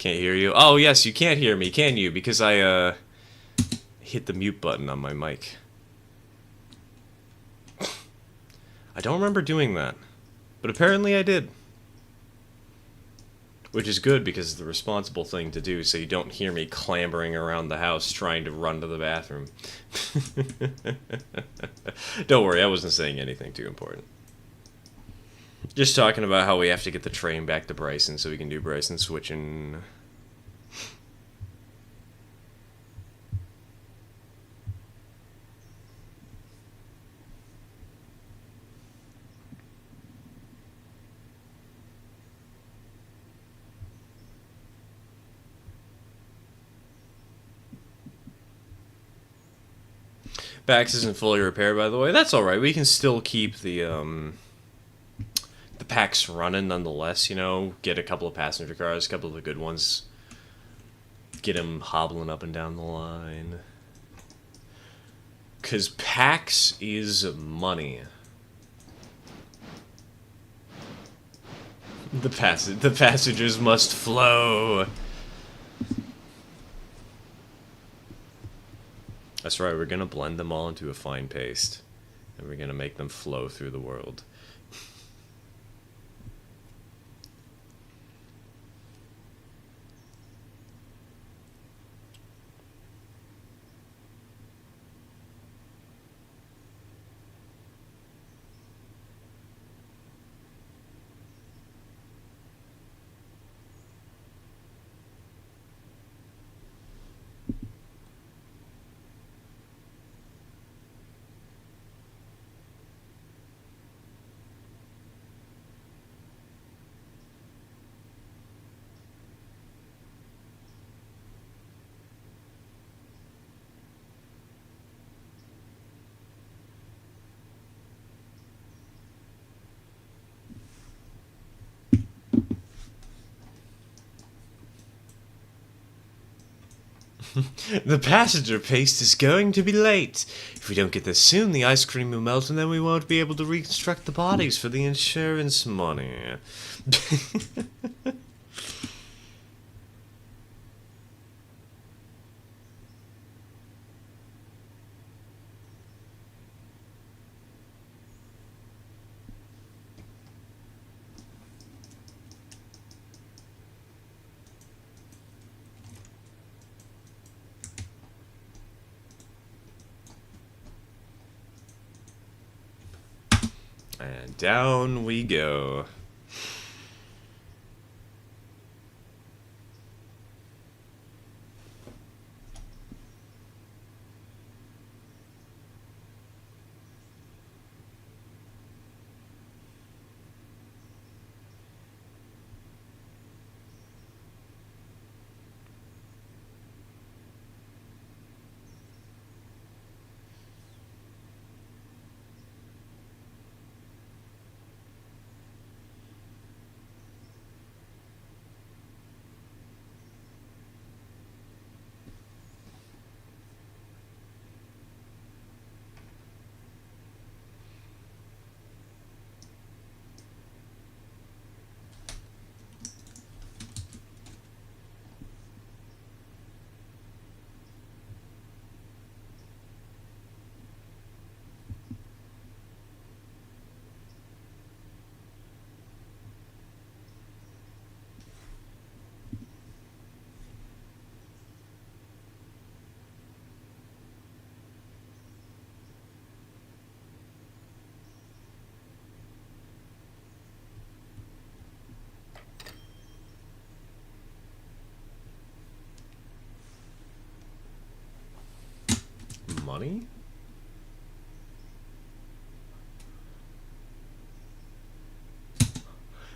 Can't hear you. Oh, yes, you can't hear me, can you? Because I, hit the mute button on my mic. I don't remember doing that. But apparently I did. Which is good because it's the responsible thing to do, so you don't hear me clambering around the house trying to run to the bathroom. Don't worry, I wasn't saying anything too important. Just talking about how we have to get the train back to Bryson so we can do Bryson switching. Bax isn't fully repaired, by the way. That's alright. We can still keep the packs running nonetheless, you know? Get a couple of passenger cars, a couple of the good ones. Get them hobbling up and down the line. Because packs is money. The passengers must flow. That's right, we're gonna blend them all into a fine paste. And we're gonna make them flow through the world. The passenger paste is going to be late. If we don't get this soon, the ice cream will melt and then we won't be able to reconstruct the bodies for the insurance money. And down we go. Money?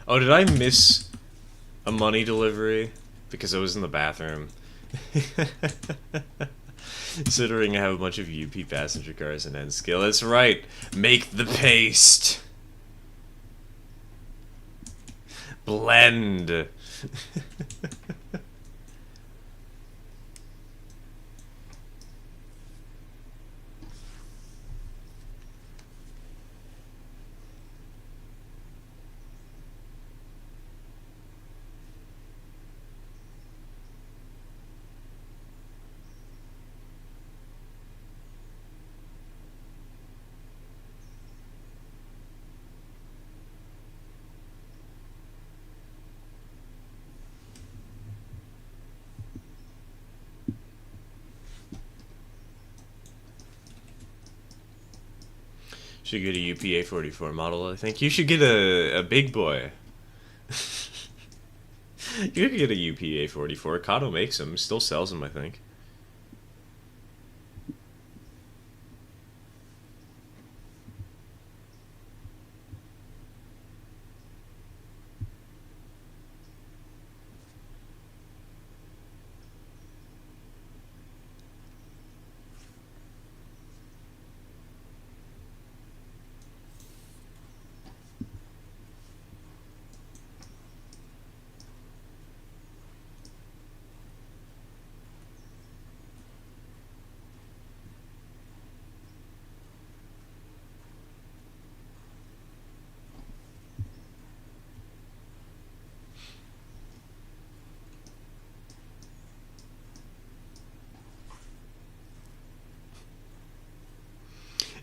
Oh, did I miss a money delivery? Because I was in the bathroom. Considering I have a bunch of UP passenger cars in N scale. That's right. Make the paste. Blend. Should get a UPA 44 model, I think. You should get a big boy. You could get a UPA 44. Kato makes them, still sells them, I think.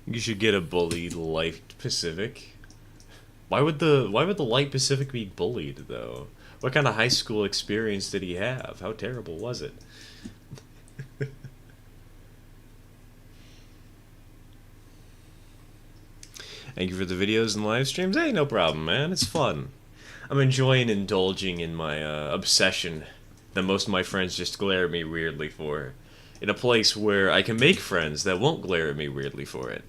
You should get a bullied Light Pacific. Why would the Light Pacific be bullied though? What kind of high school experience did he have? How terrible was it? Thank you for the videos and live streams. Hey, no problem, man. It's fun. I'm enjoying indulging in my obsession that most of my friends just glare at me weirdly for, in a place where I can make friends that won't glare at me weirdly for it.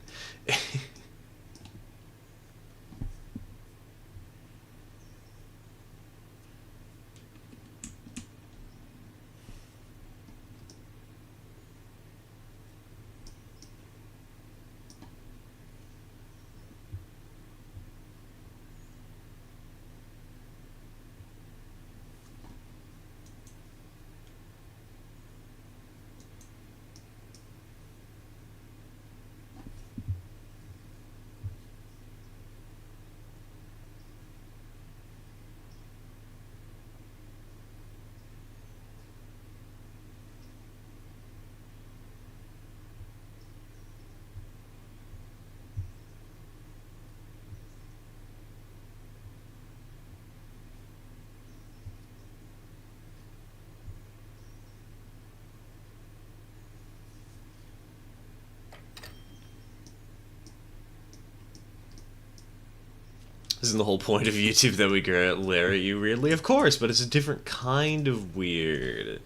Isn't the whole point of YouTube that we glare at you weirdly? Of course, but it's a different kind of weird.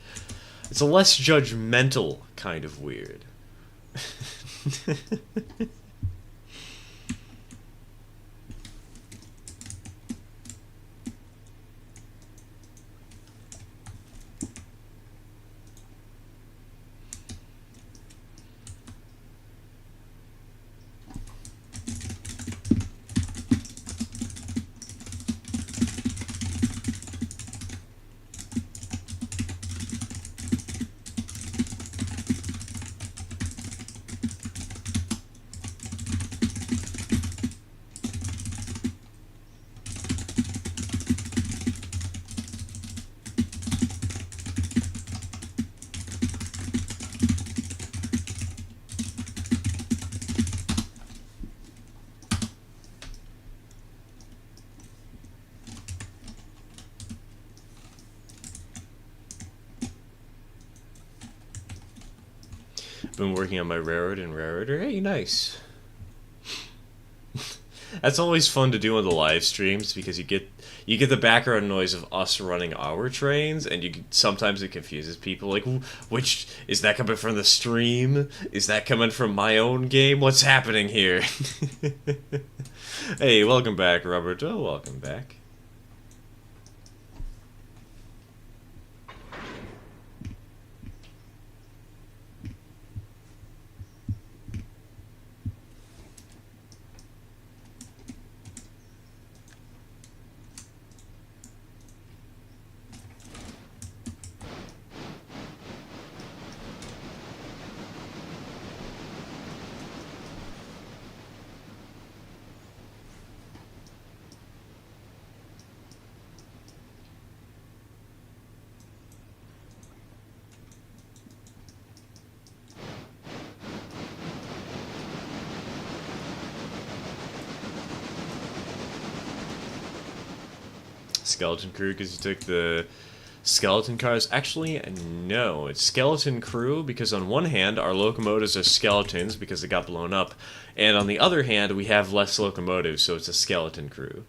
It's a less judgmental kind of weird. Been working on my railroad and railroader. Hey, nice. That's always fun to do on the live streams because you get the background noise of us running our trains, and sometimes it confuses people. Like, which is that coming from the stream? Is that coming from my own game? What's happening here? Hey, welcome back, Roberto. Welcome back. Skeleton crew because you took the Skeleton cars? Actually, no. It's skeleton crew because on one hand, our locomotives are skeletons because they got blown up, and on the other hand, we have less locomotives, so it's a skeleton crew.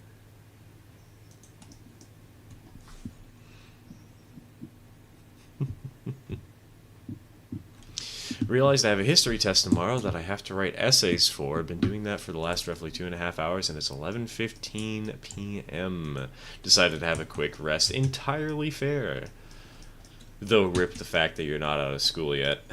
Realized I have a history test tomorrow that I have to write essays for. I've been doing that for the last roughly 2.5 hours, and it's 11:15 p.m. Decided to have a quick rest. Entirely fair. Though rip the fact that you're not out of school yet.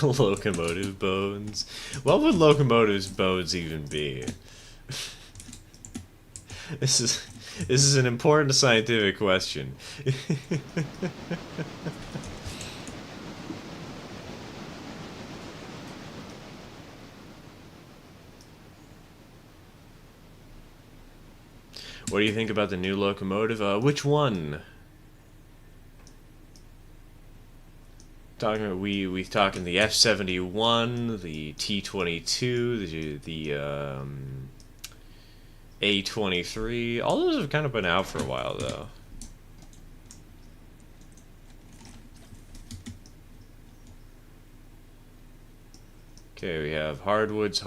Locomotive bones. What would locomotives bones even be? This is an important scientific question. What do you think about the new locomotive? Which one? Talking we talking the F-71, the T-22, the A-23. All those have kind of been out for a while though. Okay, we have hardwoods,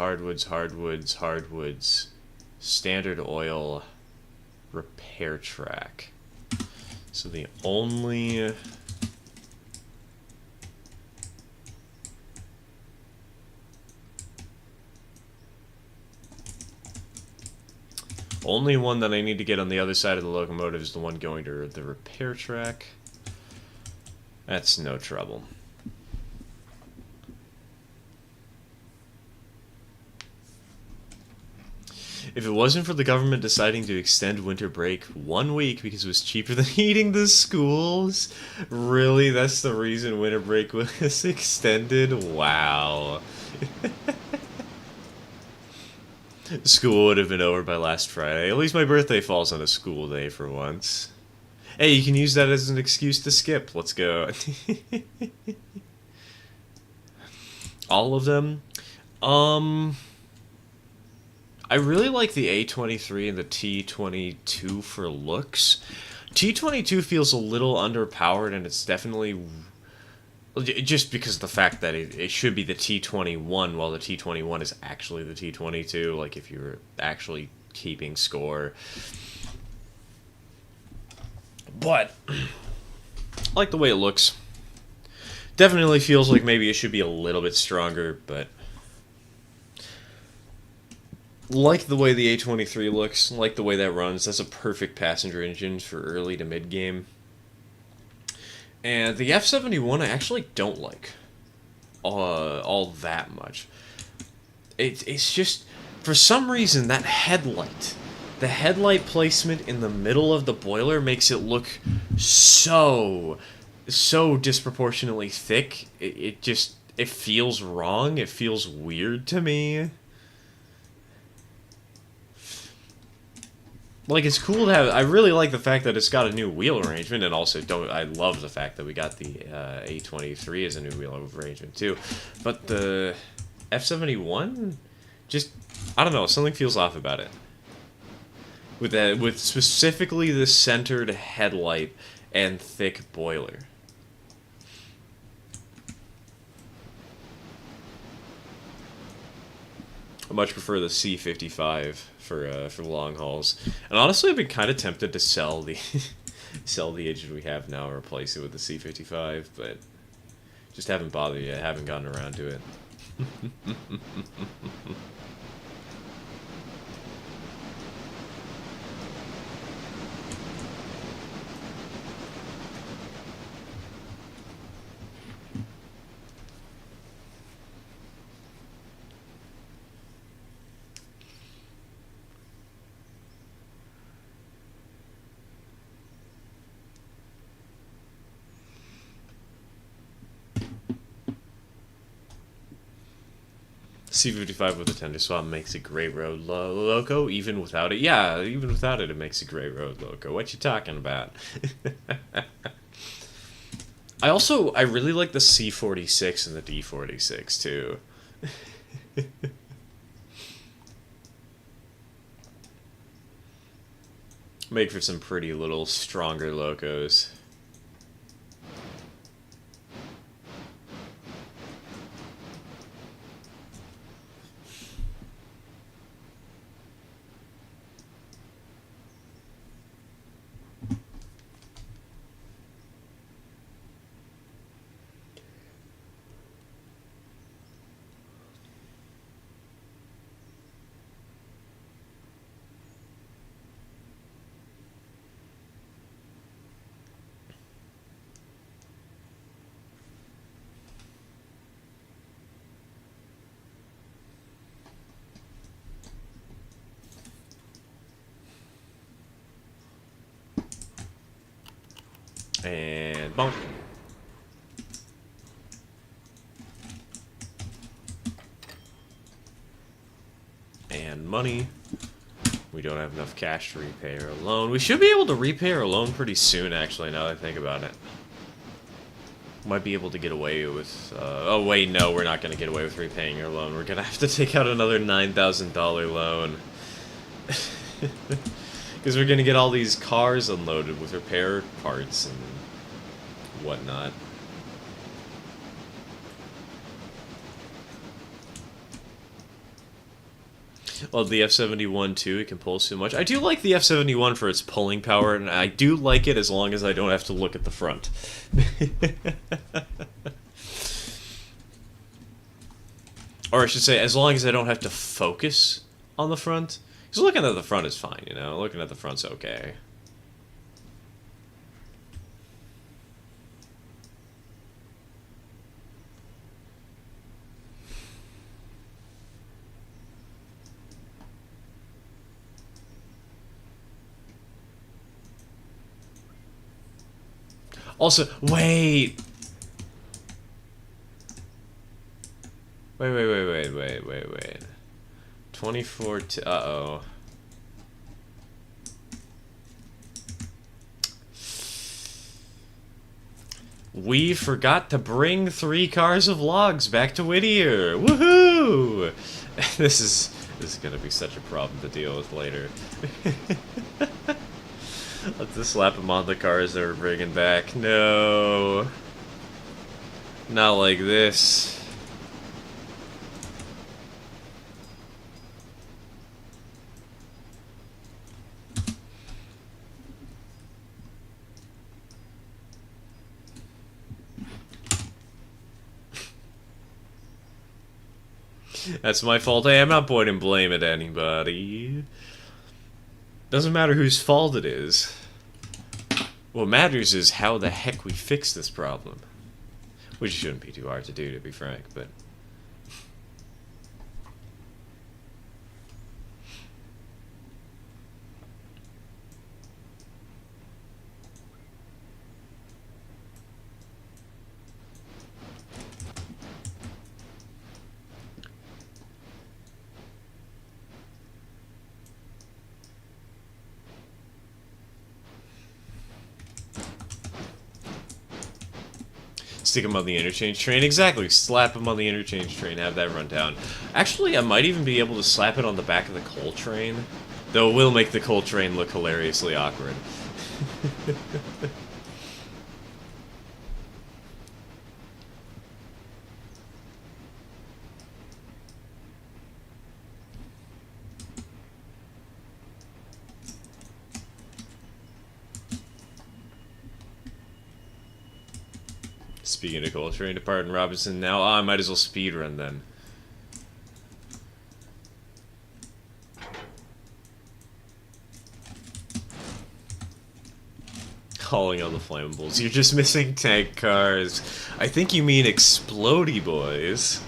standard oil, repair track. So the only one that I need to get on the other side of the locomotive is the one going to the repair track. That's no trouble. If it wasn't for the government deciding to extend winter break 1 week because it was cheaper than heating the schools, really, that's the reason winter break was extended? Wow. School would have been over by last Friday. At least my birthday falls on a school day for once. Hey, you can use that as an excuse to skip. Let's go. All of them? I really like the A23 and the T22 for looks. T22 feels a little underpowered, and it's definitely just because of the fact that it should be the T21, while the T21 is actually the T22, like if you're actually keeping score. But I like the way it looks. Definitely feels like maybe it should be a little bit stronger, but like the way the A23 looks, like the way that runs. That's a perfect passenger engine for early to mid game. And the F-71 I actually don't like all that much. It's just, for some reason, that headlight, the headlight placement in the middle of the boiler makes it look so disproportionately thick. It feels wrong. It feels weird to me. Like, it's cool to have. I really like the fact that it's got a new wheel arrangement, and also I love the fact that we got the A23 as a new wheel arrangement too. But the F-71, just, I don't know, something feels off about it. With specifically the centered headlight and thick boiler. I much prefer the C55 for long hauls. And honestly, I've been kind of tempted to sell the sell the engine we have now and replace it with the C55, but just haven't bothered yet. Haven't gotten around to it. C55 with a tender swap makes a great road loco, even without it. Yeah, even without it, it makes a great road loco. What you talking about? I really like the C46 and the D46 too. Make for some pretty little stronger locos. And bonk. And money. We don't have enough cash to repay our loan. We should be able to repay our loan pretty soon, actually, now that I think about it. Might be able to get away with... oh, wait, no, we're not going to get away with repaying our loan. We're going to have to take out another $9,000 loan. Because we're going to get all these cars unloaded with repair parts and whatnot. Well, the F-71 too, it can pull so much. I do like the F-71 for its pulling power, and I do like it as long as I don't have to look at the front. Or I should say, as long as I don't have to focus on the front. Because looking at the front is fine, you know? Looking at the front's okay. Also, wait! Wait. 24 to... Uh-oh. We forgot to bring 3 cars of logs back to Whittier! Woohoo! This is gonna be such a problem to deal with later. Let's just slap them on the cars that we're bringing back. No. Not like this. That's my fault. Hey, I'm not pointing blame at anybody. Doesn't matter whose fault it is. What matters is how the heck we fix this problem. Which shouldn't be too hard to do, to be frank, but... Stick him on the interchange train. Exactly. Slap him on the interchange train. Have that run down. Actually, I might even be able to slap it on the back of the coal train. Though it will make the coal train look hilariously awkward. Speaking of coal train, departing Robinson now. I might as well speedrun then. Hauling all the flammables. You're just missing tank cars. I think you mean explodey boys.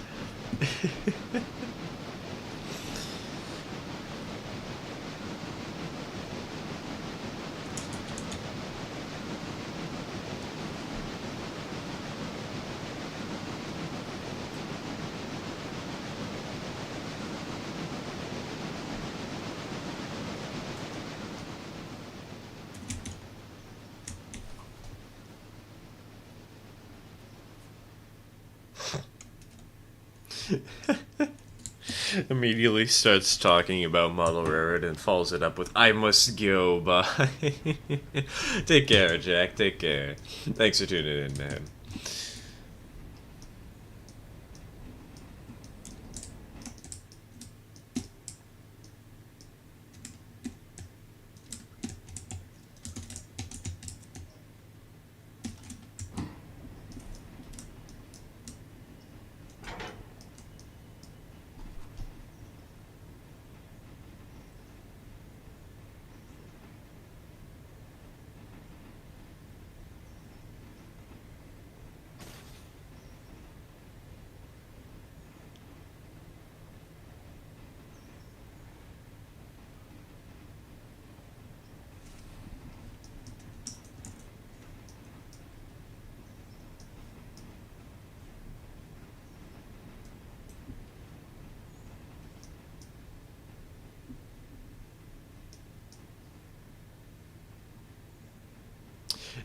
Immediately starts talking about model railroad and follows it up with "I must go, bye." Take care, Jack. Take care. Thanks for tuning in, man.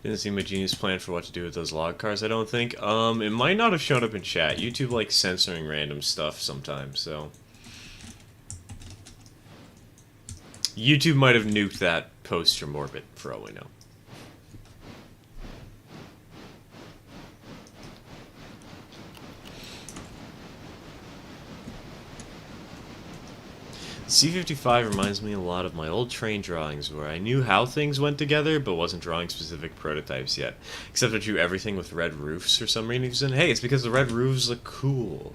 Didn't seem a genius plan for what to do with those log cars, I don't think. It might not have shown up in chat. YouTube likes censoring random stuff sometimes, so... YouTube might have nuked that post from orbit, for all we know. C-55 reminds me a lot of my old train drawings, where I knew how things went together, but wasn't drawing specific prototypes yet. Except I drew everything with red roofs for some reason. Hey, it's because the red roofs look cool.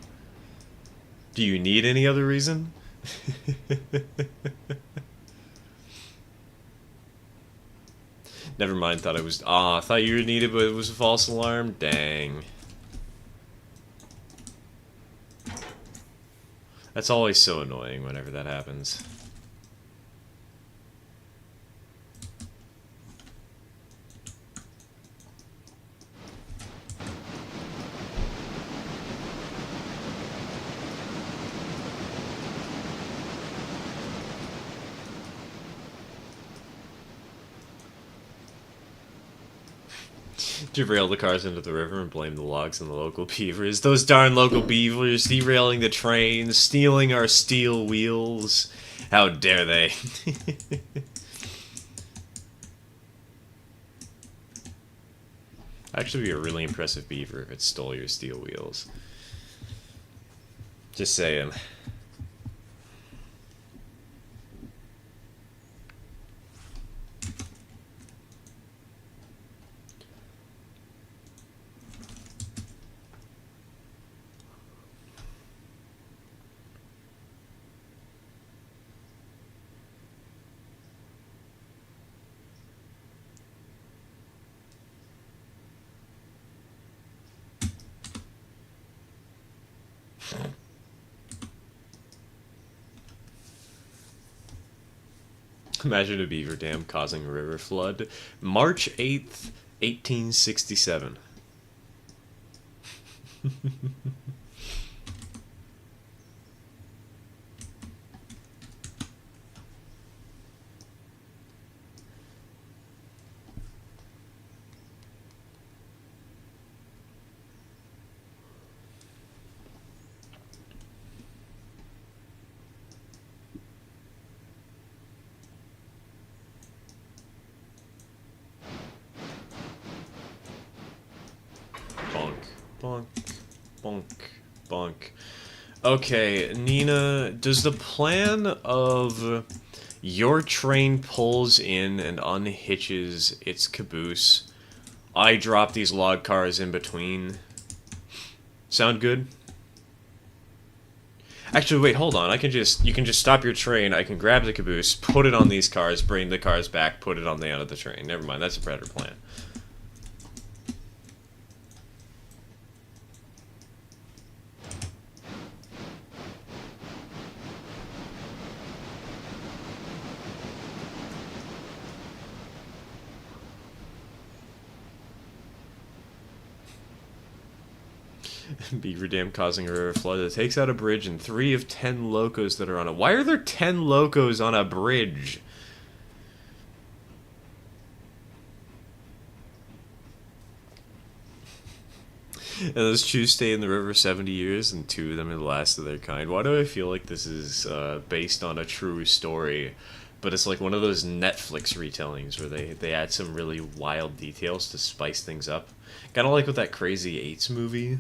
Do you need any other reason? Never mind, thought it was... I thought you needed, but it was a false alarm? Dang. That's always so annoying whenever that happens. Derail the cars into the river and blame the logs on the local beavers. Those darn local beavers derailing the train, stealing our steel wheels. How dare they? Actually be a really impressive beaver if it stole your steel wheels. Just saying. Imagine a beaver dam causing a river flood. March 8th, 1867. Bonk, bonk, bonk. Okay, Nina, does the plan of your train pulls in and unhitches its caboose, I drop these log cars in between, sound good? Actually, wait, hold on. You can just stop your train, I can grab the caboose, put it on these cars, bring the cars back, put it on the end of the train. Never mind, that's a better plan. Beaver Dam causing a river flood that takes out a bridge and 3 of 10 locos that are on it. Why are there 10 locos on a bridge? And those two stay in the river 70 years, and two of them are the last of their kind. Why do I feel like this is based on a true story? But it's like one of those Netflix retellings where they add some really wild details to spice things up. Kind of like with that Crazy Eights movie.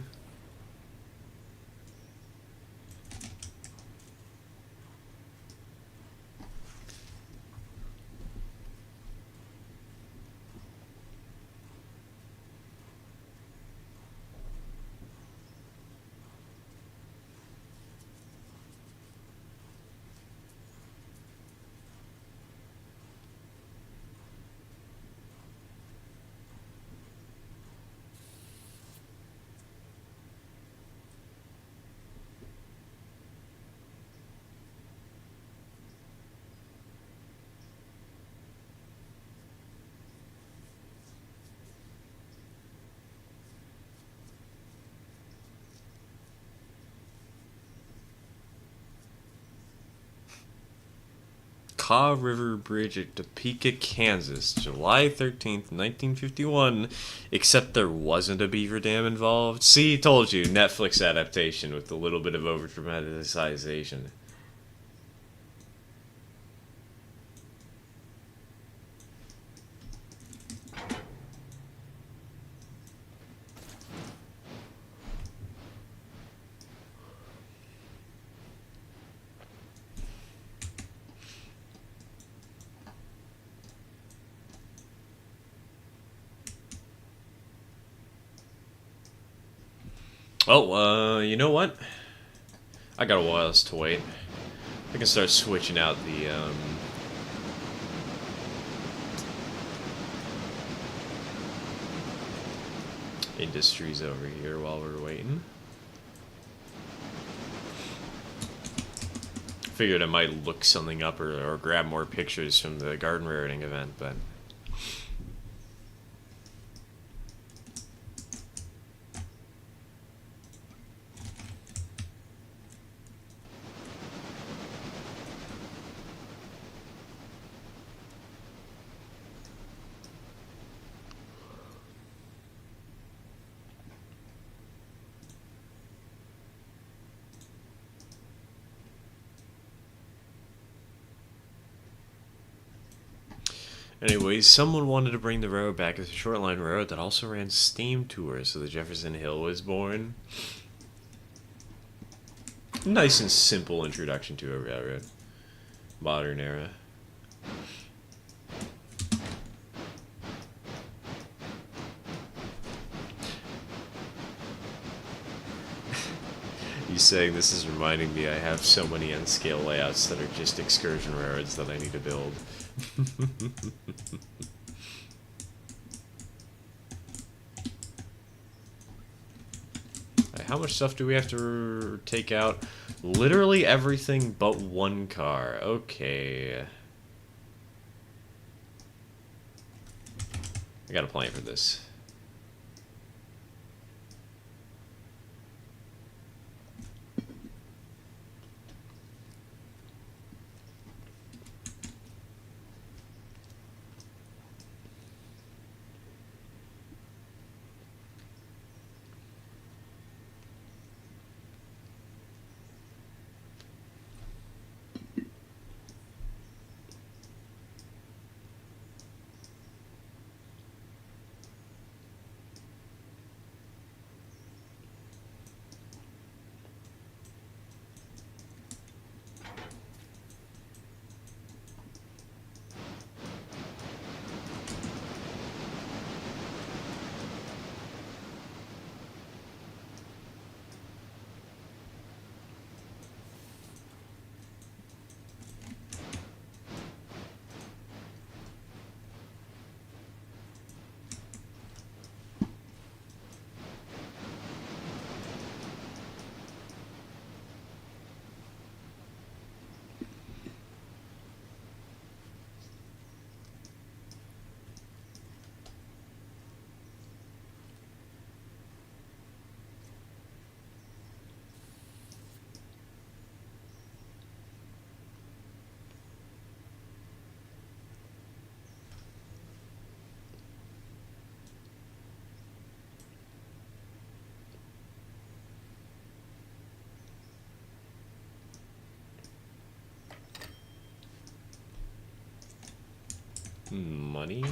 Kaw River Bridge at Topeka, Kansas, July 13th, 1951. Except there wasn't a beaver dam involved. See, told you, Netflix adaptation with a little bit of over dramatization. Oh, you know what? I got a while else to wait. I can start switching out the, industries over here while we're waiting. Figured I might look something up or grab more pictures from the garden rareting event, but... Anyways, someone wanted to bring the railroad back as a short line railroad that also ran steam tours, so the Jefferson Hill was born. Nice and simple introduction to a railroad. Modern era. You saying this is reminding me I have so many N-scale layouts that are just excursion railroads that I need to build. How much stuff do we have to take out? Literally everything but one car. Okay. I got a plan for this. Money.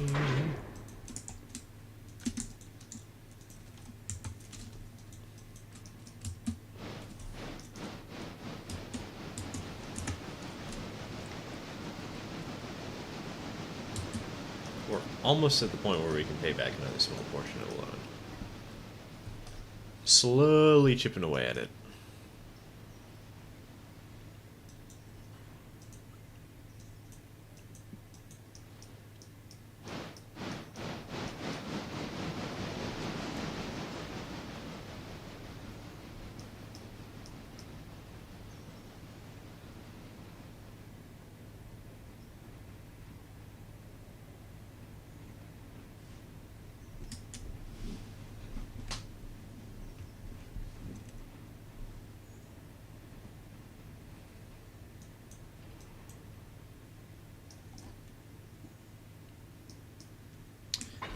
We're almost at the point where we can pay back another small portion of the loan. Slowly chipping away at it.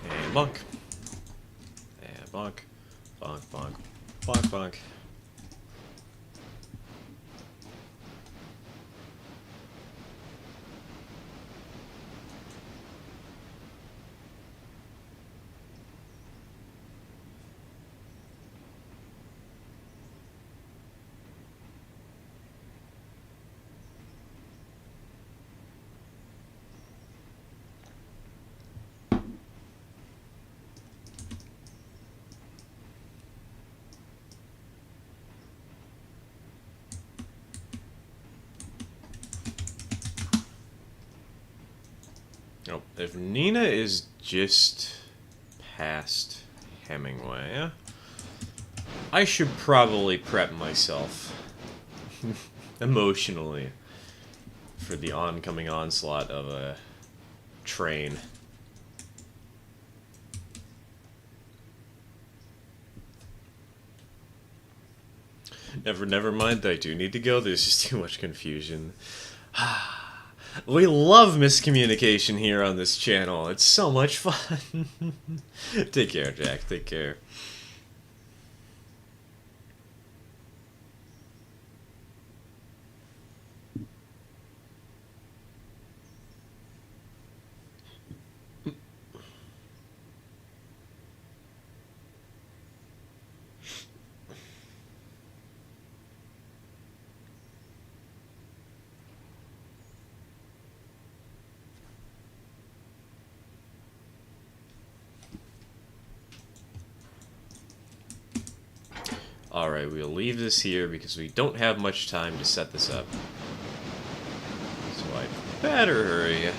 And bonk. And bonk. Bonk, bonk. Bonk, bonk. Oh, if Nina is just past Hemingway, I should probably prep myself emotionally for the oncoming onslaught of a train. Never mind, I do need to go. There's just too much confusion. We love miscommunication here on this channel. It's so much fun. Take care, Jack. Take care. Alright, we'll leave this here because we don't have much time to set this up. So I better hurry.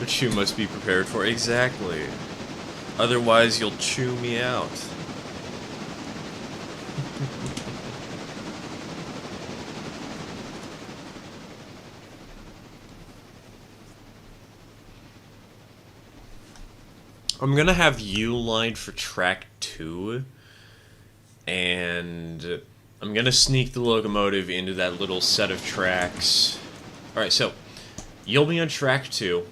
Which you must be prepared for. Exactly. Otherwise, you'll chew me out. I'm gonna have you lined for track 2. And I'm gonna sneak the locomotive into that little set of tracks. Alright, so you'll be on track 2.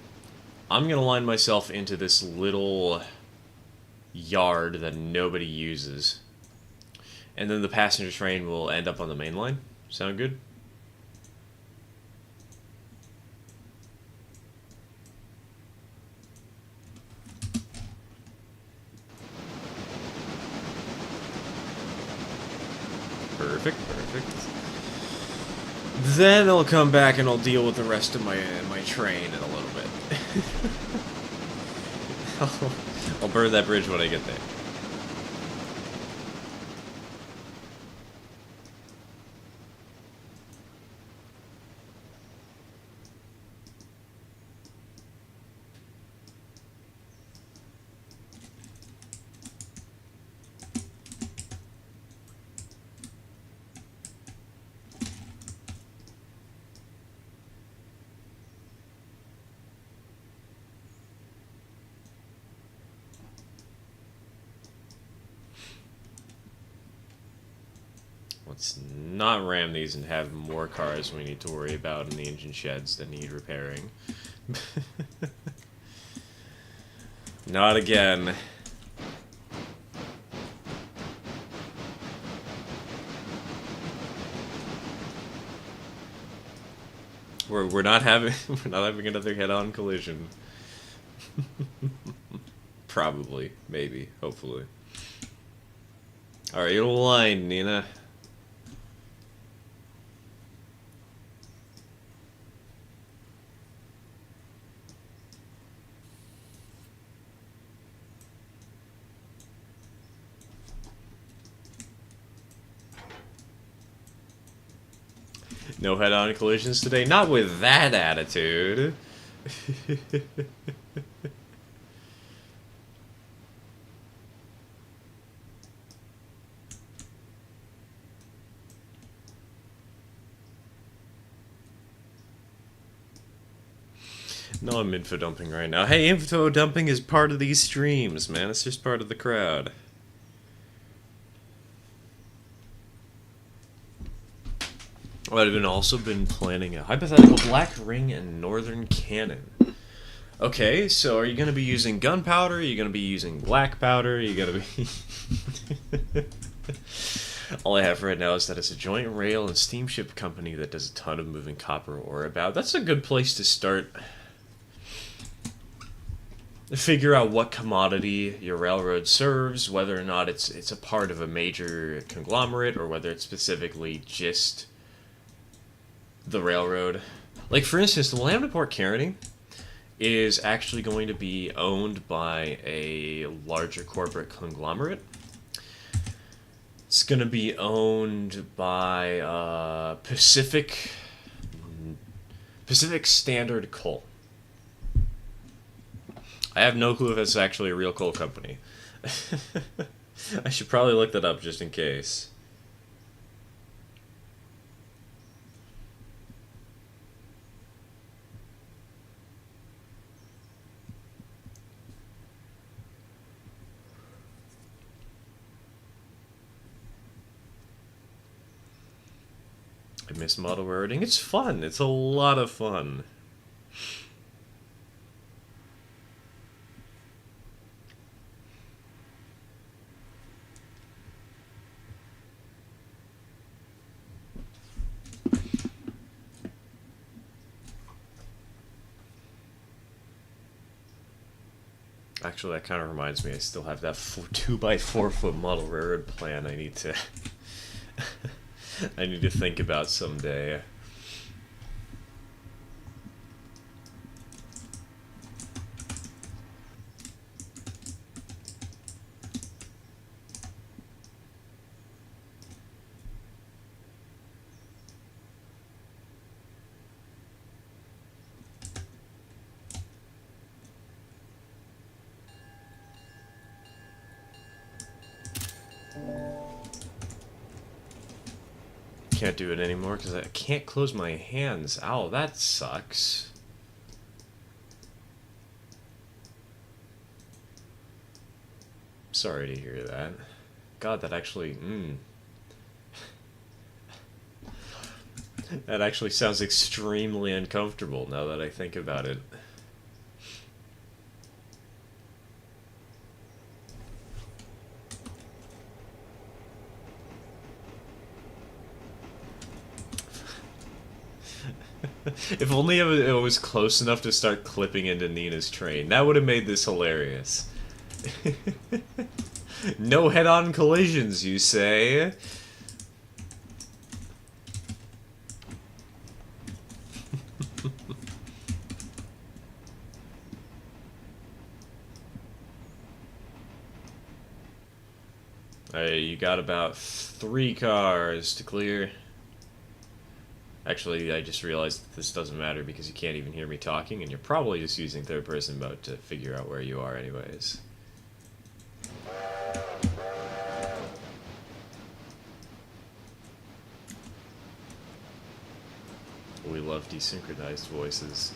I'm gonna line myself into this little yard that nobody uses. And then the passenger train will end up on the main line. Sound good? Perfect, perfect. Then I'll come back and I'll deal with the rest of my train in a little bit. I'll burn that bridge when I get there. Let's not ram these and have more cars we need to worry about in the engine sheds that need repairing. Not again. We're not having we're not having another head-on collision. Probably, maybe, hopefully. All right, you're line, Nina. No head-on collisions today? Not with that attitude. No, I'm info dumping right now. Hey, info dumping is part of these streams, man. It's just part of the crowd. I've also been planning a hypothetical black ring and northern cannon. Okay, so are you going to be using gunpowder? Are you going to be using black powder? Are you going to be... All I have right now is that it's a joint rail and steamship company that does a ton of moving copper ore about. That's a good place to start. Figure out what commodity your railroad serves, whether or not it's a part of a major conglomerate, or whether it's specifically just the railroad. Like, for instance, the Lambda Port Carony is actually going to be owned by a larger corporate conglomerate. It's going to be owned by Pacific Standard Coal. I have no clue if it's actually a real coal company. I should probably look that up just in case. I miss model railroading. It's fun. It's a lot of fun. Actually, that kind of reminds me, I still have that 2x4 foot model railroad plan I need to I need to think about someday. Can't do it anymore because I can't close my hands. Ow, that sucks. Sorry to hear that. God, that actually... That actually sounds extremely uncomfortable now that I think about it. If only it was close enough to start clipping into Nina's train. That would have made this hilarious. No head-on collisions, you say? You got about 3 cars to clear. Actually, I just realized that this doesn't matter because you can't even hear me talking, and you're probably just using third-person mode to figure out where you are anyways. We love desynchronized voices.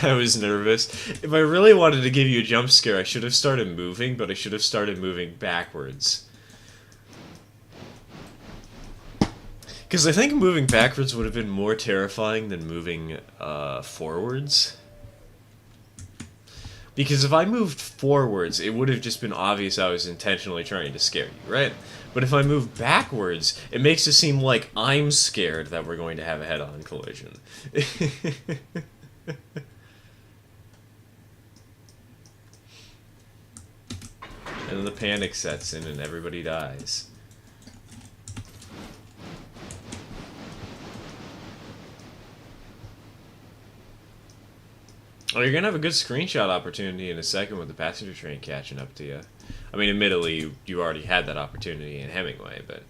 I was nervous. If I really wanted to give you a jump scare, I should have started moving, but I should have started moving backwards. Because I think moving backwards would have been more terrifying than moving forwards. Because if I moved forwards, it would have just been obvious I was intentionally trying to scare you, right? But if I move backwards, it makes it seem like I'm scared that we're going to have a head-on collision. And then the panic sets in and everybody dies. Oh, you're gonna have a good screenshot opportunity in a second with the passenger train catching up to you. I mean, admittedly, you already had that opportunity in Hemingway, but...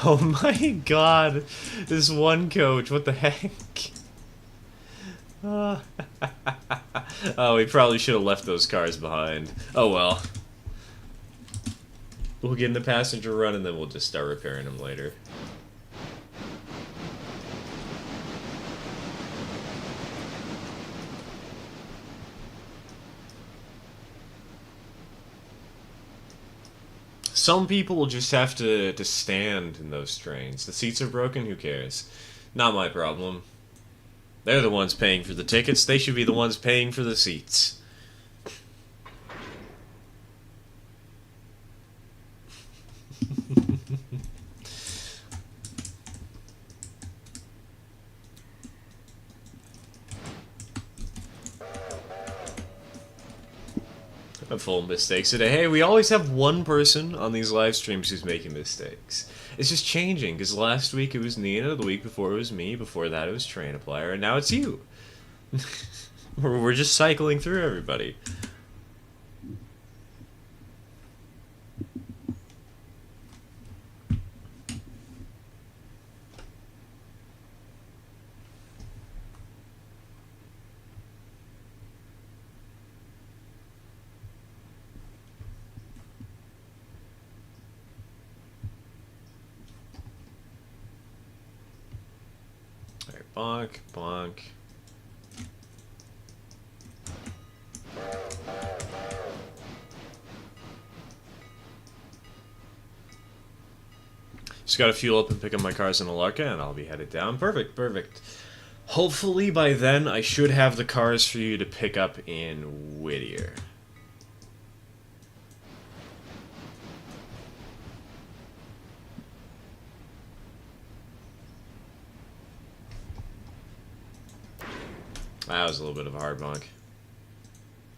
Oh my god! This one coach, what the heck? Oh, we probably should have left those cars behind. Oh well. We'll get in the passenger run and then we'll just start repairing them later. Some people will just have to stand in those trains. The seats are broken, who cares? Not my problem. They're the ones paying for the tickets, they should be the ones paying for the seats. Full of mistakes today. Hey, we always have one person on these live streams who's making mistakes. It's just changing, because last week it was Nina, the week before it was me, before that it was Trainaplier, and now it's you. We're just cycling through everybody. Bonk, bonk. Just gotta fuel up and pick up my cars in Alarka and I'll be headed down. Perfect, perfect. Hopefully by then I should have the cars for you to pick up in Whittier. That was a little bit of a hard bonk.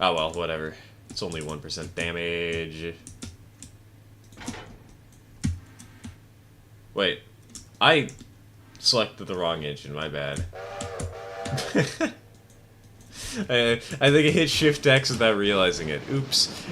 Oh well, whatever. It's only 1% damage. Wait. I selected the wrong engine, my bad. I think I hit Shift X without realizing it. Oops.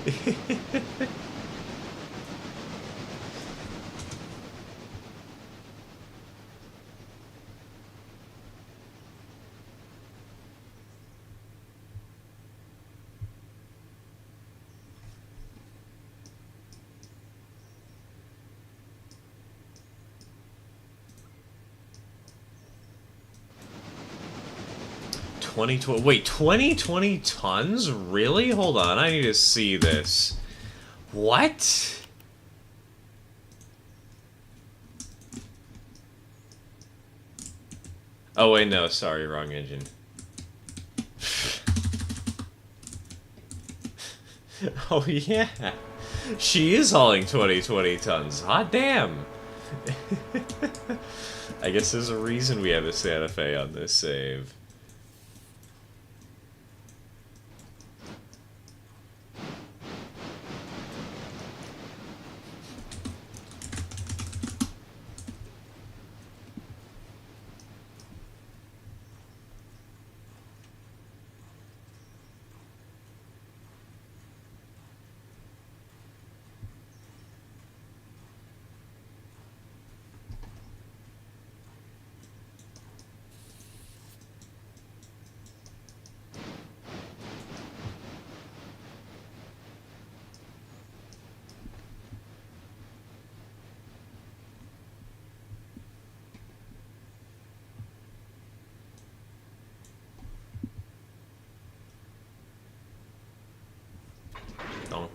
2020. Wait, 2020 tons? Really? Hold on, I need to see this. What? Oh wait, no, sorry, wrong engine. Oh yeah, she is hauling 2020 tons. Hot damn. I guess there's a reason we have a Santa Fe on this save. Donk.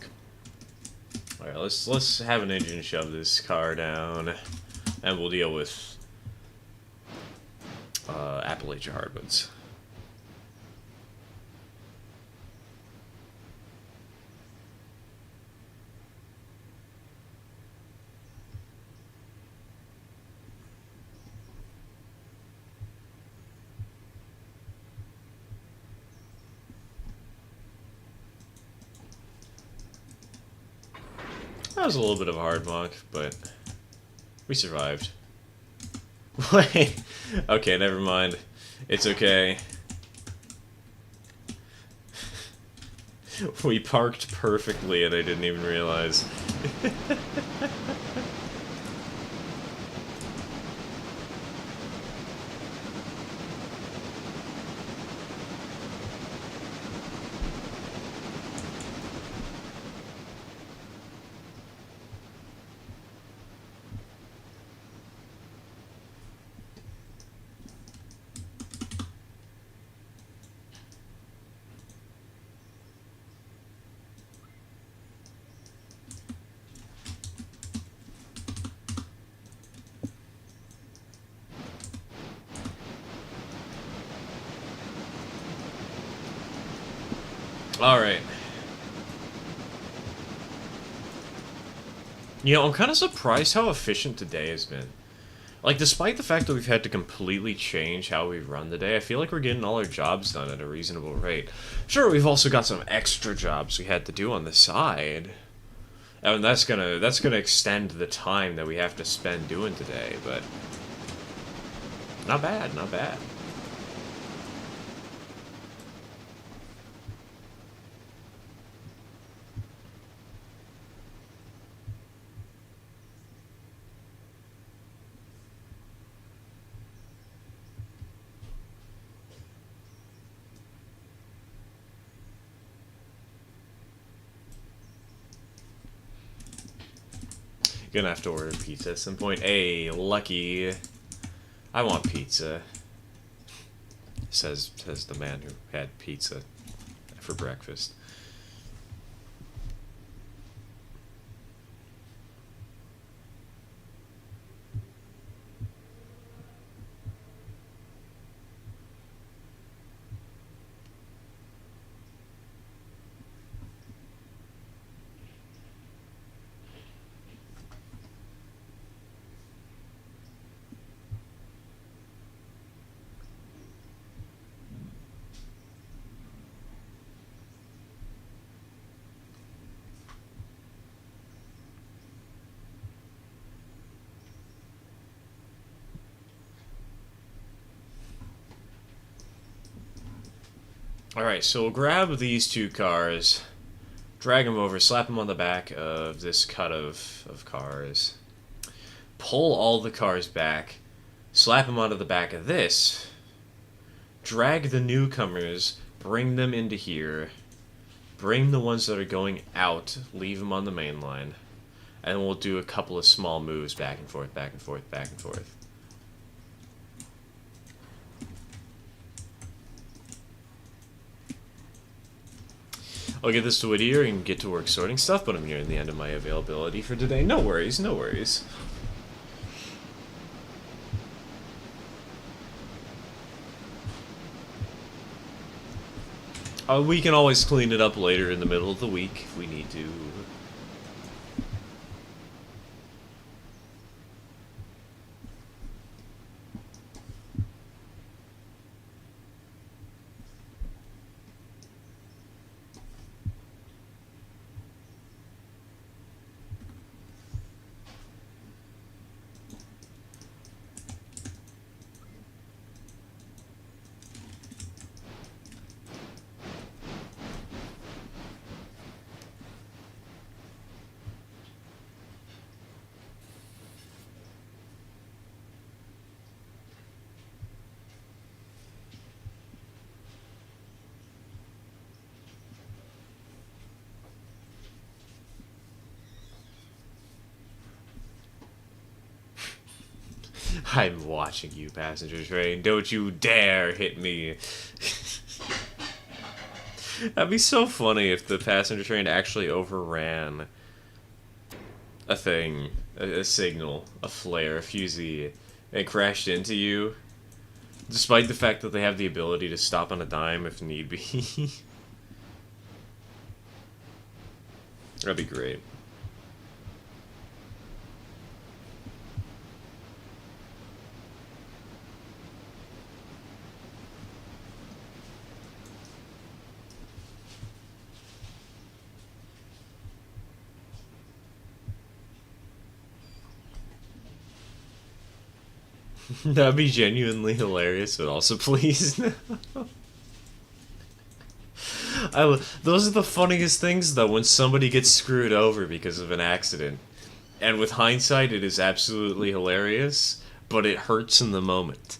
Alright, let's have an engine shove this car down. and we'll deal with Appalachia hardwoods. That was a little bit of a hard mock, but we survived. Wait. Okay, never mind. It's okay. We parked perfectly and I didn't even realize. Alright. You know, I'm kind of surprised how efficient today has been. Like, despite the fact that we've had to completely change how we run the day, I feel like we're getting all our jobs done at a reasonable rate. Sure, we've also got some extra jobs we had to do on the side. And that's gonna extend the time that we have to spend doing today, but... not bad, not bad. Gonna have to order pizza at some point. Hey, lucky. I want pizza. Says the man who had pizza for breakfast. Alright, so we'll grab these two cars, drag them over, slap them on the back of this cut of cars, pull all the cars back, slap them onto the back of this, drag the newcomers, bring them into here, bring the ones that are going out, leave them on the main line, and we'll do a couple of small moves back and forth, back and forth, back and forth. I'll get this to Whittier and get to work sorting stuff, but I'm nearing the end of my availability for today. No worries, no worries. We can always clean it up later in the middle of the week if we need to. I'm watching you, passenger train. Don't you dare hit me. That'd be so funny if the passenger train actually overran a thing a signal, a flare, a fusee, and crashed into you, despite the fact that they have the ability to stop on a dime if need be. That'd be great. That'd be genuinely hilarious, but also please no. Those are the funniest things, though, when somebody gets screwed over because of an accident. And with hindsight, it is absolutely hilarious, but it hurts in the moment.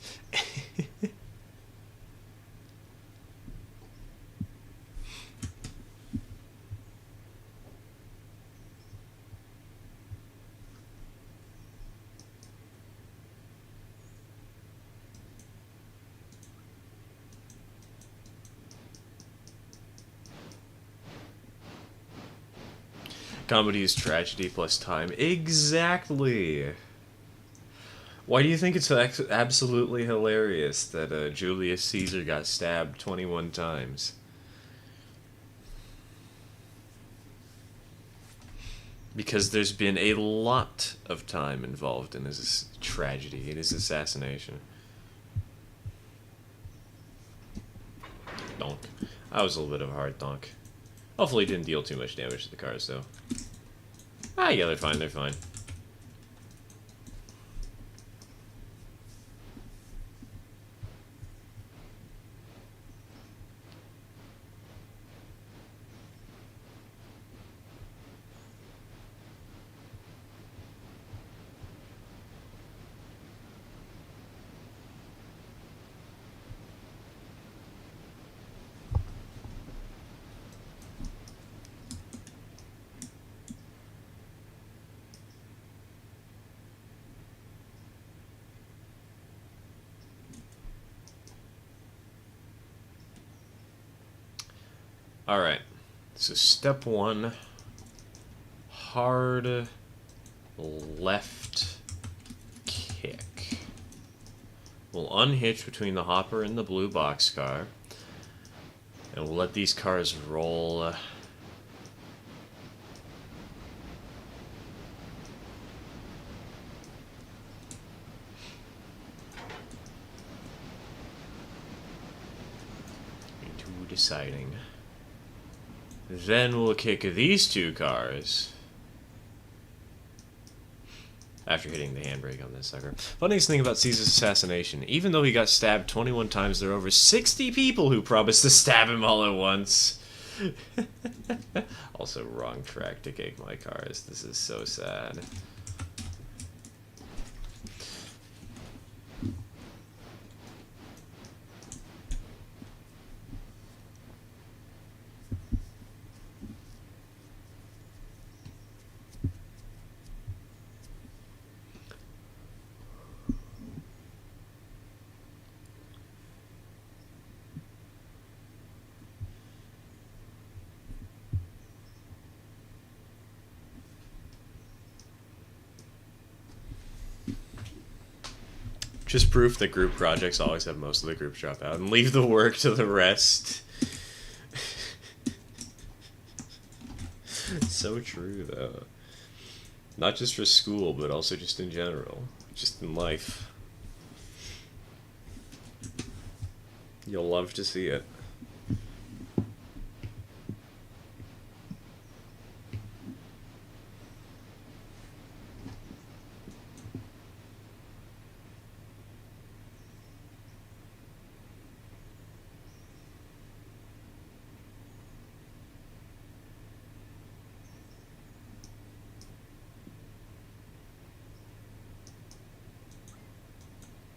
Comedy is tragedy plus time. Exactly. Why do you think it's absolutely hilarious that Julius Caesar got stabbed 21 times? Because there's been a lot of time involved in his tragedy, in his assassination. Donk. That was a little bit of a hard donk. Hopefully it didn't deal too much damage to the cars, though. Ah, yeah, they're fine, they're fine. Alright, so step one, hard left kick. We'll unhitch between the hopper and the blue boxcar, and we'll let these cars roll. Into deciding. Then we'll kick these two cars. After hitting the handbrake on this sucker. Funniest thing about Caesar's assassination, even though he got stabbed 21 times, there are over 60 people who promised to stab him all at once. Also, wrong track to kick my cars. This is so sad. Just proof that group projects always have most of the group drop out and leave the work to the rest. So true, though. Not just for school, but also just in general. Just in life. You'll love to see it.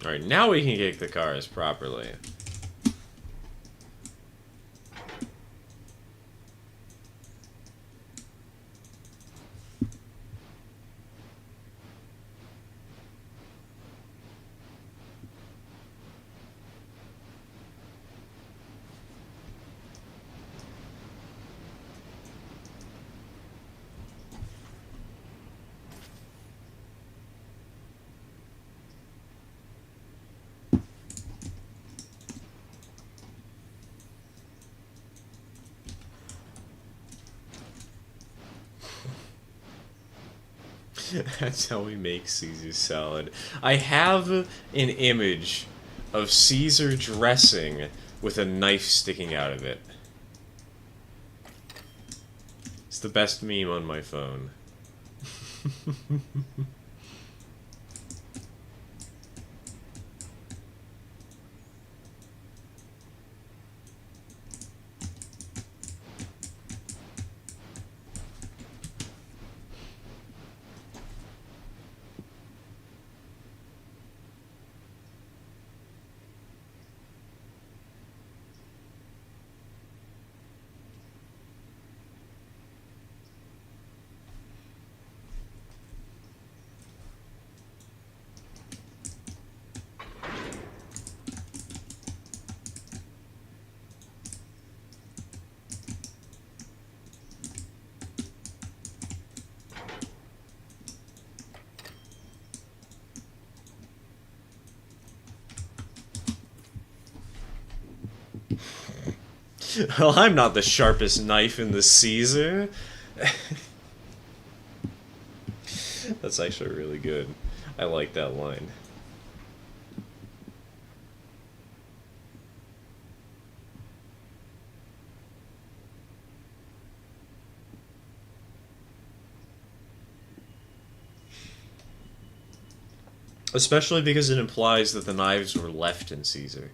Alright, now we can kick the cars properly. That's how we make Caesar salad. I have an image of Caesar dressing with a knife sticking out of it. It's the best meme on my phone. Well, I'm not the sharpest knife in the Caesar. That's actually really good. I like that line. Especially because it implies that the knives were left in Caesar.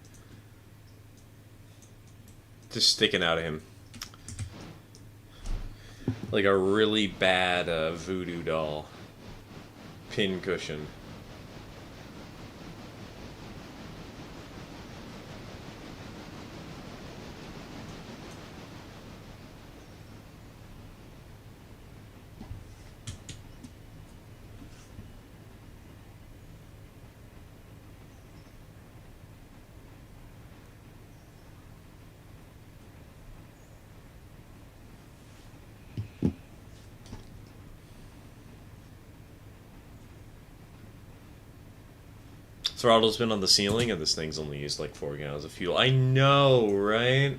Just sticking out of him. Like a really bad voodoo doll. Pin cushion. Throttle's been on the ceiling, and this thing's only used like 4 gallons of fuel. I know, right?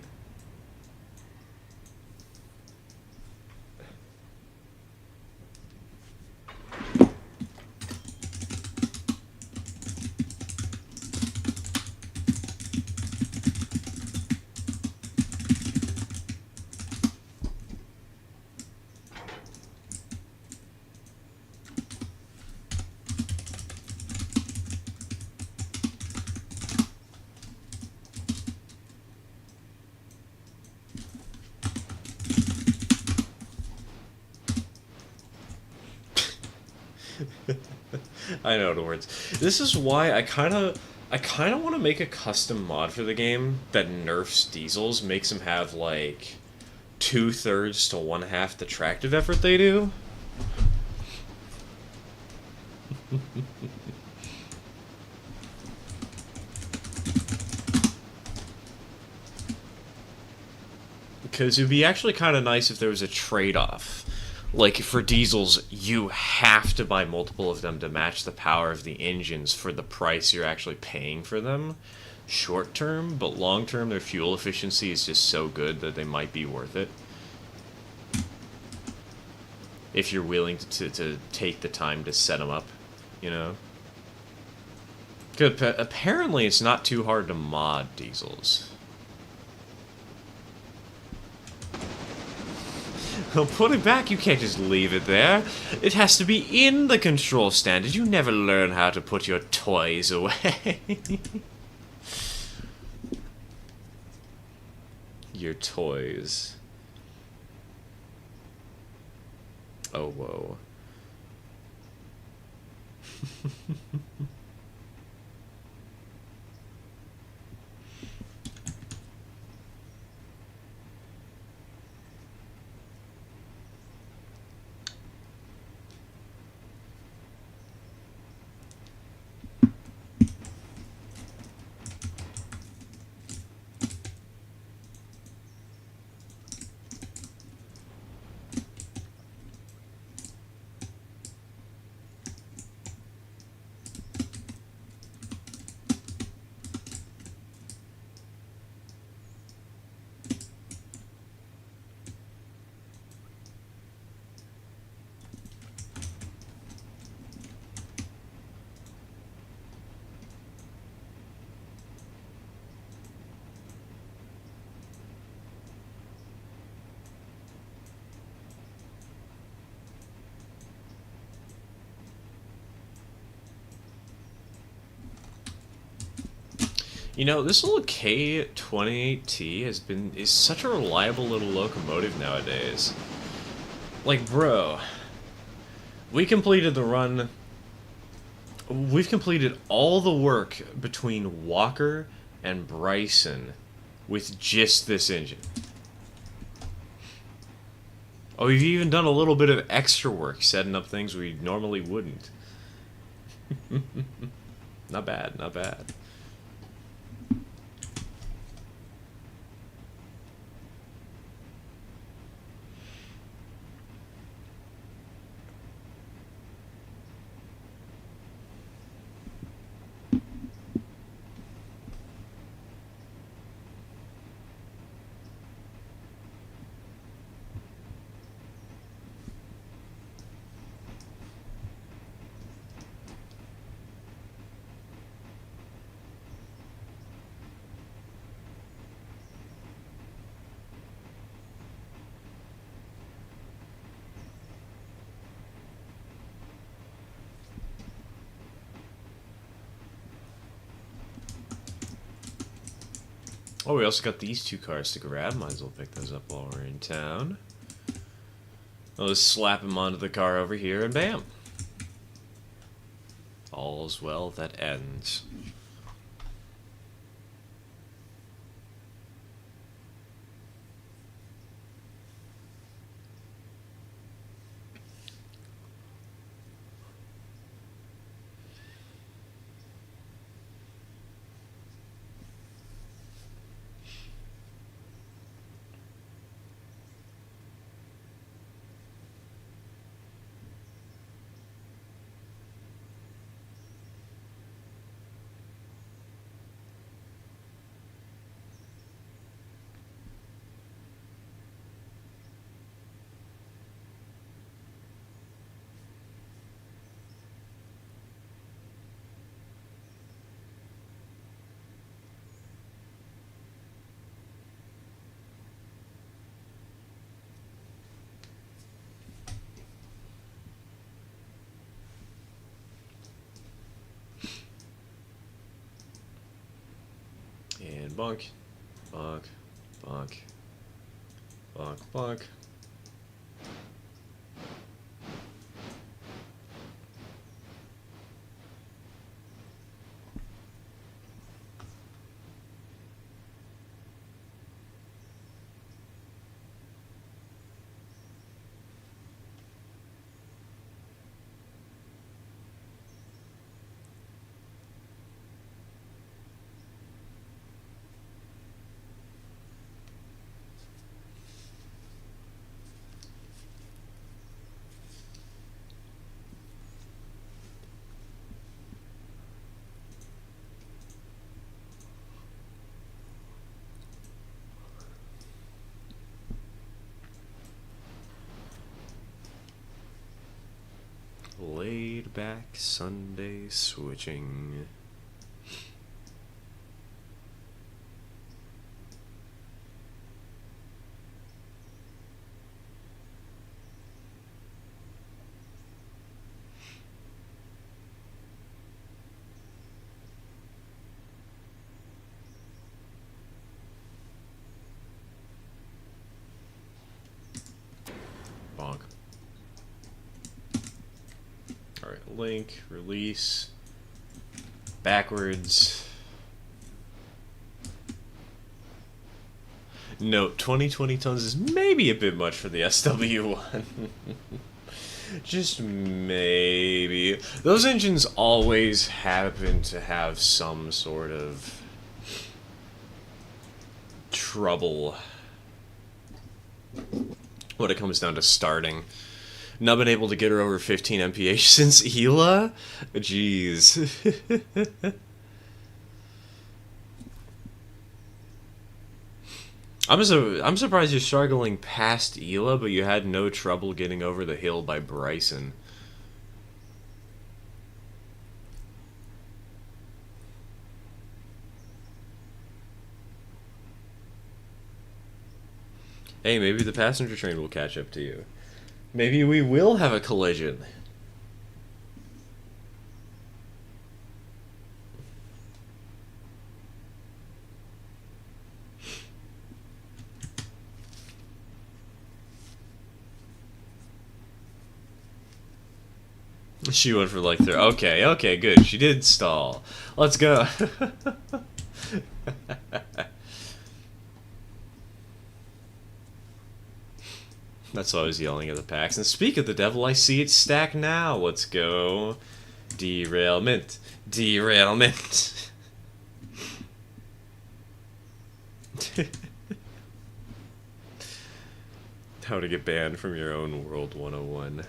I know the words. This is why I kind of want to make a custom mod for the game that nerfs diesels, makes them have like 2/3 to 1/2 the tractive effort they do. Because it would be actually kind of nice if there was a trade-off. Like, for diesels, you have to buy multiple of them to match the power of the engines for the price you're actually paying for them. Short term, but long term, their fuel efficiency is just so good that they might be worth it. If you're willing to take the time to set them up, you know? Because apparently it's not too hard to mod diesels. Put it back, you can't just leave it there. It has to be in the control stand. Did you never learn how to put your toys away? Your toys. Oh, whoa. You know, this little K28T is such a reliable little locomotive nowadays. Like, bro, we completed the run. We've completed all the work between Walker and Bryson with just this engine. Oh, we've even done a little bit of extra work setting up things we normally wouldn't. Not bad, not bad. Oh, we also got these two cars to grab. Might as well pick those up while we're in town. I'll just slap them onto the car over here and bam. All's well that ends. And bonk, bonk, bonk, bonk, bonk. Laid back Sunday switching. Bonk. Alright, link, release, backwards. Note, 20 tons is maybe a bit much for the SW1. Just maybe. Those engines always happen to have some sort of trouble when it comes down to starting. Not been able to get her over 15 mph since Hila? Jeez. I'm surprised you're struggling past Hila, but you had no trouble getting over the hill by Bryson. Hey, maybe the passenger train will catch up to you. Maybe we will have a collision. She went for like third. Okay, okay, good. She did stall. Let's go. That's why I was yelling at the packs. And speak of the devil, I see it stack now. Let's go. Derailment. Derailment. How to get banned from your own world 101.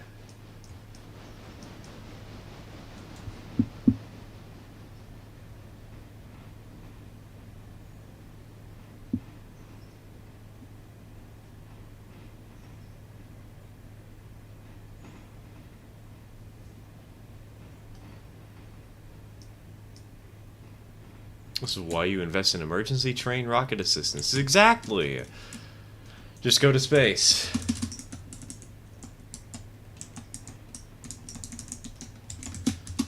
This is why you invest in emergency train rocket assistance. Exactly! Just go to space.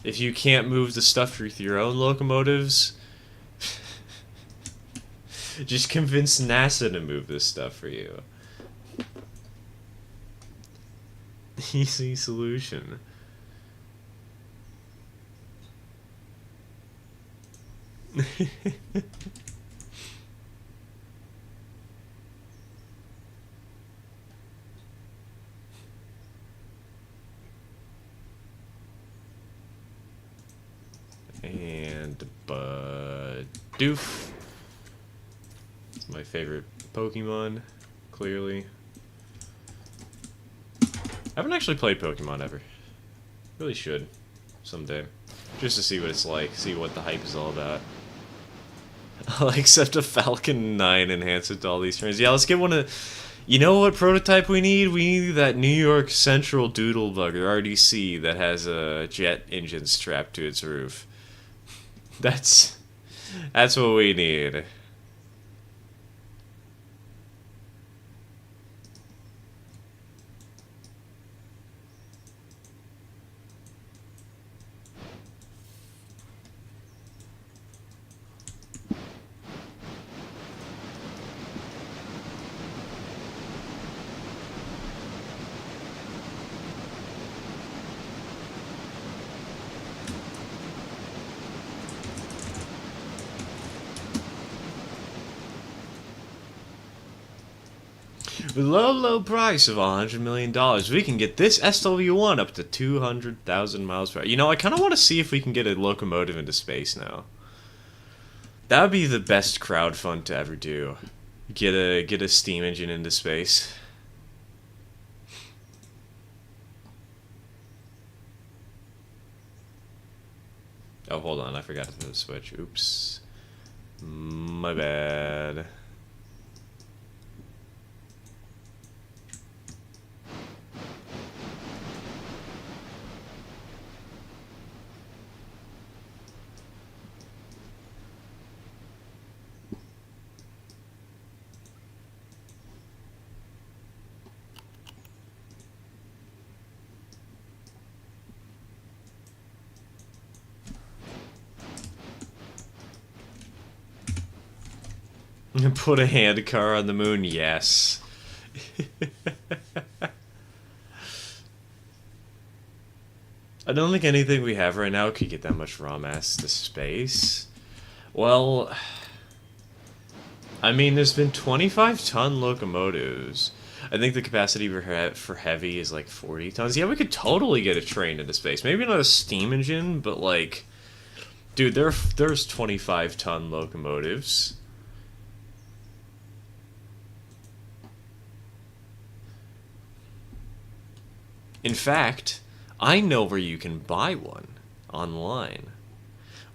If you can't move the stuff with your own locomotives, just convince NASA to move this stuff for you. Easy solution. And Bidoof. It's my favorite Pokemon, clearly. I haven't actually played Pokemon ever. Really should, someday. Just to see what it's like, see what the hype is all about. I'll accept a Falcon 9 enhancement to all these trains. Yeah, let's get one of... You know what prototype we need? We need that New York Central Doodlebug, or RDC, that has a jet engine strapped to its roof. That's what we need. With low price of $100 million, we can get this SW1 up to 200,000 miles per hour. You know, I kind of want to see if we can get a locomotive into space now. That would be the best crowdfund to ever do. Get a steam engine into space. Oh, hold on, I forgot to hit the switch. Oops. My bad. Put a handcar on the moon, yes. I don't think anything we have right now could get that much raw mass to space. Well, I mean, there's been 25-ton locomotives. I think the capacity for heavy is like 40 tons. Yeah, we could totally get a train into space. Maybe not a steam engine, but like... Dude, there's 25-ton locomotives. In fact, I know where you can buy one online.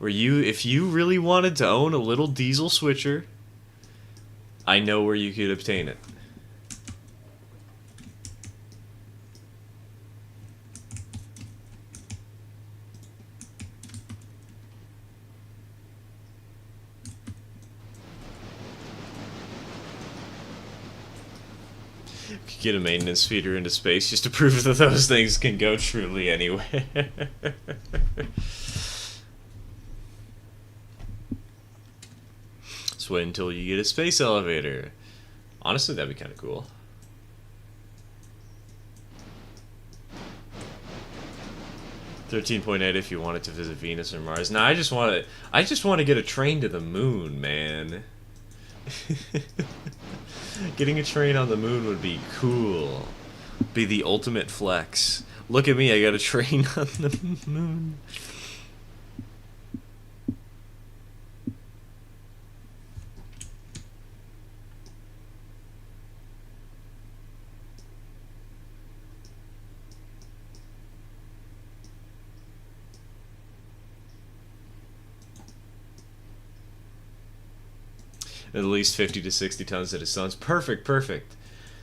If you really wanted to own a little diesel switcher, I know where you could obtain it. Get a maintenance feeder into space just to prove that those things can go truly anywhere. Just wait until you get a space elevator. Honestly, that'd be kind of cool. 13.8 if you wanted to visit Venus or Mars. Now I just want to get a train to the moon, man. Getting a train on the moon would be cool. Be the ultimate flex. Look at me, I got a train on the moon. At least 50 to 60 tons at a distance. Perfect, perfect.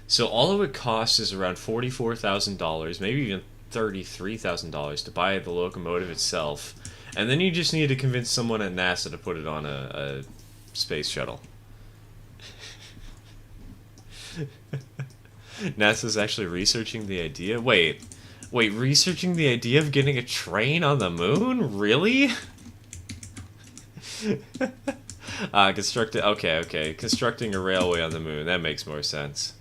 So all it would cost is around $44,000, maybe even $33,000 to buy the locomotive itself. And then you just need to convince someone at NASA to put it on a space shuttle. NASA's actually researching the idea? Wait, researching the idea of getting a train on the moon? Really? Okay. Constructing a railway on the moon. That makes more sense.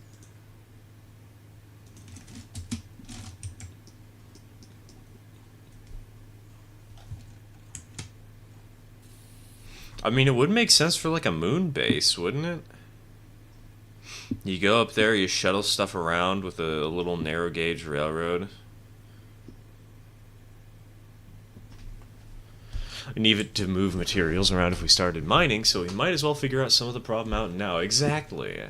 I mean, it would make sense for like a moon base, wouldn't it? You go up there, you shuttle stuff around with a little narrow gauge railroad. We need it to move materials around if we started mining, so we might as well figure out some of the problem out now. Exactly.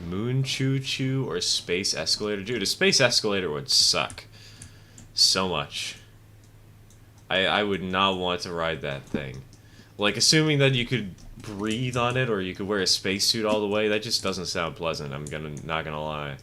Moon choo-choo or space escalator? Dude, a space escalator would suck. So much. I would not want to ride that thing. Like, assuming that you could breathe on it or you could wear a spacesuit all the way, that just doesn't sound pleasant, not gonna lie.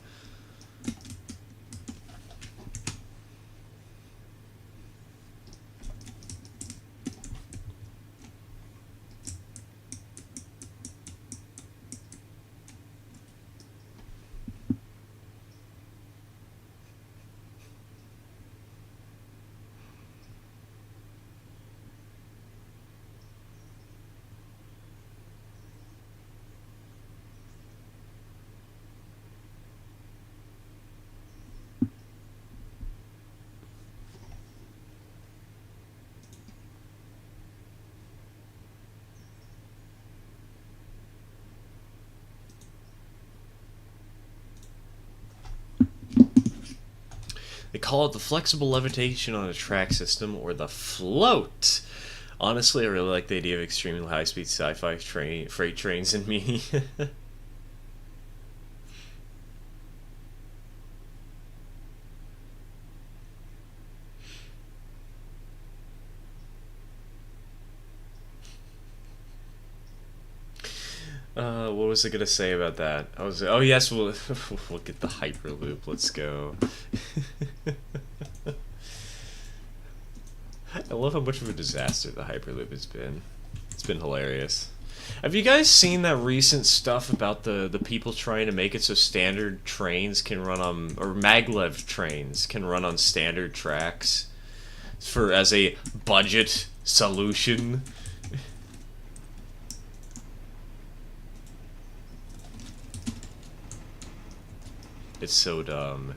They call it the flexible levitation on a track system, or the float. Honestly, I really like the idea of extremely high-speed sci-fi freight trains in me. What was I gonna say about that? Oh yes, we'll get the Hyperloop. Let's go. I love how much of a disaster the Hyperloop has been. It's been hilarious. Have you guys seen that recent stuff about the people trying to make it so standard trains can run on, or maglev trains can run on standard tracks as a budget solution? It's so dumb.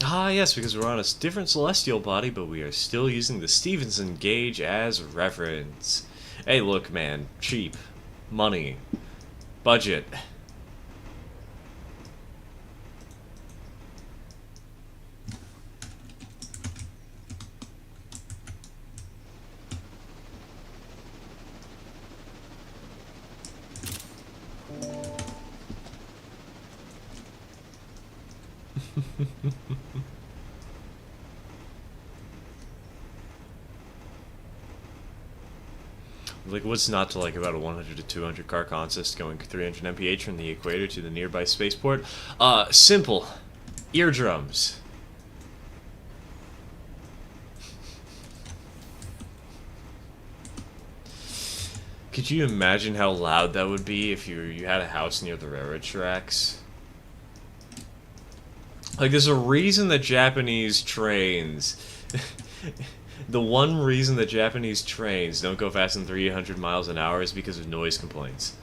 Ah, yes, because we're on a different celestial body, but we are still using the Stevenson gauge as reference. Hey, look, man. Cheap. Money. Budget. Like, what's not to like about a 100 to 200 car consist going 300 mph from the equator to the nearby spaceport? Simple. Eardrums. Could you imagine how loud that would be if you had a house near the railroad tracks? Like, there's a reason that Japanese trains... The one reason that Japanese trains don't go faster than 300 miles an hour is because of noise complaints.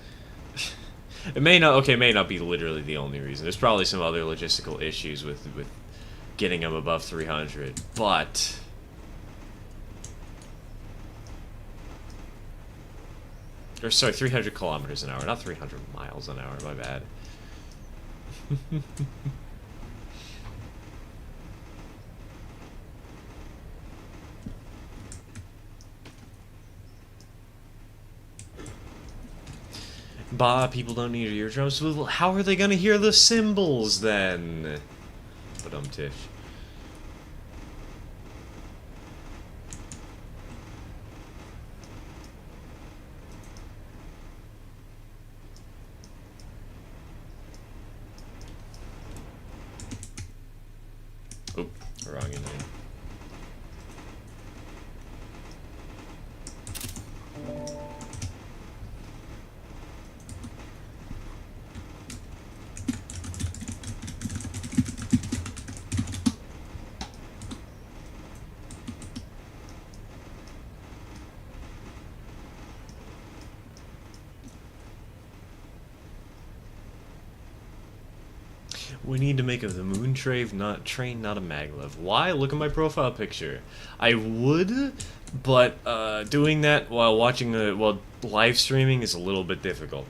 It may not be literally the only reason. There's probably some other logistical issues with getting them above 300, but... Or, sorry, 300 kilometers an hour, not 300 miles an hour, my bad. Bah, people don't need eardrums. Well, how are they gonna hear the cymbals then? But tish. Oh, wrong ending. We need to make of the moon train not a maglev. Why? Look at my profile picture. I would, but doing that while while live streaming is a little bit difficult.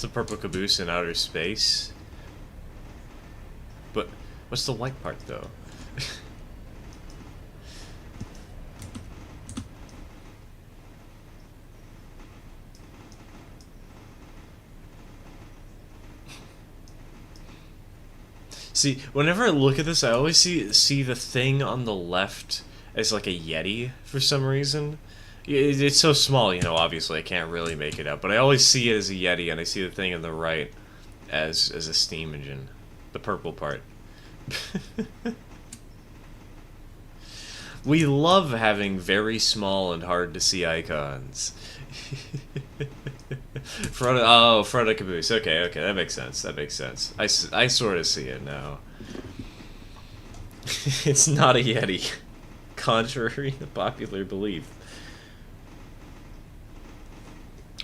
It's a purple caboose in outer space. But what's the white part, though? See, whenever I look at this, I always see the thing on the left as like a Yeti for some reason. It's so small, you know, obviously I can't really make it out, but I always see it as a Yeti, and I see the thing on the right as a steam engine. The purple part. We love having very small and hard to see icons. Front of caboose. Okay, that makes sense. That makes sense. I sort of see it now. It's not a Yeti, contrary to popular belief.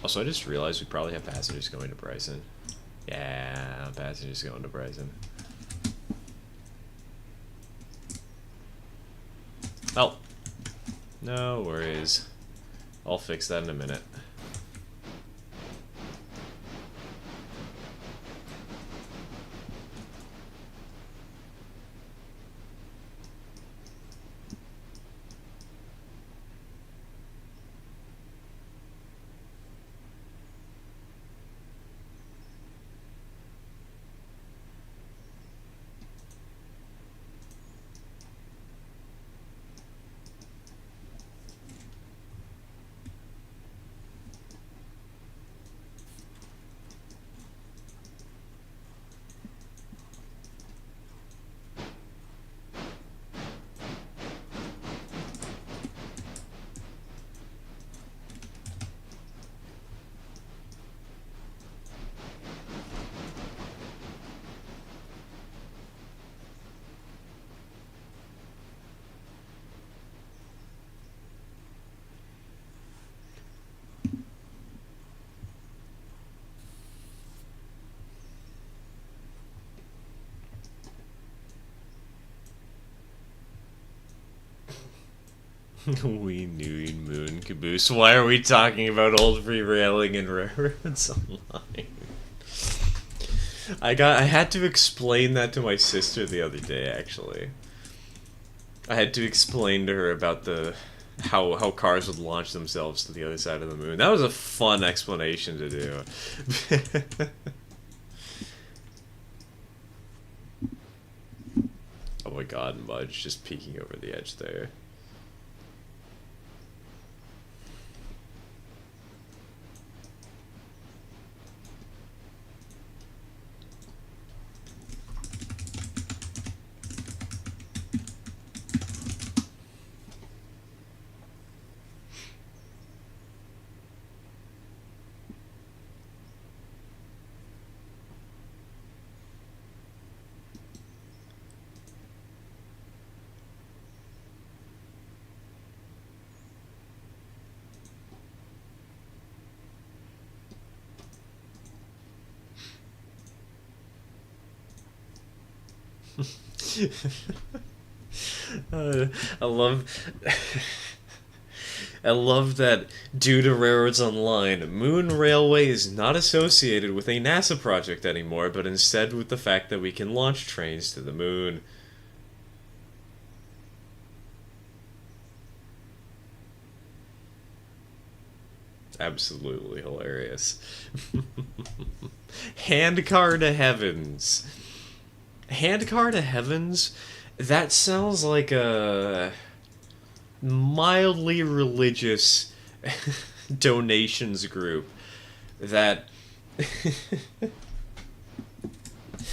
Also, I just realized we probably have passengers going to Bryson. Yeah, passengers going to Bryson. Oh, no worries. I'll fix that in a minute. We need moon caboose. Why are we talking about old free-railing and railroads online? I had to explain that to my sister the other day, actually. I had to explain to her about the how cars would launch themselves to the other side of the moon. That was a fun explanation to do. Oh my god, Mudge just peeking over the edge there. I love I love that due to Railroads Online, Moon Railway is not associated with a NASA project anymore, but instead with the fact that we can launch trains to the moon. Absolutely hilarious. Handcar to Heavens. Handcar to Heavens? That sounds like a mildly religious donations group that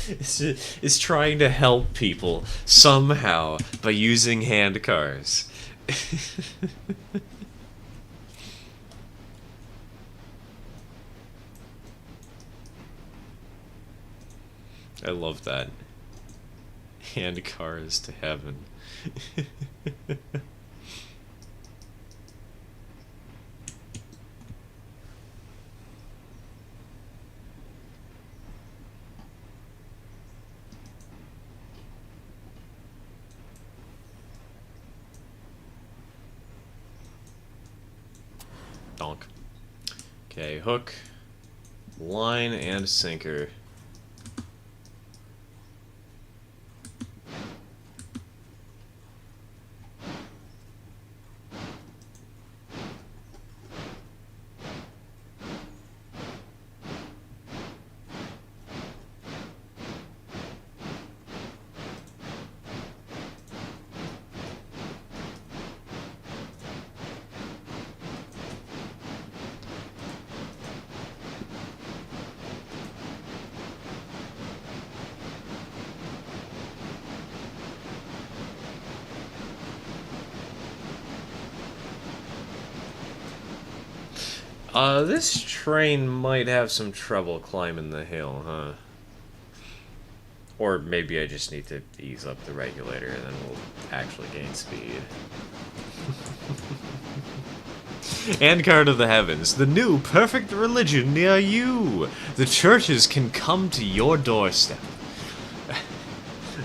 is trying to help people somehow by using handcars. I love that. Handcars to heaven. Donk. Okay, hook, line, and sinker. This train might have some trouble climbing the hill, huh? Or maybe I just need to ease up the regulator and then we'll actually gain speed. Handcar to the Heavens, the new perfect religion near you. The churches can come to your doorstep.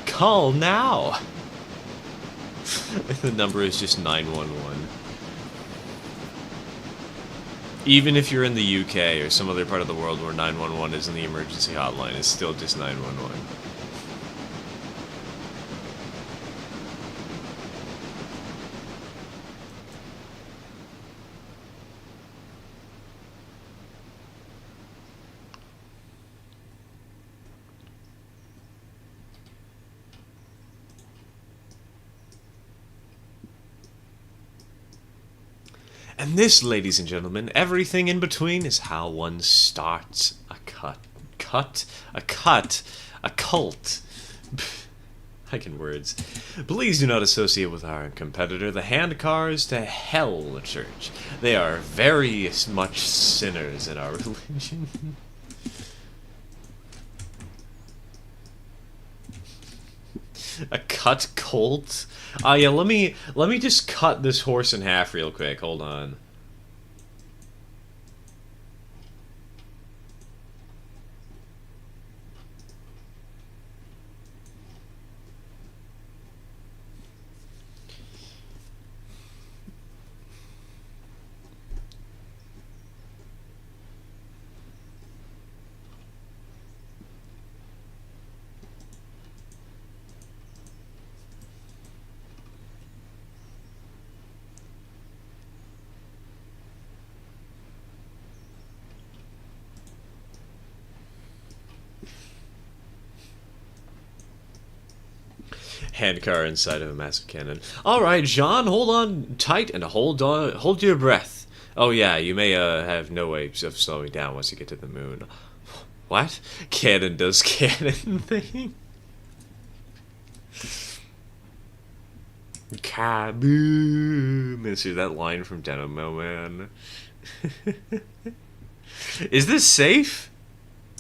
Call now. The number is just 911. Even if you're in the UK or some other part of the world where 911 isn't the emergency hotline, it's still just 911. And this, ladies and gentlemen, everything in between is how one starts a cult. I can words. Please do not associate with our competitor, the Handcars to Hell Church. They are very much sinners in our religion. A cut colt? Yeah, let me just cut this horse in half real quick. Hold on. Handcar inside of a massive cannon. All right, John, hold on tight and hold your breath. Oh yeah, you may have no way of slowing down once you get to the moon. What? Cannon does cannon thing. Kaboom! Is that line from Dynamo Man? Is this safe?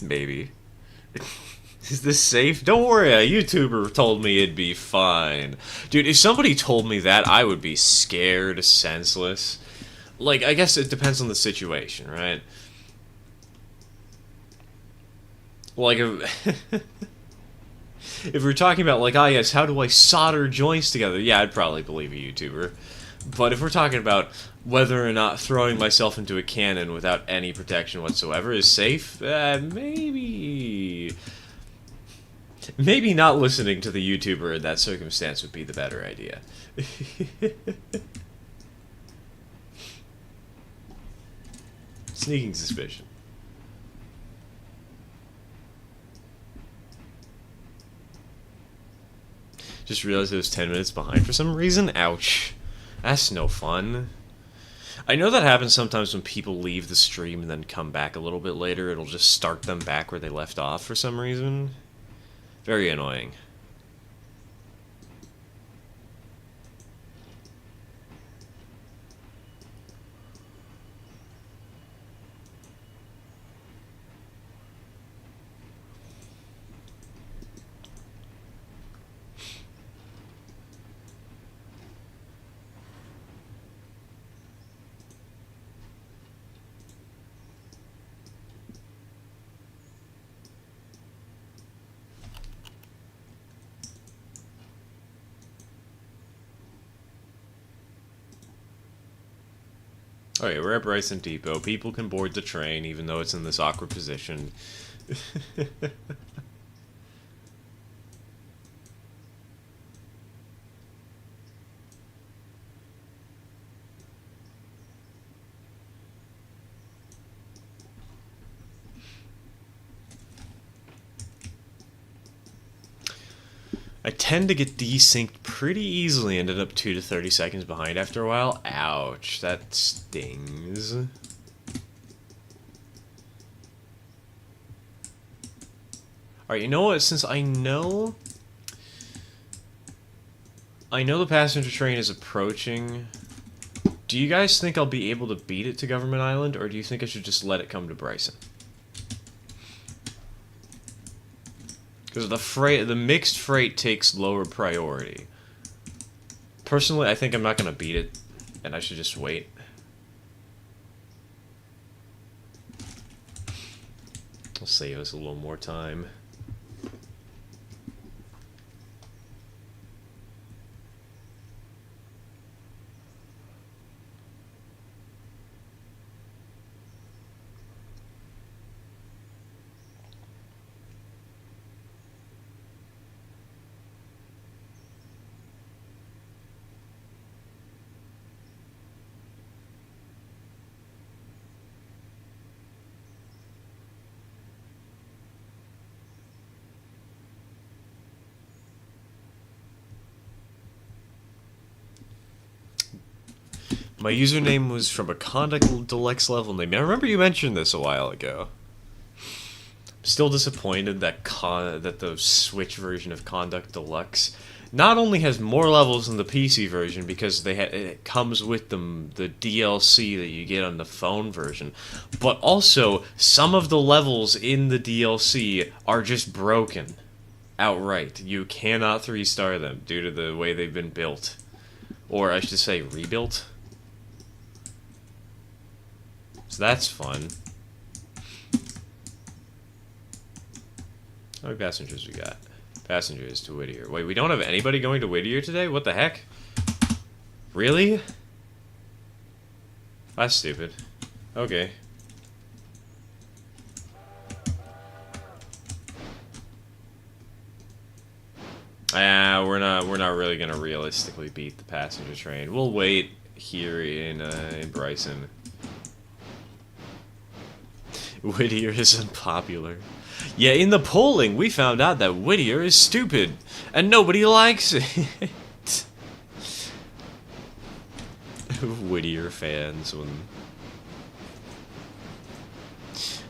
Maybe. Is this safe? Don't worry, a YouTuber told me it'd be fine. Dude, if somebody told me that, I would be scared senseless. Like, I guess it depends on the situation, right? Like, if we're talking about, like, yes, how do I solder joints together? Yeah, I'd probably believe a YouTuber. But if we're talking about whether or not throwing myself into a cannon without any protection whatsoever is safe, maybe... Maybe not listening to the YouTuber in that circumstance would be the better idea. Sneaking suspicion. Just realized it was 10 minutes behind for some reason. Ouch. That's no fun. I know that happens sometimes when people leave the stream and then come back a little bit later. It'll just start them back where they left off for some reason. Very annoying. Okay, we're at Bryson Depot. People can board the train, even though it's in this awkward position. I tend to get desynced pretty easily, ended up 2 to 30 seconds behind after a while. Ouch, that stings. Alright, you know what, since I know the passenger train is approaching, do you guys think I'll be able to beat it to Government Island, or do you think I should just let it come to Bryson? Because the mixed freight takes lower priority. Personally, I think I'm not going to beat it, and I should just wait. I'll save us a little more time. My username was from a Conduct Deluxe level name. I remember you mentioned this a while ago. I'm still disappointed that the Switch version of Conduct Deluxe not only has more levels than the PC version because it comes with the DLC that you get on the phone version, but also some of the levels in the DLC are just broken outright. You cannot 3-star them due to the way they've been built. Or I should say rebuilt. So that's fun. How many passengers we got? Passengers to Whittier. Wait, we don't have anybody going to Whittier today? What the heck? Really? That's stupid. Okay. We're not really gonna realistically beat the passenger train. We'll wait here in Bryson. Whittier is unpopular. Yeah, in the polling, we found out that Whittier is stupid, and nobody likes it. Whittier fans when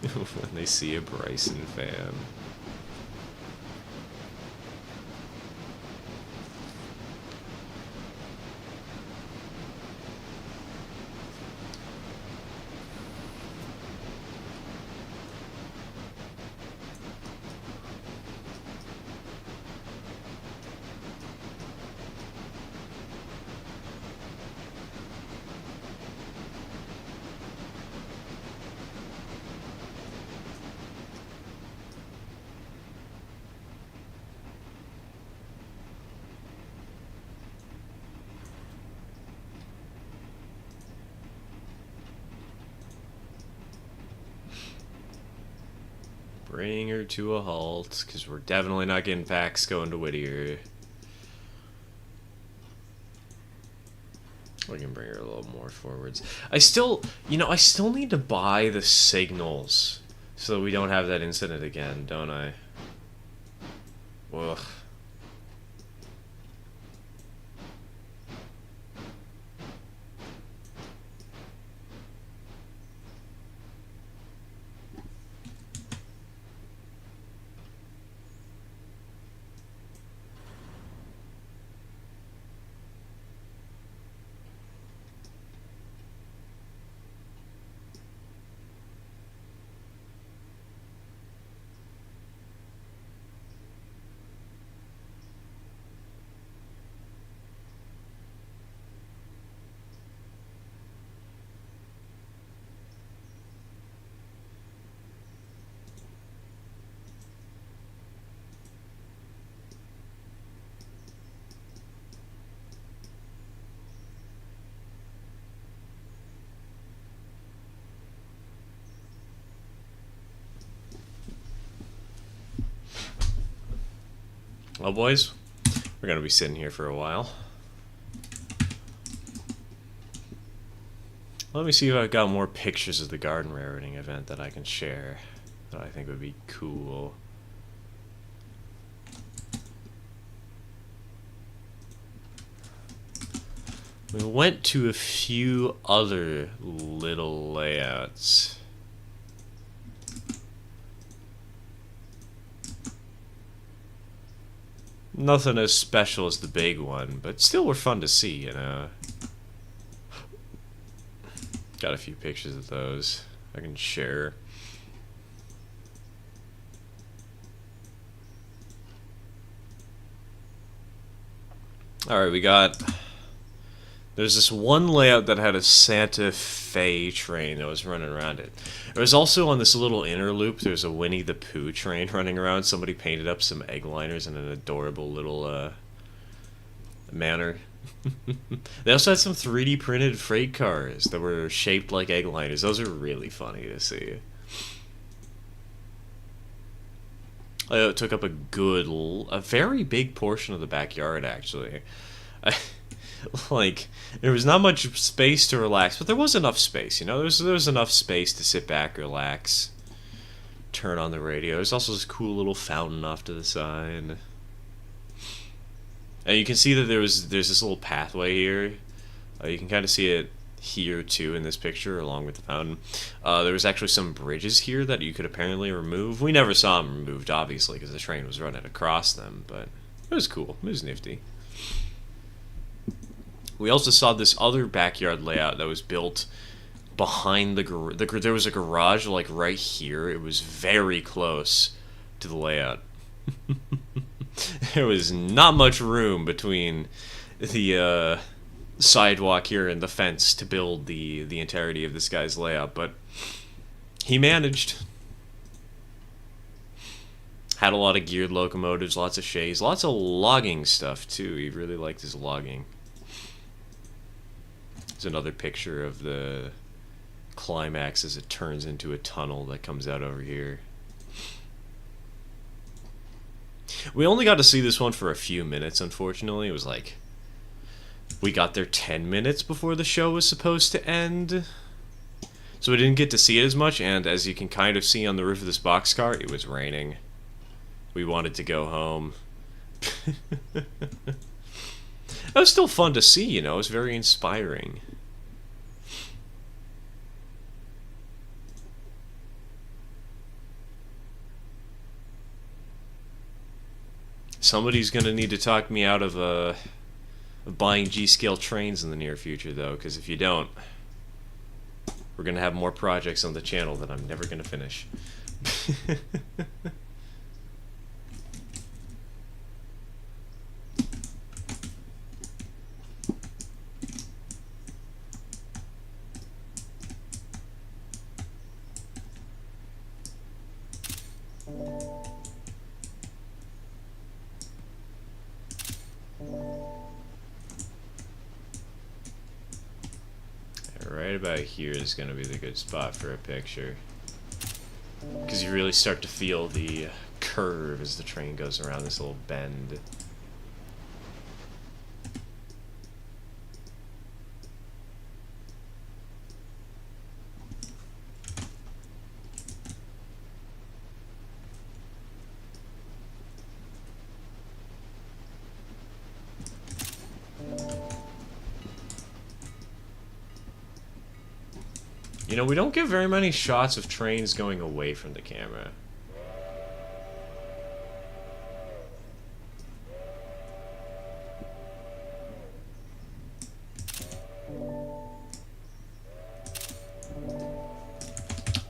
when they see a Bryson fan. Bring her to a halt, because we're definitely not getting packs going to Whittier. We can bring her a little more forwards. I still need to buy the signals so that we don't have that incident again, don't I? Ugh. Well, boys, we're going to be sitting here for a while. Let me see if I've got more pictures of the garden rariting event that I can share that I think would be cool. We went to a few other little layouts. Nothing as special as the big one, but still were fun to see, you know. Got a few pictures of those I can share. Alright, we got... There's this one layout that had a Santa Fe train that was running around it. There was also on this little inner loop, there's a Winnie the Pooh train running around. Somebody painted up some egg liners in an adorable little manner. They also had some 3D printed freight cars that were shaped like egg liners. Those are really funny to see. It took up a very big portion of the backyard, actually. Like, there was not much space to relax, but there was enough space, you know? There was enough space to sit back, relax, turn on the radio. There's also this cool little fountain off to the side. And you can see that there's this little pathway here. You can kind of see it here, too, in this picture, along with the fountain. There was actually some bridges here that you could apparently remove. We never saw them removed, obviously, because the train was running across them, but it was cool. It was nifty. We also saw this other backyard layout that was built behind the garage. There was a garage, like, right here. It was very close to the layout. There was not much room between the sidewalk here and the fence to build the entirety of this guy's layout, but he managed. Had a lot of geared locomotives, lots of shays, lots of logging stuff, too. He really liked his logging. There's another picture of the climax as it turns into a tunnel that comes out over here. We only got to see this one for a few minutes, unfortunately. It was like, we got there 10 minutes before the show was supposed to end. So we didn't get to see it as much, and as you can kind of see on the roof of this boxcar, it was raining. We wanted to go home. That was still fun to see, you know, it was very inspiring. Somebody's gonna need to talk me out of buying G-scale trains in the near future, though, because if you don't, we're gonna have more projects on the channel that I'm never gonna finish. Right about here is going to be the good spot for a picture. Because you really start to feel the curve as the train goes around this little bend. You know, we don't get very many shots of trains going away from the camera.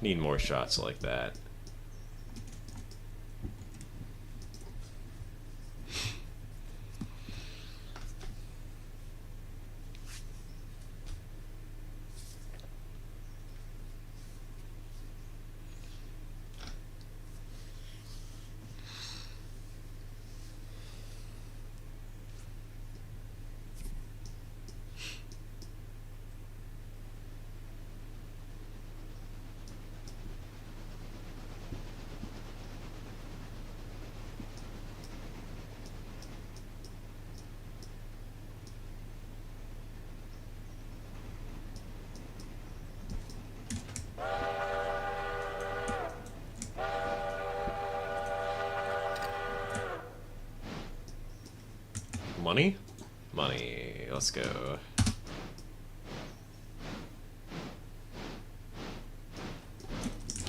Need more shots like that. Money? Money. Let's go.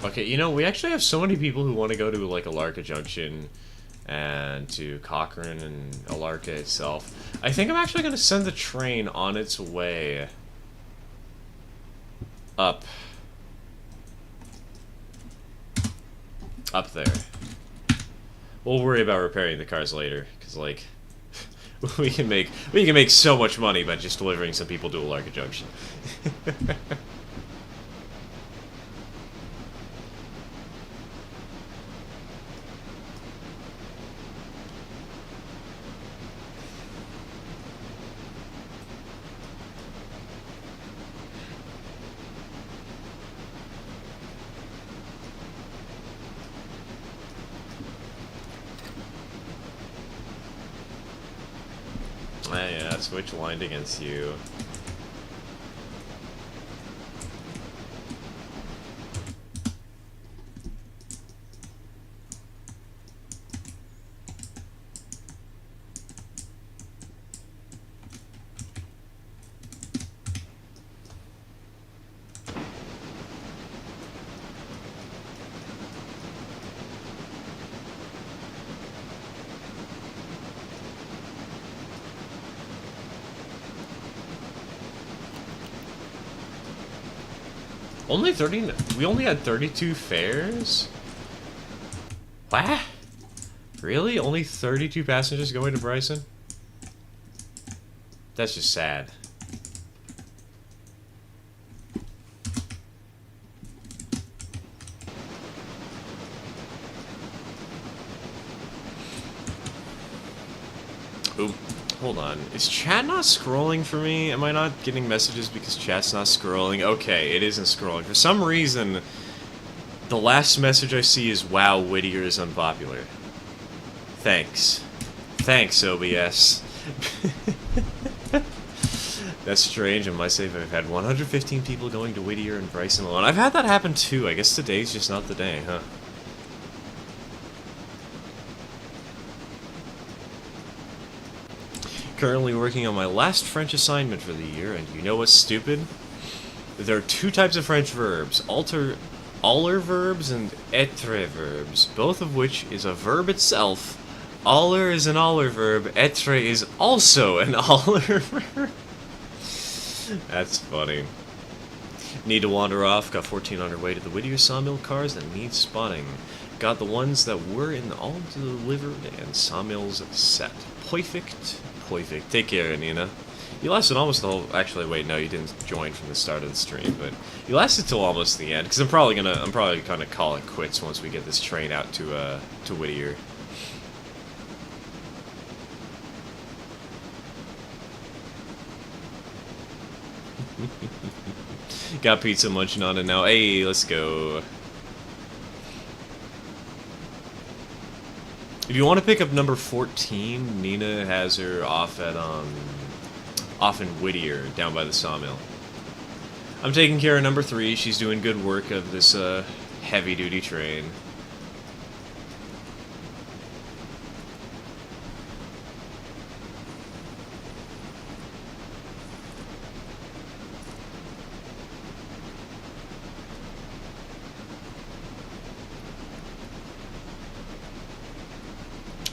Okay, you know, we actually have so many people who want to go to, like, Alarka Junction and to Cochrane and Alarka itself. I think I'm actually going to send the train on its way up there. We'll worry about repairing the cars later, because, like, we can make so much money by just delivering some people to Alarka Junction. Yeah, switch lined against you. Only 30? We only had 32 fares? What? Really? Only 32 passengers going to Bryson? That's just sad. Ooh. Hold on. Is chat not scrolling for me? Am I not getting messages because chat's not scrolling? Okay, it isn't scrolling. For some reason, the last message I see is, wow, Whittier is unpopular. Thanks. Thanks, OBS. That's strange. In my save, I've had 115 people going to Whittier and Bryson alone. I've had that happen too. I guess today's just not the day, huh? Currently working on my last French assignment for the year, and you know what's stupid? There are two types of French verbs, aller verbs and être verbs, both of which is a verb itself. Aller is an aller verb, être is also an aller verb. That's funny. Need to wander off, got 14 on her way to the Whittier sawmill cars that need spotting. Got the ones that were in all delivered and sawmills set. Perfect. Perfect. Take care, Nina. You lasted almost the whole... Actually, wait, no, you didn't join from the start of the stream, but you lasted till almost the end, because I'm probably gonna call it quits once we get this train out to Whittier. Got pizza munching on it now. Hey, let's go. If you want to pick up number 14, Nina has her off in Whittier, down by the sawmill. I'm taking care of number 3. She's doing good work of this heavy-duty train.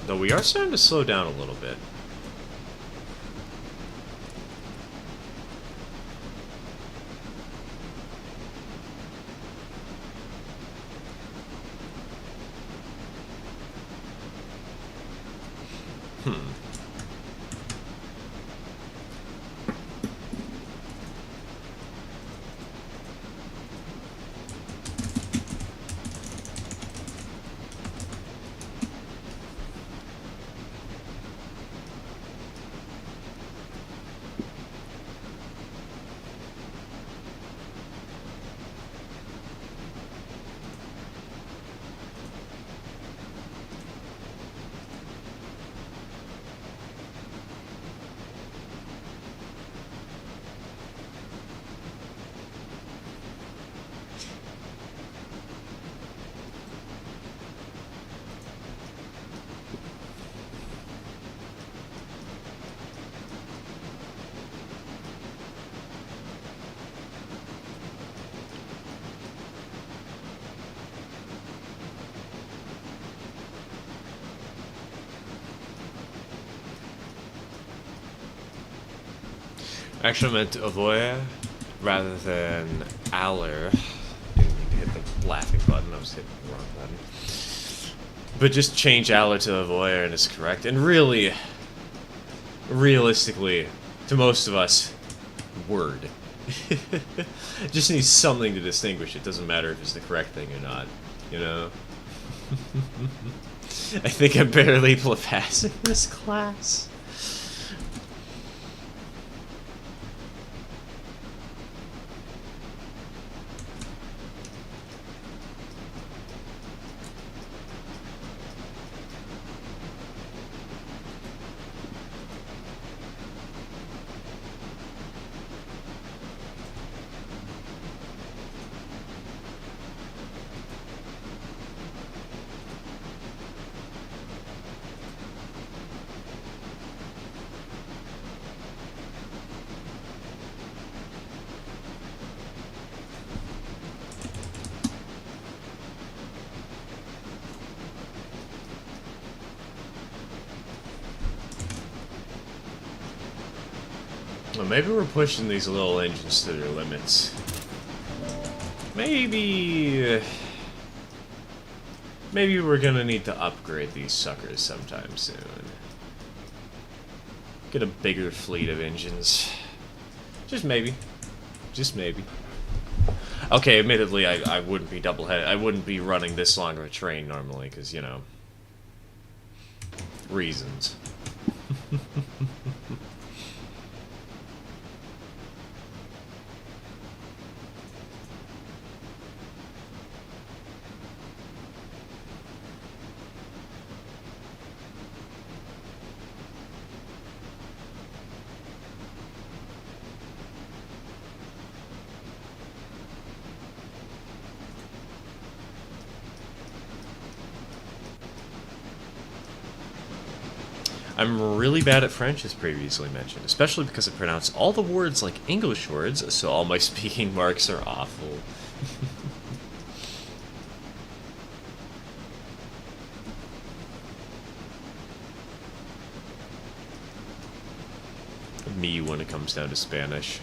Though we are starting to slow down a little bit. Actually, I meant avoyer rather than aller. Didn't mean to hit the laughing button. I was hitting the wrong button. But just change aller to avoyer and it's correct. And really, realistically, to most of us, word. Just needs something to distinguish. It doesn't matter if it's the correct thing or not. You know? I think I'm barely passing this class. Well, maybe we're pushing these little engines to their limits. Maybe we're gonna need to upgrade these suckers sometime soon. Get a bigger fleet of engines. Just maybe. Just maybe. Okay, admittedly, I wouldn't be double-headed. I wouldn't be running this long of a train normally, because, you know, reasons. I'm really bad at French, as previously mentioned, especially because I pronounce all the words like English words, so all my speaking marks are awful. Me when it comes down to Spanish.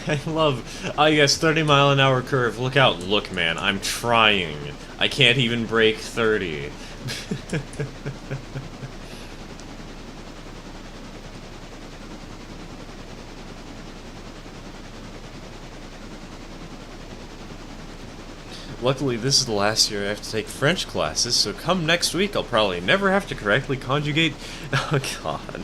I love, I guess, 30-mile-an-hour curve. Look out. Look, man, I'm trying. I can't even break 30. Luckily, this is the last year I have to take French classes, so come next week, I'll probably never have to correctly conjugate. Oh, God.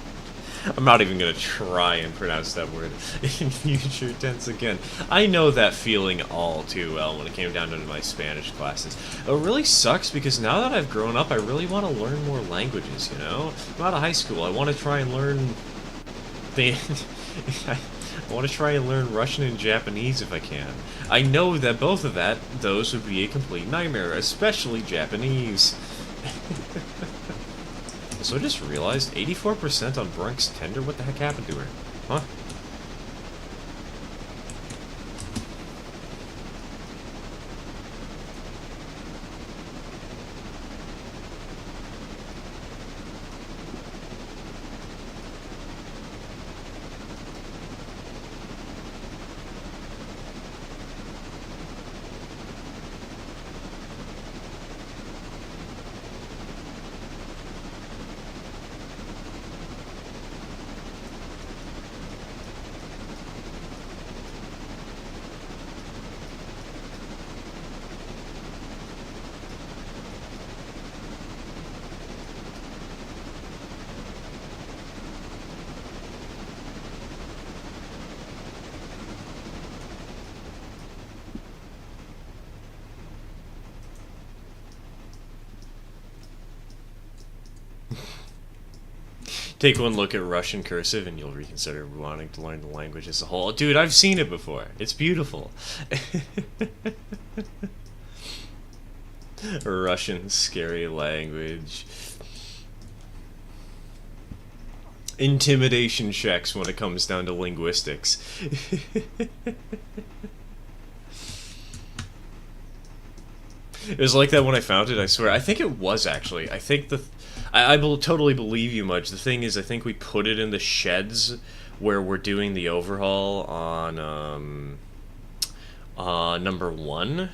I'm not even going to try and pronounce that word in future tense again. I know that feeling all too well when it came down to my Spanish classes. It really sucks because now that I've grown up, I really want to learn more languages, you know? I'm out of high school. I want to try and learn... I want to try and learn Russian and Japanese if I can. I know that both of those would be a complete nightmare, especially Japanese. So I just realized 84% on Bronx Tender? What the heck happened to her? Huh? Take one look at Russian cursive and you'll reconsider wanting to learn the language as a whole. Dude, I've seen it before. It's beautiful. Russian scary language. Intimidation checks when it comes down to linguistics. It was like that when I found it, I swear. I think it was, actually. I think I totally believe you, Mudge. The thing is, I think we put it in the sheds where we're doing the overhaul on number 1.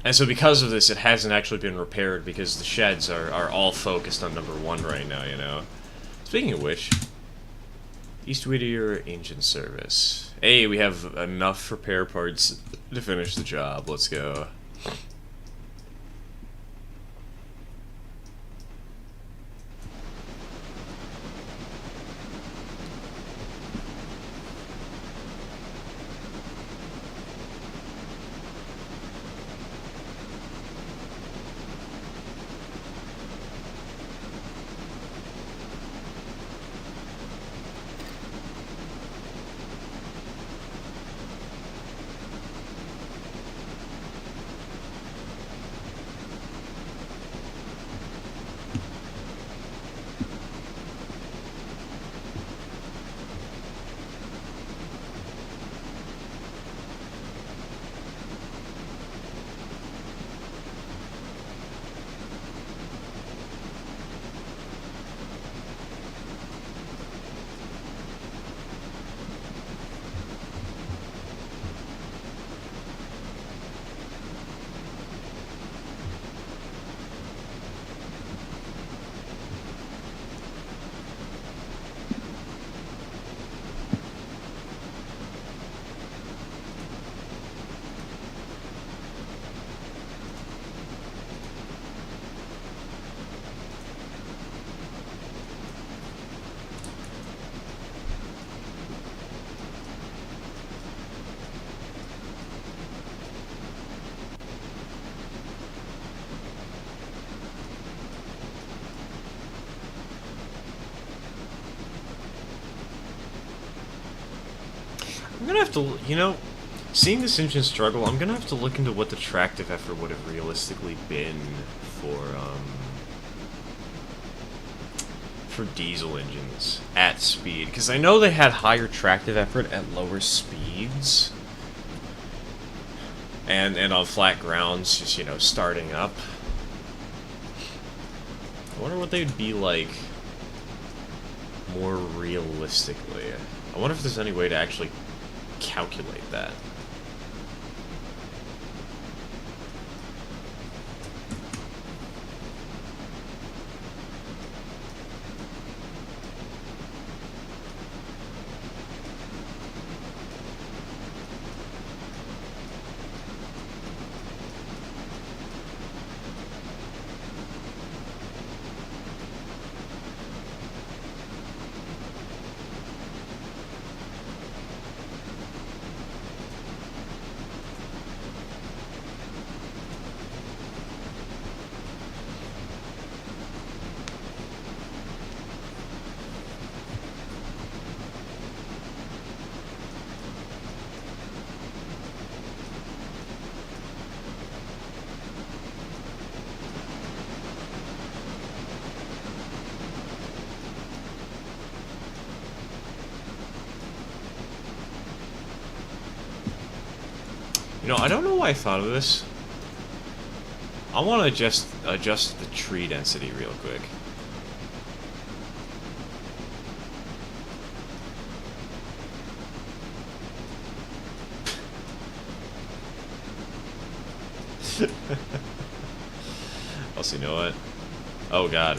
And so because of this, it hasn't actually been repaired because the sheds are all focused on number 1 right now, you know? Speaking of which, East Whittier engine service. Hey, we have enough repair parts to finish the job. Let's go. I'm gonna have to, you know, seeing this engine struggle, I'm gonna have to look into what the tractive effort would have realistically been for diesel engines at speed, because I know they had higher tractive effort at lower speeds and on flat grounds, just, you know, starting up. I wonder what they'd be like more realistically. I wonder if there's any way to actually calculate that. You know, I don't know why I thought of this. I want to adjust the tree density real quick. Also, you know what? Oh god.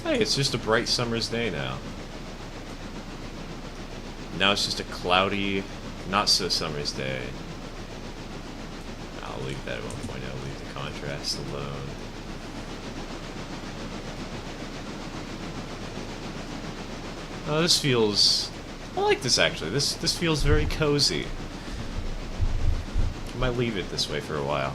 Hey, it's just a bright summer's day now. Now it's just a cloudy, not so summer's day. I'll leave that at 1.0, leave the contrast alone. Oh, this feels... I like this actually. This feels very cozy. I might leave it this way for a while.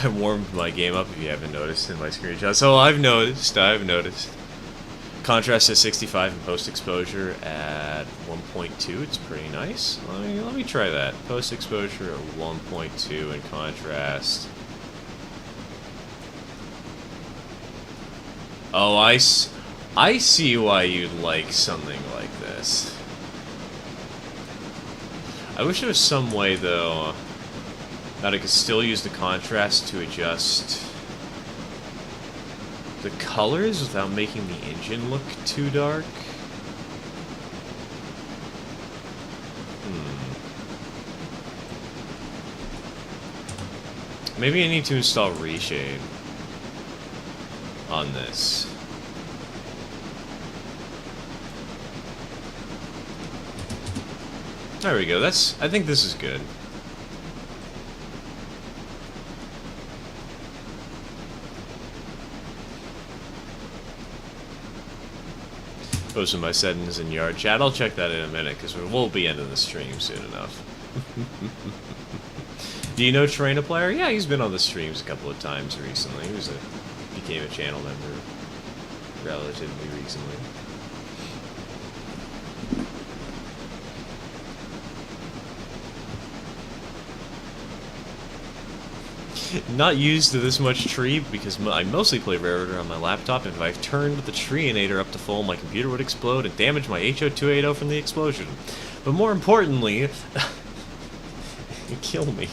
I warmed my game up, if you haven't noticed in my screenshot. So I've noticed. Contrast at 65 and post-exposure at 1.2. It's pretty nice. Let me try that. Post-exposure at 1.2 and contrast. Oh, I see why you'd like something like this. I wish there was some way, though, that I could still use the contrast to adjust the colors without making the engine look too dark. Maybe I need to install Reshade on this. There we go. I think this is good. Posting my settings in yard chat. I'll check that in a minute because we'll be ending the stream soon enough. Do you know Terrain Player? Yeah, he's been on the streams a couple of times recently. He became a channel member relatively recently. Not used to this much tree because I mostly play Rareorder on my laptop, and if I turned the Tree-inator up to full, my computer would explode and damage my HO280 from the explosion. But more importantly, it killed me.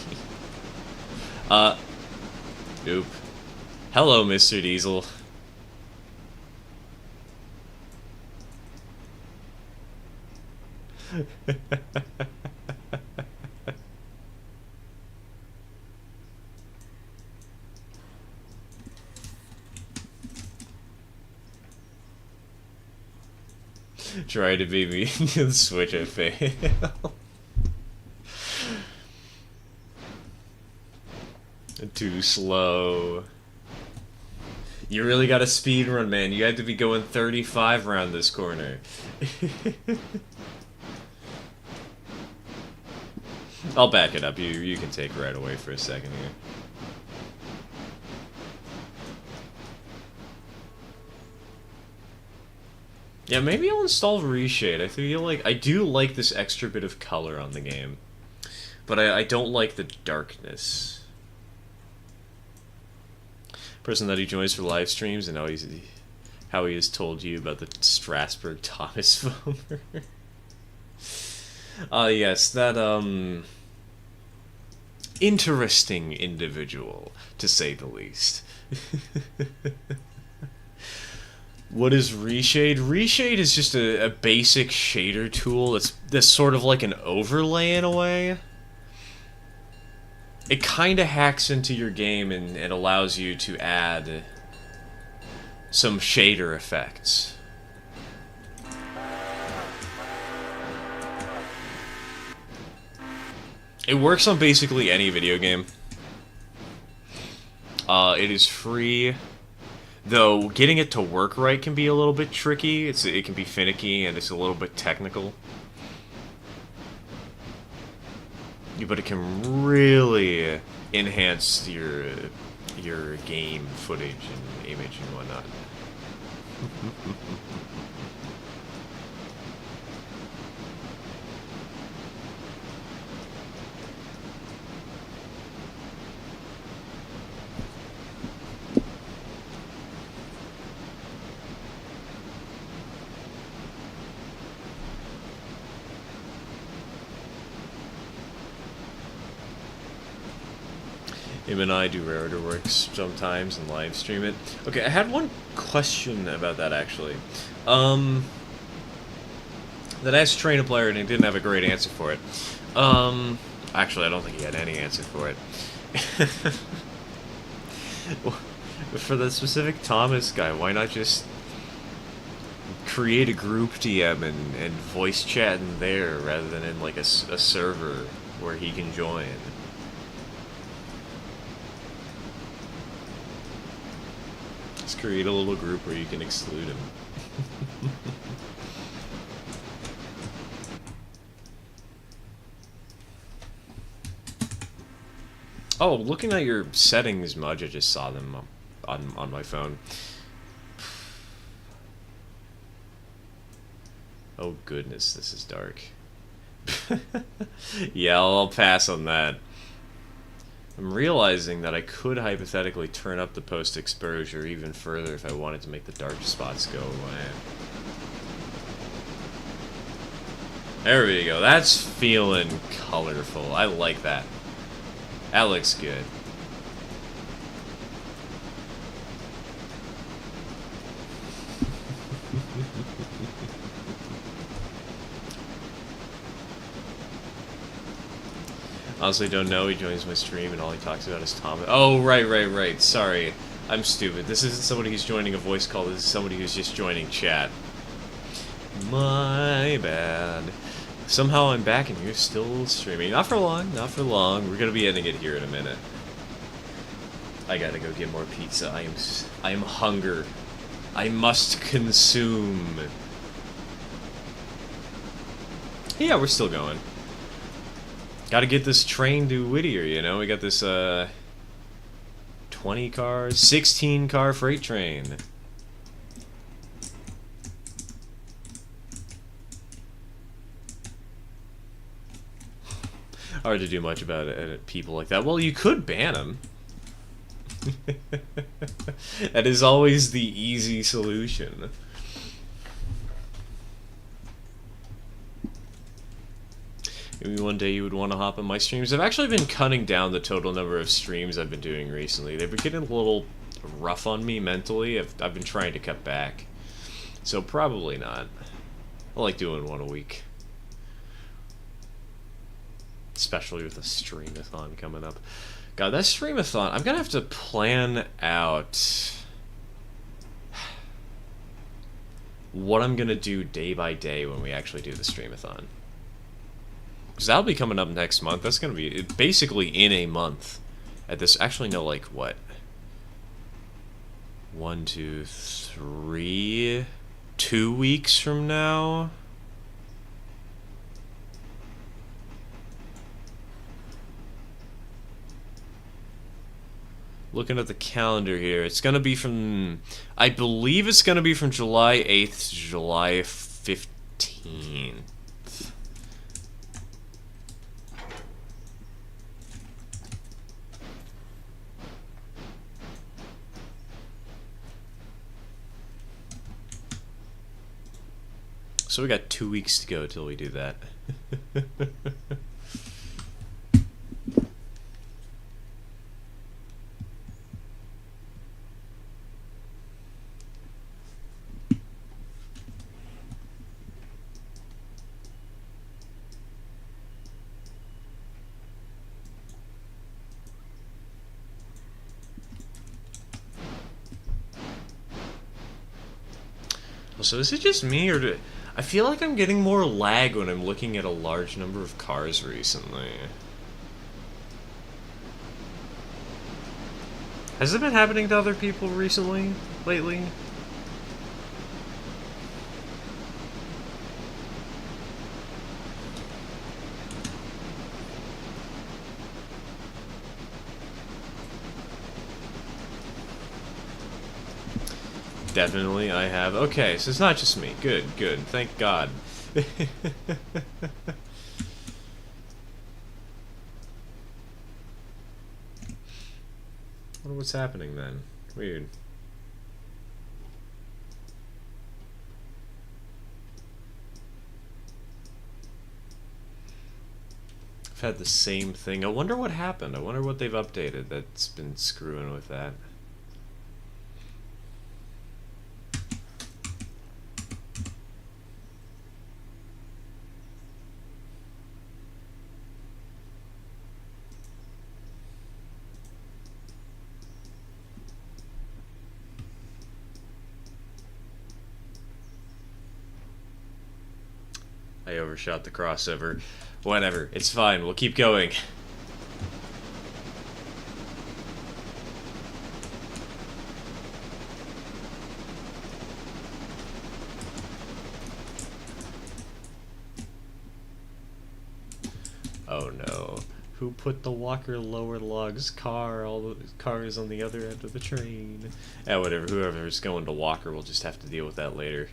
Oop. Hello, Mr. Diesel. Try to beat me. Switch it fail. Too slow. You really got a speed run, man. You had to be going 35 around this corner. I'll back it up. You can take right away for a second here. Yeah, maybe I'll install Reshade. I feel like I do like this extra bit of color on the game, but I don't like the darkness. Person that he joins for live streams and how he has told you about the Strasbourg Thomas Foamer. Yes, that interesting individual, to say the least. What is Reshade? Reshade is just a basic shader tool that's sort of like an overlay in a way. It kind of hacks into your game and it allows you to add some shader effects. It works on basically any video game. It is free. Though, getting it to work right can be a little bit tricky. It can be finicky, and it's a little bit technical. But it can really enhance your game footage and image and whatnot. Him and I do rarity works sometimes and live stream it. Okay, I had one question about that actually. That I asked Train a Player and he didn't have a great answer for it. Actually, I don't think he had any answer for it. For the specific Thomas guy, why not just create a group DM and voice chat in there rather than in like a server where he can join? Just create a little group where you can exclude him. Oh, looking at your settings, Mudge, I just saw them on my phone. Oh goodness, this is dark. Yeah, I'll pass on that. I'm realizing that I could hypothetically turn up the post-exposure even further if I wanted to make the dark spots go away. There we go. That's feeling colorful. I like that. That looks good. Honestly, don't know. He joins my stream and all he talks about is Thomas. Oh, right. Sorry. I'm stupid. This isn't somebody who's joining a voice call. This is somebody who's just joining chat. My bad. Somehow I'm back and you're still streaming. Not for long. Not for long. We're gonna be ending it here in a minute. I gotta go get more pizza. I am hunger. I must consume. Yeah, we're still going. Gotta get this train to Whittier, you know? We got this, 20-car, 16-car freight train. Hard to do much about it, people like that. Well, you could ban them. That is always the easy solution. Maybe one day you would want to hop on my streams. I've actually been cutting down the total number of streams I've been doing recently. They've been getting a little rough on me mentally. I've been trying to cut back. So probably not. I like doing one a week. Especially with a streamathon coming up. God, that streamathon, I'm gonna have to plan out what I'm gonna do day by day when we actually do the streamathon. Because that'll be coming up next month. That's gonna be basically in a month. At this, actually no, like what? 1, 2, 3, 2 weeks from now. Looking at the calendar here, it's gonna be from, I believe it's gonna be from July 8th to July 15th. So we got 2 weeks to go till we do that. So is it just me, or I feel like I'm getting more lag when I'm looking at a large number of cars recently? Has it been happening to other people recently, lately? Definitely, I have. Okay, so it's not just me. Good, good. Thank God. I wonder what's happening then. Weird. I've had the same thing. I wonder what happened. I wonder what they've updated that's been screwing with that. I overshot the crossover. Whatever, it's fine, we'll keep going. Oh no. Who put the Walker Lower Logs car? All the cars on the other end of the train. Whatever, whoever's going to Walker will just have to deal with that later.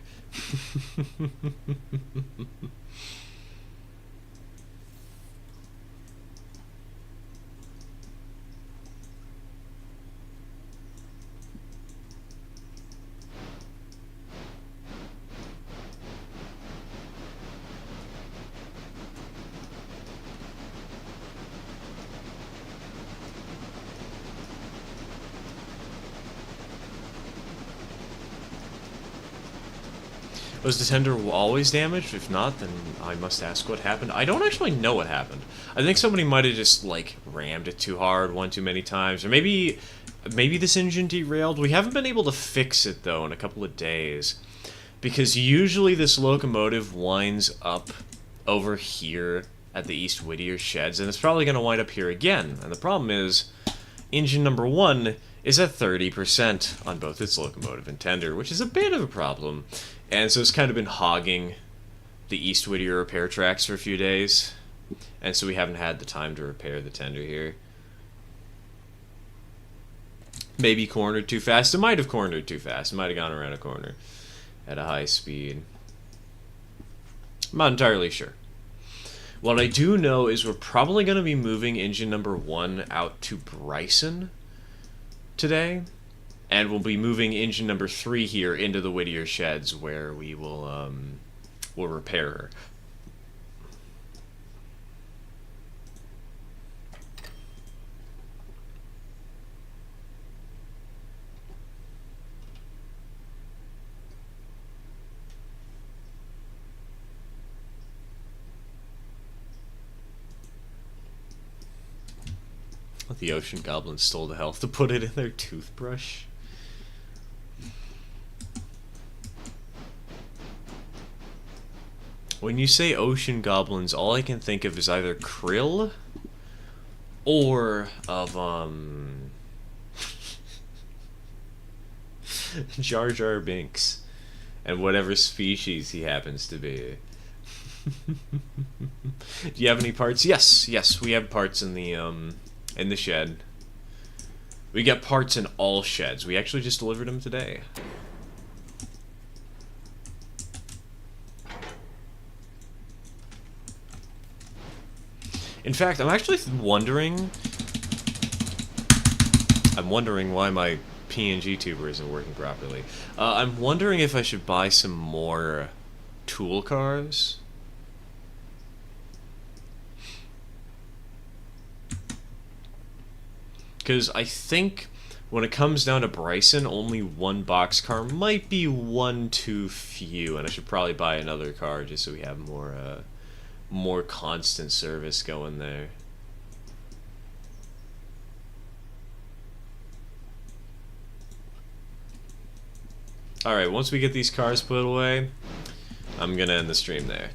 Was the tender always damaged? If not, then I must ask what happened. I don't actually know what happened. I think somebody might have just, like, rammed it too hard one too many times. Or maybe this engine derailed. We haven't been able to fix it, though, in a couple of days. Because usually this locomotive winds up over here at the East Whittier sheds, and it's probably going to wind up here again. And the problem is, engine number 1 is at 30% on both its locomotive and tender, which is a bit of a problem. And so it's kind of been hogging the East Whittier repair tracks for a few days. And so we haven't had the time to repair the tender here. Maybe cornered too fast. It might have cornered too fast. It might have gone around a corner at a high speed. I'm not entirely sure. What I do know is we're probably going to be moving engine number 1 out to Bryson today. And we'll be moving engine number 3 here into the Whittier sheds, where we will repair her. The ocean goblins stole the health to put it in their toothbrush. When you say ocean goblins, all I can think of is either krill or of Jar Jar Binks and whatever species he happens to be. Do you have any parts? Yes, we have parts in the shed. We got parts in all sheds. We actually just delivered them today. In fact, I'm actually wondering why my PNG tuber isn't working properly. I'm wondering if I should buy some more tool cars. Because I think when it comes down to Bryson, only one boxcar might be one too few, and I should probably buy another car just so we have more constant service going there. Alright, once we get these cars put away, I'm gonna end the stream there.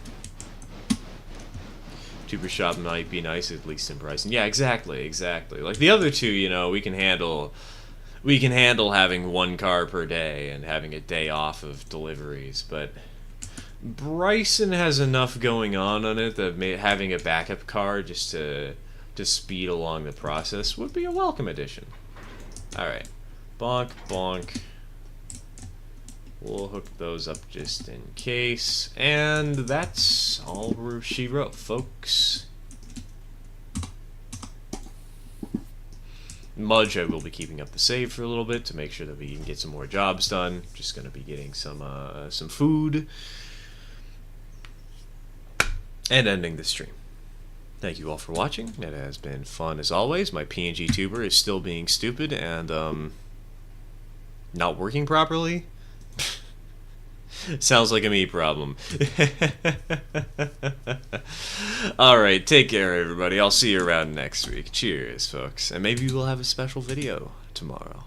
Tuber shop might be nice, at least in Bryson. Yeah, exactly. Like the other two, you know, we can handle having one car per day and having a day off of deliveries, but Bryson has enough going on it that having a backup car just to speed along the process would be a welcome addition. Alright. Bonk, bonk. We'll hook those up just in case. And that's all she wrote, folks. Mudge, I will be keeping up the save for a little bit to make sure that we can get some more jobs done. Just going to be getting some food. And ending the stream. Thank you all for watching. It has been fun as always. My PNG tuber is still being stupid and not working properly. Sounds like a me problem. Alright, take care everybody. I'll see you around next week. Cheers, folks. And maybe we'll have a special video tomorrow.